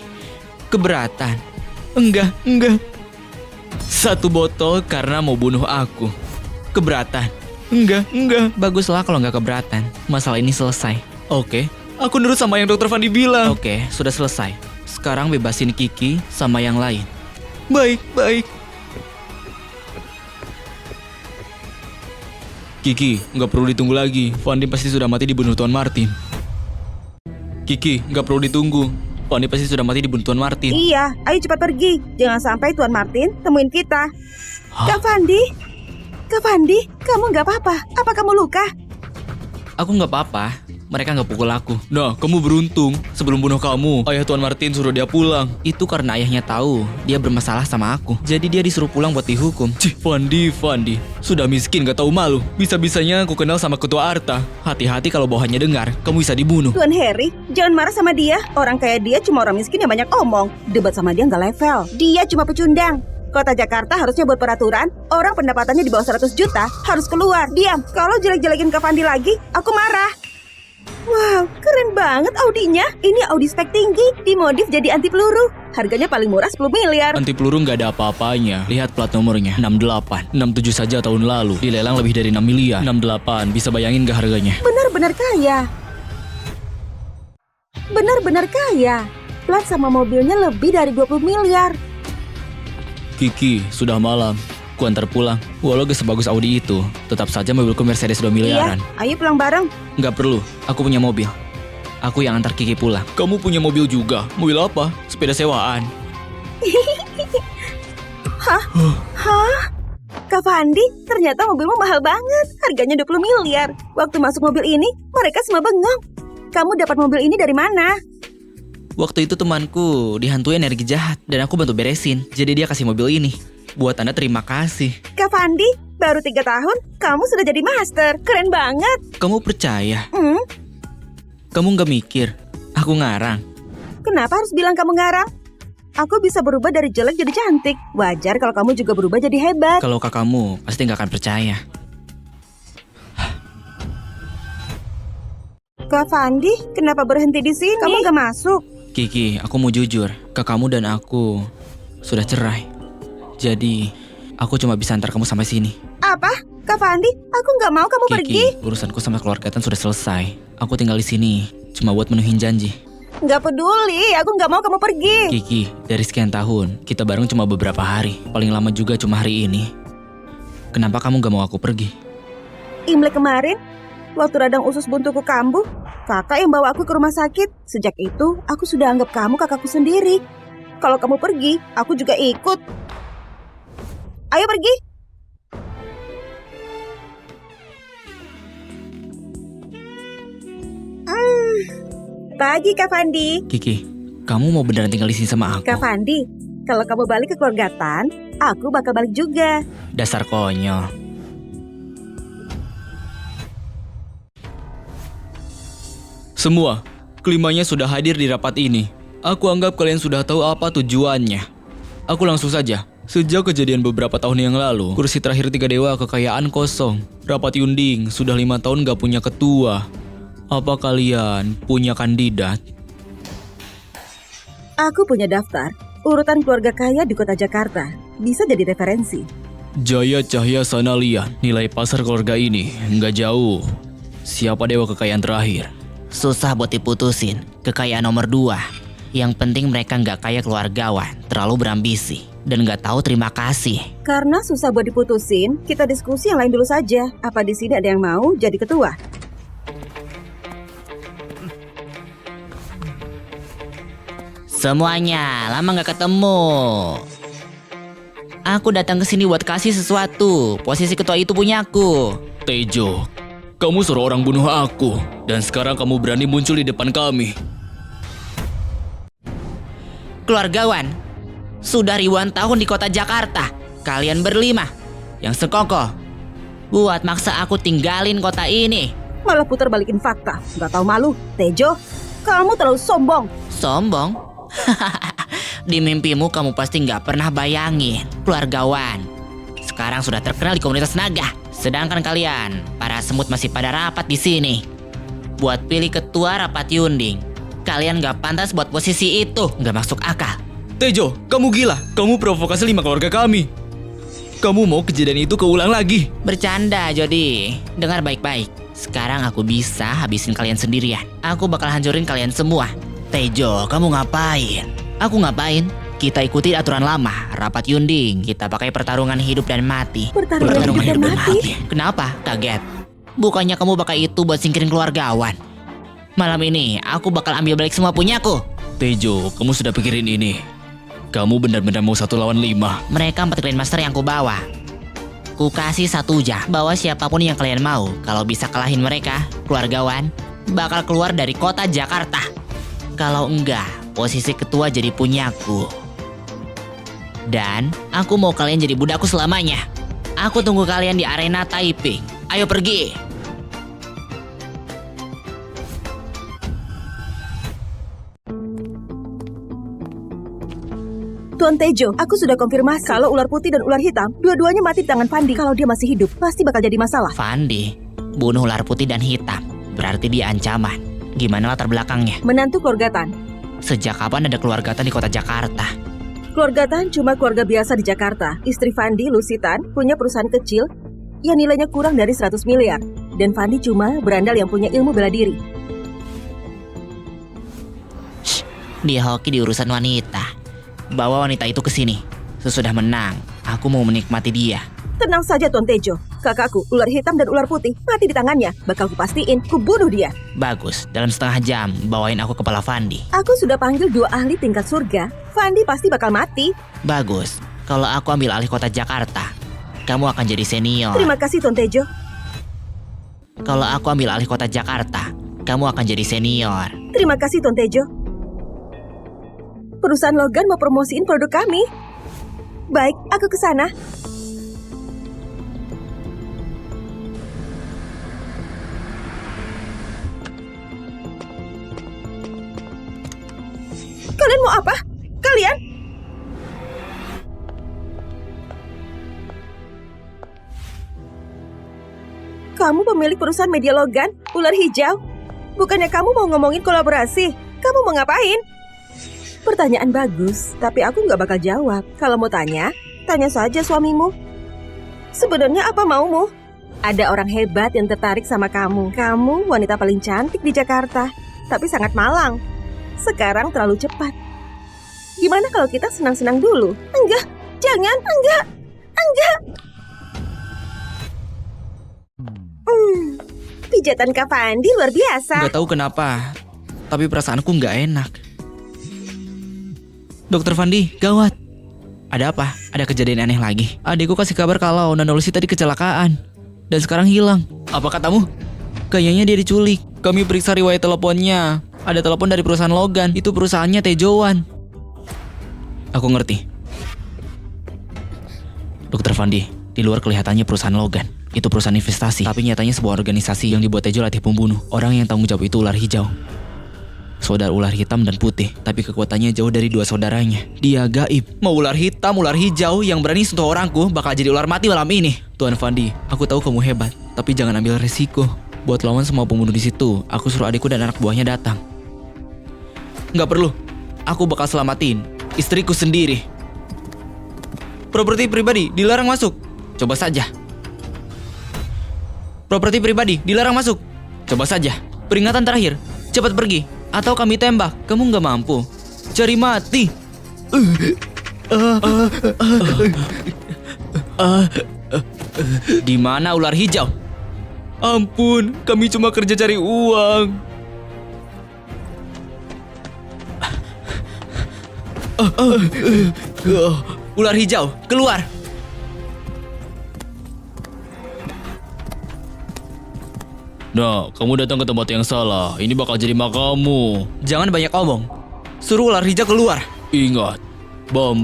A: Keberatan. Enggak. Satu botol karena mau bunuh aku. Keberatan. Enggak. Baguslah kalau nggak keberatan. Masalah ini selesai. Oke, aku nurut sama yang Dokter Fandi bilang. Oke, sudah selesai. Sekarang bebasin Kiki sama yang lain. Baik. Kiki, nggak perlu ditunggu lagi. Fandi pasti sudah mati dibunuh Tuan Martin. Kiki, nggak perlu ditunggu. Fandi pasti sudah mati dibunuh Tuan Martin.
B: Iya, ayo cepat pergi. Jangan sampai Tuan Martin temuin kita.
A: Hah?
B: Kak Fandi, kamu nggak apa-apa? Apa kamu luka?
A: Aku nggak apa-apa. Mereka nggak pukul aku. Nah, kamu beruntung. Sebelum bunuh kamu, ayah Tuan Martin suruh dia pulang. Itu karena ayahnya tahu dia bermasalah sama aku. Jadi dia disuruh pulang buat dihukum. Fandi. Sudah miskin gak tahu malu. Bisa-bisanya aku kenal sama ketua Arta. Hati-hati kalau bawahannya dengar, kamu bisa dibunuh.
B: Tuan Harry, jangan marah sama dia. Orang kayak dia cuma orang miskin yang banyak omong. Debat sama dia nggak level. Dia cuma pecundang. Kota Jakarta harusnya buat peraturan, orang pendapatannya di bawah 100 juta harus keluar. Diam, kalau jelek-jelekin Kak Fandi lagi, aku marah. Wow, keren banget Audinya. Ini Audi spek tinggi, dimodif jadi anti peluru. Harganya paling murah 10 miliar.
A: Anti peluru nggak ada apa-apanya. Lihat plat nomornya, 68. 67 saja tahun lalu. Dilelang lebih dari 6 miliar. 68, bisa bayangin gak harganya?
B: Benar-benar kaya. Benar-benar kaya. Plat sama mobilnya lebih dari 20 miliar.
A: Kiki, sudah malam. Ku antar pulang. Walau gak sebagus Audi itu, tetap saja mobilku Mercedes 2 miliaran.
B: Iya, ayo pulang bareng.
A: Nggak perlu, aku punya mobil. Aku yang antar Kiki pulang. Kamu punya mobil juga? Mobil apa? Sepeda sewaan?
B: Hah? Kak Fandi, ternyata mobilmu mahal banget. Harganya 20 miliar. Waktu masuk mobil ini, mereka semua bengong. Kamu dapat mobil ini dari mana?
A: Waktu itu temanku dihantui energi jahat dan aku bantu beresin. Jadi dia kasih mobil ini. Buat Anda terima kasih.
B: Kak Fandi, baru 3 tahun, kamu sudah jadi master. Keren banget.
A: Kamu percaya?
B: Hmm,
A: Kamu nggak mikir? Aku ngarang.
B: kenapa harus bilang kamu ngarang? Aku bisa berubah dari jelek jadi cantik. Wajar kalau kamu juga berubah jadi hebat.
A: Kalau kakakmu pasti nggak akan percaya.
B: Kak Fandi, kenapa berhenti di sini? Kamu gak masuk.
A: Kiki, aku mau jujur. Kakakmu dan aku sudah cerai. Jadi, aku cuma bisa antar kamu sampai sini.
B: Apa? Kak Fandi, aku gak mau kamu pergi.
A: Kiki, urusanku sama keluarga Tan sudah selesai. Aku tinggal di sini cuma buat menuhin janji.
B: Gak peduli, aku gak mau kamu pergi.
A: Kiki, dari sekian tahun, kita bareng cuma beberapa hari. Paling lama juga cuma hari ini. Kenapa kamu gak mau aku pergi?
B: Imlek kemarin, waktu radang usus buntuku kambuh, kakak yang bawa aku ke rumah sakit. Sejak itu, aku sudah anggap kamu kakakku sendiri. Kalau kamu pergi, aku juga ikut. Ayo pergi. Pagi, Kak Fandi.
A: Kiki, kamu mau beneran tinggal di sini sama aku?
B: Kak Fandi, kalau kamu balik ke keluarga Tan, aku bakal balik juga.
A: Dasar konyol. Semua, kelimanya sudah hadir di rapat ini. Aku anggap kalian sudah tahu apa tujuannya. Aku langsung saja. Sejak kejadian beberapa tahun yang lalu, kursi terakhir 3 dewa kekayaan kosong. Rapat Yunding sudah 5 tahun gak punya ketua. Apa kalian punya kandidat?
B: Aku punya daftar urutan keluarga kaya di kota Jakarta. Bisa jadi referensi.
A: Jaya Cahya Sanalian, nilai pasar keluarga ini nggak jauh. Siapa dewa kekayaan terakhir?
C: Susah buat diputusin. Kekayaan nomor 2. Yang penting mereka nggak kaya keluargawan, terlalu berambisi, dan nggak tahu terima kasih.
B: Karena susah buat diputusin, kita diskusi yang lain dulu saja. Apa di sini ada yang mau jadi ketua?
C: Semuanya, lama nggak ketemu. Aku datang ke sini buat kasih sesuatu. Posisi ketua itu punya aku.
D: Tejo, kamu suruh orang bunuh aku. Dan sekarang kamu berani muncul di depan kami.
C: Keluargawan, sudah ribuan tahun di kota Jakarta. Kalian berlima yang sekongkol buat maksa aku tinggalin kota ini.
B: Malah putar balikin fakta. Gak tahu malu. Tejo, kamu terlalu sombong.
C: Sombong? Di mimpimu kamu pasti nggak pernah bayangin, keluargawan. Sekarang sudah terkenal di komunitas naga. Sedangkan kalian, para semut masih pada rapat di sini. Buat pilih ketua rapat Yunding. Kalian nggak pantas buat posisi itu. Nggak masuk akal.
A: Tejo, kamu gila. Kamu provokasi 5 keluarga kami. Kamu mau kejadian itu keulang lagi?
C: Bercanda, Jody. Dengar baik-baik. Sekarang aku bisa habisin kalian sendirian. Aku bakal hancurin kalian semua. Tejo, kamu ngapain? Aku ngapain? Kita ikuti aturan lama, rapat Yunding. Kita pakai pertarungan hidup dan mati.
B: Pertarungan hidup dan mati?
C: Kenapa? Kaget? Bukannya kamu pakai itu buat singkirin keluargawan? Malam ini, aku bakal ambil balik semua punyaku.
D: Tejo, kamu sudah pikirin ini? Kamu benar-benar mau 1 lawan 5?
C: Mereka 4 Grandmaster yang kubawa. Ku kasih 1 jah, bawa siapapun yang kalian mau. Kalau bisa kalahin mereka, keluargawan, bakal keluar dari kota Jakarta. Kalau enggak, posisi ketua jadi punyaku. Dan aku mau kalian jadi budakku selamanya. Aku tunggu kalian di arena Taiping. Ayo pergi.
B: Tuan Tejo, aku sudah konfirmasi kalau ular putih dan ular hitam dua-duanya mati di tangan Fandi. Kalau dia masih hidup, pasti bakal jadi masalah.
C: Fandi, bunuh ular putih dan hitam. Berarti dia ancaman. Gimana latar belakangnya?
B: Menantu keluarga Tan.
C: Sejak kapan ada keluarga Tan di kota Jakarta?
B: Keluarga Tan cuma keluarga biasa di Jakarta. Istri Fandi, Lucy Tan, punya perusahaan kecil yang nilainya kurang dari 100 miliar. Dan Fandi cuma berandal yang punya ilmu bela diri.
C: Shh, dia hoki di urusan wanita. Bawa wanita itu ke sini. Sesudah menang, aku mau menikmati dia.
B: Tenang saja Tuan Tejo. Kakakku, ular hitam dan ular putih, mati di tangannya. Bakal kupastiin, kubunuh dia.
C: Bagus, dalam setengah jam bawain aku kepala Fandi.
B: Aku sudah panggil 2 ahli tingkat surga. Fandi pasti bakal mati.
C: Bagus, kalau aku ambil alih kota Jakarta, kamu akan jadi senior.
B: Terima kasih, Tuan Tejo.
C: Kalau aku ambil alih kota Jakarta, kamu akan jadi senior.
B: Terima kasih, Tuan Tejo. Perusahaan Logan mau promosiin produk kami. Baik, aku ke sana. Kalian mau apa? Kalian? Kamu pemilik perusahaan media Logan, ular hijau. Bukannya kamu mau ngomongin kolaborasi? Kamu mau ngapain? Pertanyaan bagus, tapi aku nggak bakal jawab. Kalau mau tanya, tanya saja suamimu. Sebenarnya apa maumu? Ada orang hebat yang tertarik sama kamu. Kamu wanita paling cantik di Jakarta, tapi sangat malang. Sekarang terlalu cepat. Gimana kalau kita senang-senang dulu? Enggak, jangan, enggak. Pijatan Kak Fandi luar biasa.
A: Nggak tahu kenapa, tapi perasaanku nggak enak. Dokter Fandi, gawat. Ada apa? Ada kejadian aneh lagi. Adikku kasih kabar kalau Nona Lucy tadi kecelakaan dan sekarang hilang. Apa katamu? Kayaknya dia diculik. Kami periksa riwayat teleponnya. Ada telepon dari perusahaan Logan. Itu perusahaannya Tejoan. Aku ngerti. Dokter Fandi, di luar kelihatannya perusahaan Logan. Itu perusahaan investasi, tapi nyatanya sebuah organisasi yang dibuat Tejo latih pembunuh. Orang yang tanggung jawab itu ular hijau. Saudara ular hitam dan putih, tapi kekuatannya jauh dari 2 saudaranya. Dia gaib. Mau ular hitam, ular hijau yang berani sentuh orangku bakal jadi ular mati malam ini. Tuan Fandi, aku tahu kamu hebat, tapi jangan ambil resiko. Buat lawan semua pembunuh di situ, aku suruh adikku dan anak buahnya datang. Nggak perlu. Aku bakal selamatin istriku sendiri. Properti pribadi dilarang masuk. Coba saja. Properti pribadi dilarang masuk. Coba saja. Peringatan terakhir. Cepat pergi atau kami tembak. Kamu nggak mampu. Cari mati. Di mana ular hijau? Ampun, kami cuma kerja cari uang. Ular hijau, keluar.
D: Nah, kamu datang ke tempat yang salah. Ini bakal jadi makammu.
A: Jangan banyak omong. Suruh ular hijau keluar.
D: Ingat, Bam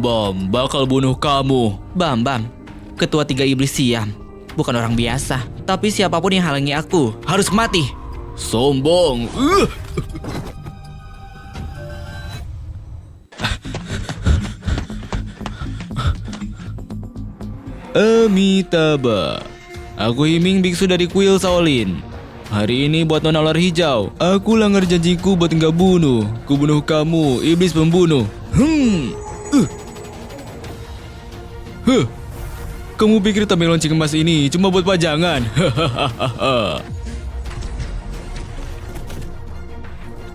D: bakal bunuh kamu.
A: Bam, ketua 3 iblis Siam. Bukan orang biasa, tapi siapapun yang halangi aku harus mati.
D: Sombong. Amitabha. Aku Himing biksu dari kuil Shaolin. Hari ini buat nona ular hijau. Aku langgar janjiku buat nggak bunuh. Ku bunuh kamu, iblis pembunuh. Kamu pikir tameng lonceng emas ini cuma buat pajangan?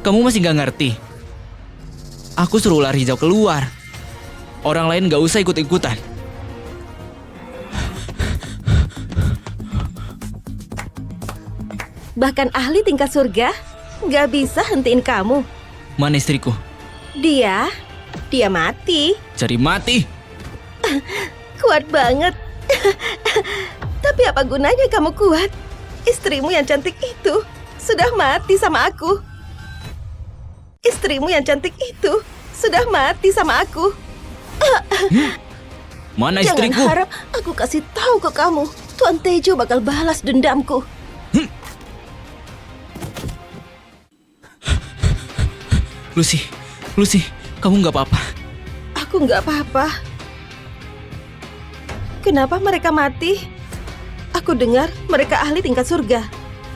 A: Kamu masih gak ngerti. Aku suruh ular hijau keluar. Orang lain gak usah ikut-ikutan.
B: Bahkan ahli tingkat surga nggak bisa hentiin kamu.
A: Mana istriku?
B: Dia mati.
A: Cari mati.
B: Kuat banget. Tapi apa gunanya kamu kuat? Istrimu yang cantik itu sudah mati sama aku. Istrimu yang cantik itu sudah mati sama aku.
A: Mana
B: Jangan
A: istriku?
B: harap aku kasih tahu ke kamu. Tuan Tejo bakal balas dendamku.
A: Lucy, kamu nggak apa-apa.
B: Aku nggak apa-apa. Kenapa mereka mati? Aku dengar mereka ahli tingkat surga.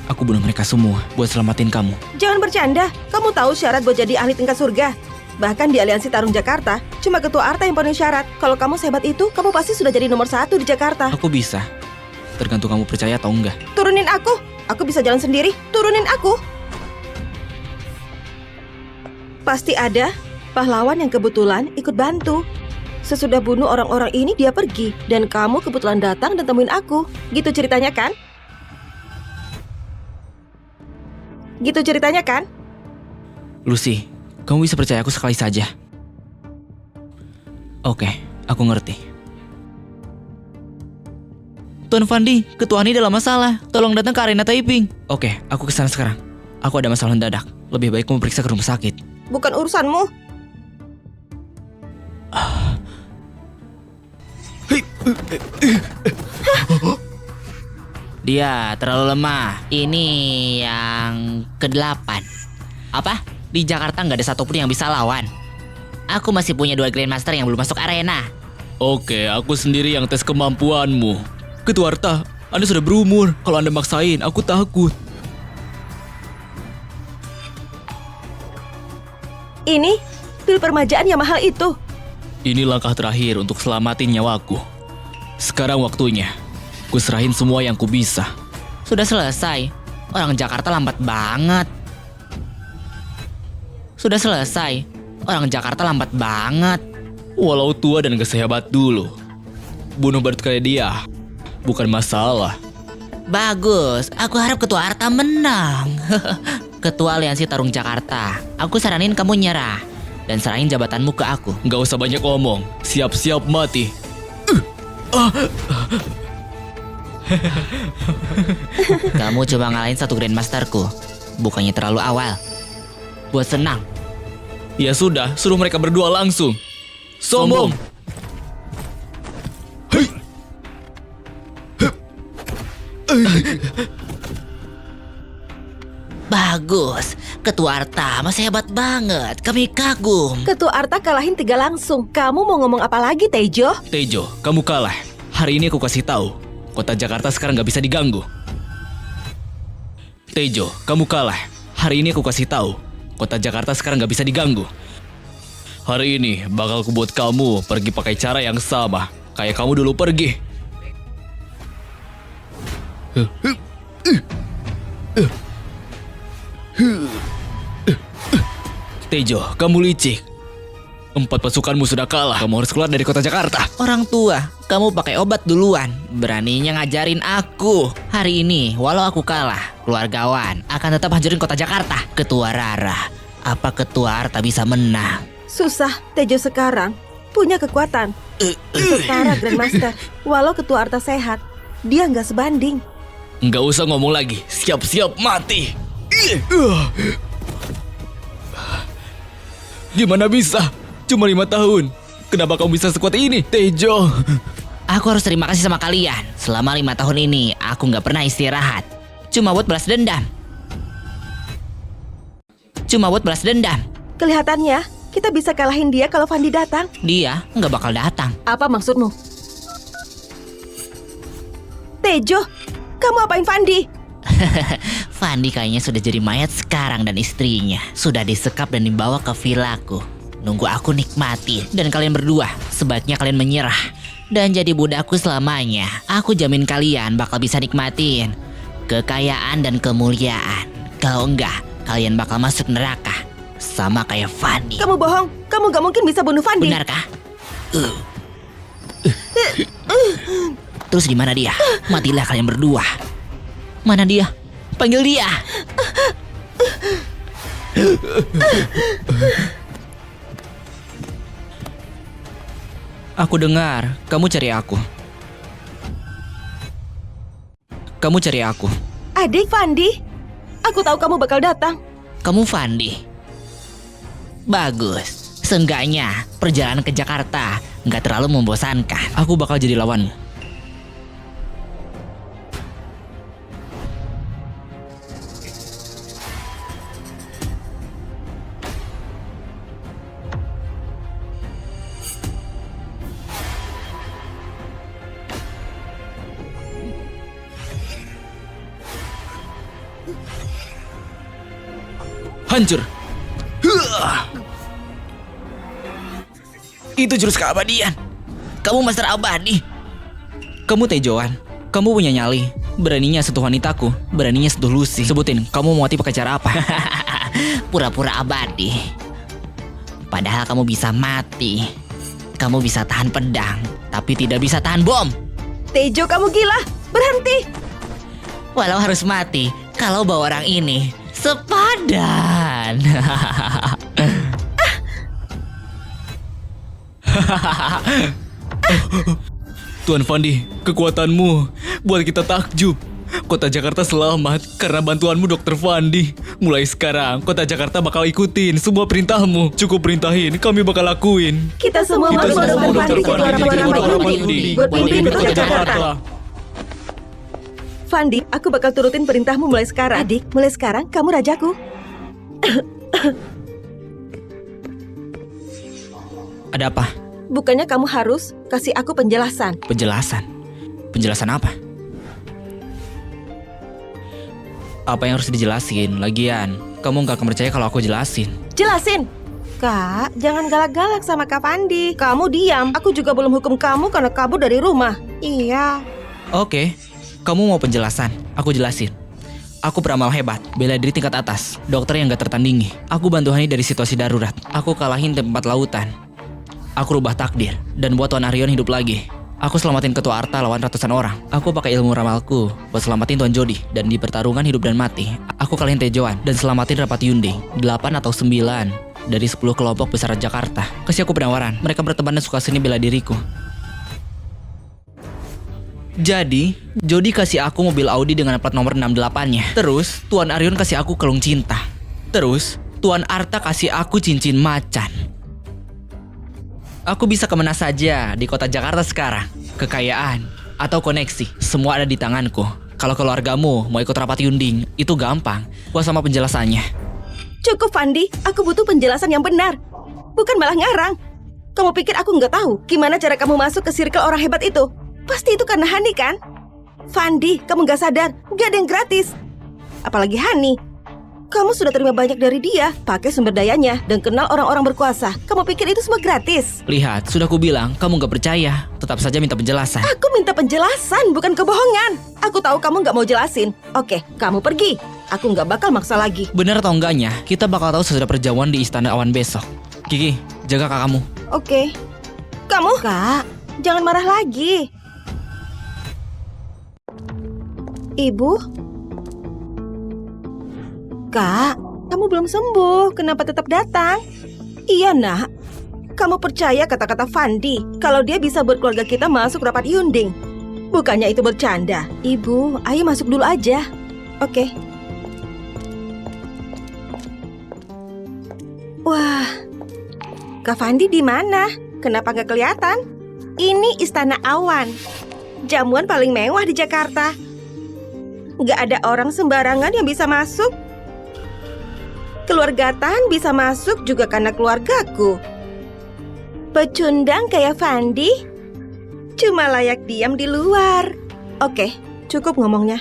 A: Aku bunuh mereka semua buat selamatin kamu.
B: Jangan bercanda. Kamu tahu syarat buat jadi ahli tingkat surga? Bahkan di Aliansi Tarung Jakarta, cuma ketua Arta yang penuhi syarat. Kalau kamu sehebat itu, kamu pasti sudah jadi nomor 1 di Jakarta.
A: Aku bisa. Tergantung kamu percaya atau enggak.
B: Turunin aku. Aku bisa jalan sendiri. Turunin aku. Pasti ada pahlawan yang kebetulan ikut bantu. Sesudah bunuh orang-orang ini dia pergi. Dan kamu kebetulan datang dan temuin aku. Gitu ceritanya kan? Gitu ceritanya kan?
A: Lucy, kamu bisa percaya aku sekali saja. Oke, aku ngerti. Tuan Fandi, Ketua Hani dalam masalah. Tolong datang ke arena typing. Oke, aku kesana sekarang. Aku ada masalah mendadak. Lebih baik kamu periksa ke rumah sakit.
B: Bukan urusanmu.
C: Dia terlalu lemah. Ini yang ke-8. Apa? Di Jakarta nggak ada satupun yang bisa lawan. Aku masih punya 2 Grandmaster yang belum masuk arena.
D: Oke, aku sendiri yang tes kemampuanmu.
A: Ketua Arta, Anda sudah berumur. Kalau Anda maksain, aku takut.
B: Ini pil permajaan yang mahal itu.
D: Ini langkah terakhir untuk selamatin nyawaku. Sekarang waktunya. Ku serahin semua yang ku bisa.
C: Sudah selesai. Orang Jakarta lambat banget. Sudah selesai. Orang Jakarta lambat banget.
D: Walau tua dan gak sehebat dulu. Bunuh badut kayak dia bukan masalah.
C: Bagus, aku harap Ketua Arta menang. Ketua Aliansi Tarung Jakarta, aku saranin kamu nyerah dan serahin jabatanmu ke aku.
D: Gak usah banyak omong. Siap-siap mati.
C: Kamu coba ngalahin 1 Grandmasterku. Bukannya terlalu awal. Buat senang.
D: Ya sudah, suruh mereka berdua langsung. Sombong.
C: Bagus, Ketua Arta masih hebat banget. Kami kagum.
B: Ketua Arta kalahin 3 langsung. Kamu mau ngomong apa lagi, Tejo?
D: Tejo, kamu kalah. Hari ini aku kasih tahu, kota Jakarta sekarang gak bisa diganggu. Tejo, kamu kalah. Hari ini aku kasih tahu, kota Jakarta sekarang gak bisa diganggu. Hari ini bakal kubuat kamu pergi pakai cara yang sama, kayak kamu dulu pergi. Tejo, kamu licik. 4 pasukanmu sudah kalah. Kamu harus keluar dari kota Jakarta.
C: Orang tua, kamu pakai obat duluan. Beraninya ngajarin aku. Hari ini, walau aku kalah, keluargawan akan tetap hancurin kota Jakarta. Ketua Rara, apa Ketua Arta bisa menang?
B: Susah, Tejo sekarang punya kekuatan. Setara Grandmaster. Walau Ketua Arta sehat, dia nggak sebanding.
D: Nggak usah ngomong lagi. Siap-siap mati. Gimana bisa? Cuma 5 tahun. Kenapa kamu bisa sekuat ini, Tejo?
C: Aku harus terima kasih sama kalian. Selama 5 tahun ini, aku nggak pernah istirahat. Cuma buat balas dendam.
B: Kelihatannya kita bisa kalahin dia kalau Fandi datang.
C: Dia nggak bakal datang.
B: Apa maksudmu? Tejo, kamu apain Fandi?
C: Fandi kayaknya sudah jadi mayat sekarang dan istrinya sudah disekap dan dibawa ke vilaku. Nunggu aku nikmati. Dan kalian berdua, sebaiknya kalian menyerah dan jadi budakku selamanya. Aku jamin kalian bakal bisa nikmatin kekayaan dan kemuliaan. Kalau enggak, kalian bakal masuk neraka. Sama kayak Fandi.
B: Kamu bohong, kamu gak mungkin bisa bunuh Fandi.
C: Benarkah? Terus di mana dia? Matilah kalian berdua. Mana dia? Panggil dia.
A: Aku dengar kamu cari aku. Kamu cari aku.
B: Adik Fandi, aku tahu kamu bakal datang.
C: Kamu Fandi. Bagus. Seenggaknya perjalanan ke Jakarta nggak terlalu membosankan.
A: Aku bakal jadi lawanmu. Hancur.
C: Itu jurus keabadian. Kamu Master Abadi.
A: Kamu Tejoan. Kamu punya nyali. Beraninya sentuh wanitaku. Beraninya sentuh Lucy. Sebutin, kamu mau mati pakai cara apa?
C: Pura-pura abadi. Padahal kamu bisa mati. kamu bisa tahan pedang, tapi tidak bisa tahan bom.
B: Tejo, kamu gila. Berhenti.
C: Walau harus mati, kalau bawa orang ini sepadan.
D: Tuan Fandi, kekuatanmu buat kita takjub. Kota Jakarta selamat karena bantuanmu Dr. Fandi. Mulai sekarang, Kota Jakarta bakal ikutin semua perintahmu. Cukup perintahin, kami bakal lakuin.
B: Kita semua
D: Kita
B: mau
D: semua
B: Dr. Fandi
D: Dr. Fandi
B: ketua
D: jadi
B: Rapat
D: Dr.
B: Yundi
D: Fandi
B: buat
D: buat
B: pimpin
D: pimpin
B: Kota
D: Kota
B: Jakarta.
D: Jakarta.
B: Fandi, aku bakal turutin perintahmu mulai sekarang. Adik, mulai sekarang kamu rajaku.
A: Ada apa?
B: Bukannya kamu harus kasih aku penjelasan.
A: Penjelasan? Penjelasan apa? Apa yang harus dijelasin? Lagian, kamu nggak akan percaya kalau aku jelasin.
B: Jelasin. Kak, jangan galak-galak sama Kak Fandi. Kamu diam. Aku juga belum hukum kamu karena kabur dari rumah. Iya.
A: Oke, kamu mau penjelasan? Aku jelasin. Aku peramal hebat, bela diri tingkat atas, dokter yang gak tertandingi. Aku bantu Hani dari situasi darurat. Aku kalahin tempat lautan. Aku rubah takdir dan buat Tuan Arion hidup lagi. Aku selamatin Ketua Arta lawan ratusan orang. Aku pakai ilmu ramalku buat selamatin Tuan Jody. Dan di pertarungan hidup dan mati, aku kalahin Tejoan dan selamatin Rapat Yunding. 8 atau 9 dari 10 kelompok besar Jakarta. Kasih aku penawaran, mereka berteman dan suka seni bela diriku. Jadi, Jody kasih aku mobil Audi dengan plat nomor 68-nya. Terus, Tuan Arion kasih aku kalung cinta. Terus, Tuan Arta kasih aku cincin macan. Aku bisa kemana saja di kota Jakarta sekarang. Kekayaan atau koneksi, semua ada di tanganku. Kalau keluargamu mau ikut rapat Yunding, itu gampang. Gua sama penjelasannya.
B: Cukup, Fandi. Aku butuh penjelasan yang benar. Bukan malah ngarang. Kamu pikir aku nggak tahu gimana cara kamu masuk ke circle orang hebat itu? Pasti itu karena Hani, kan? Fandi, kamu nggak sadar. Nggak ada yang gratis. Apalagi Hani. Kamu sudah terima banyak dari dia, pakai sumber dayanya, dan kenal orang-orang berkuasa. Kamu pikir itu semua gratis?
A: Lihat, sudah aku bilang, kamu gak percaya. Tetap saja minta penjelasan.
B: Aku minta penjelasan, bukan kebohongan. Aku tahu kamu nggak mau jelasin. Oke, kamu pergi. Aku nggak bakal maksa lagi.
A: Benar atau enggaknya, kita bakal tahu sesudah perjamuan di Istana Awan besok. Kiki, jaga kakakmu.
B: Oke. Kamu? Kak, jangan marah lagi. Ibu? Kak, kamu belum sembuh. Kenapa tetap datang? Iya, nak. Kamu percaya kata-kata Fandi kalau dia bisa buat keluarga kita masuk rapat Yunding? Bukannya itu bercanda. Ibu, ayo masuk dulu aja. Oke. Wah, Kak Fandi di mana? Kenapa nggak kelihatan? Ini Istana Awan, jamuan paling mewah di Jakarta. Nggak ada orang sembarangan yang bisa masuk. Keluarga Tan bisa masuk juga karena keluargaku. Pecundang kayak Fandi cuma layak diam di luar. Oke, cukup ngomongnya.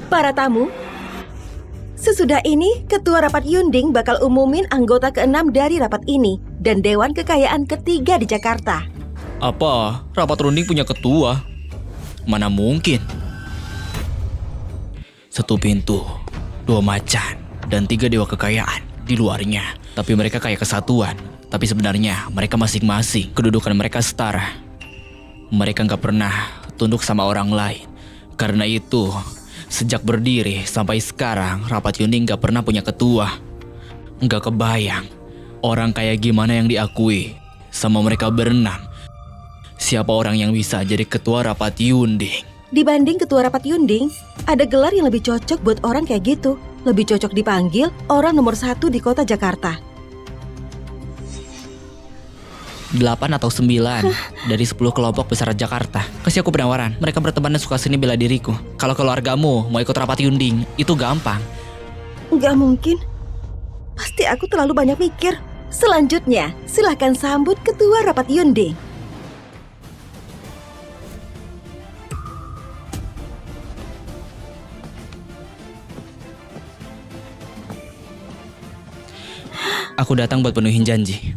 B: Para tamu, sesudah ini Ketua Rapat Yunding bakal umumin anggota ke-6 dari rapat ini dan Dewan Kekayaan ketiga di Jakarta.
A: Apa? Rapat runding punya ketua? Mana mungkin? 1 pintu, 2 macan, dan 3 dewa kekayaan di luarnya. Tapi mereka kayak kesatuan. Tapi sebenarnya mereka masing-masing. Kedudukan mereka setara. Mereka gak pernah tunduk sama orang lain. Karena itu, sejak berdiri sampai sekarang, Rapat Yunding gak pernah punya ketua. Gak kebayang orang kayak gimana yang diakui sama mereka berenam. Siapa orang yang bisa jadi ketua Rapat Yunding?
B: Dibanding Ketua Rapat Yunding, ada gelar yang lebih cocok buat orang kayak gitu. Lebih cocok dipanggil orang nomor 1 di kota Jakarta.
A: 8 atau 9 dari 10 kelompok besar Jakarta. Kasih aku penawaran, mereka berteman dan suka seni bela diriku. Kalau keluargamu mau ikut rapat Yunding, itu gampang.
B: Nggak mungkin. Pasti aku terlalu banyak mikir. Selanjutnya, silahkan sambut Ketua Rapat Yunding.
A: Aku datang buat penuhin janji.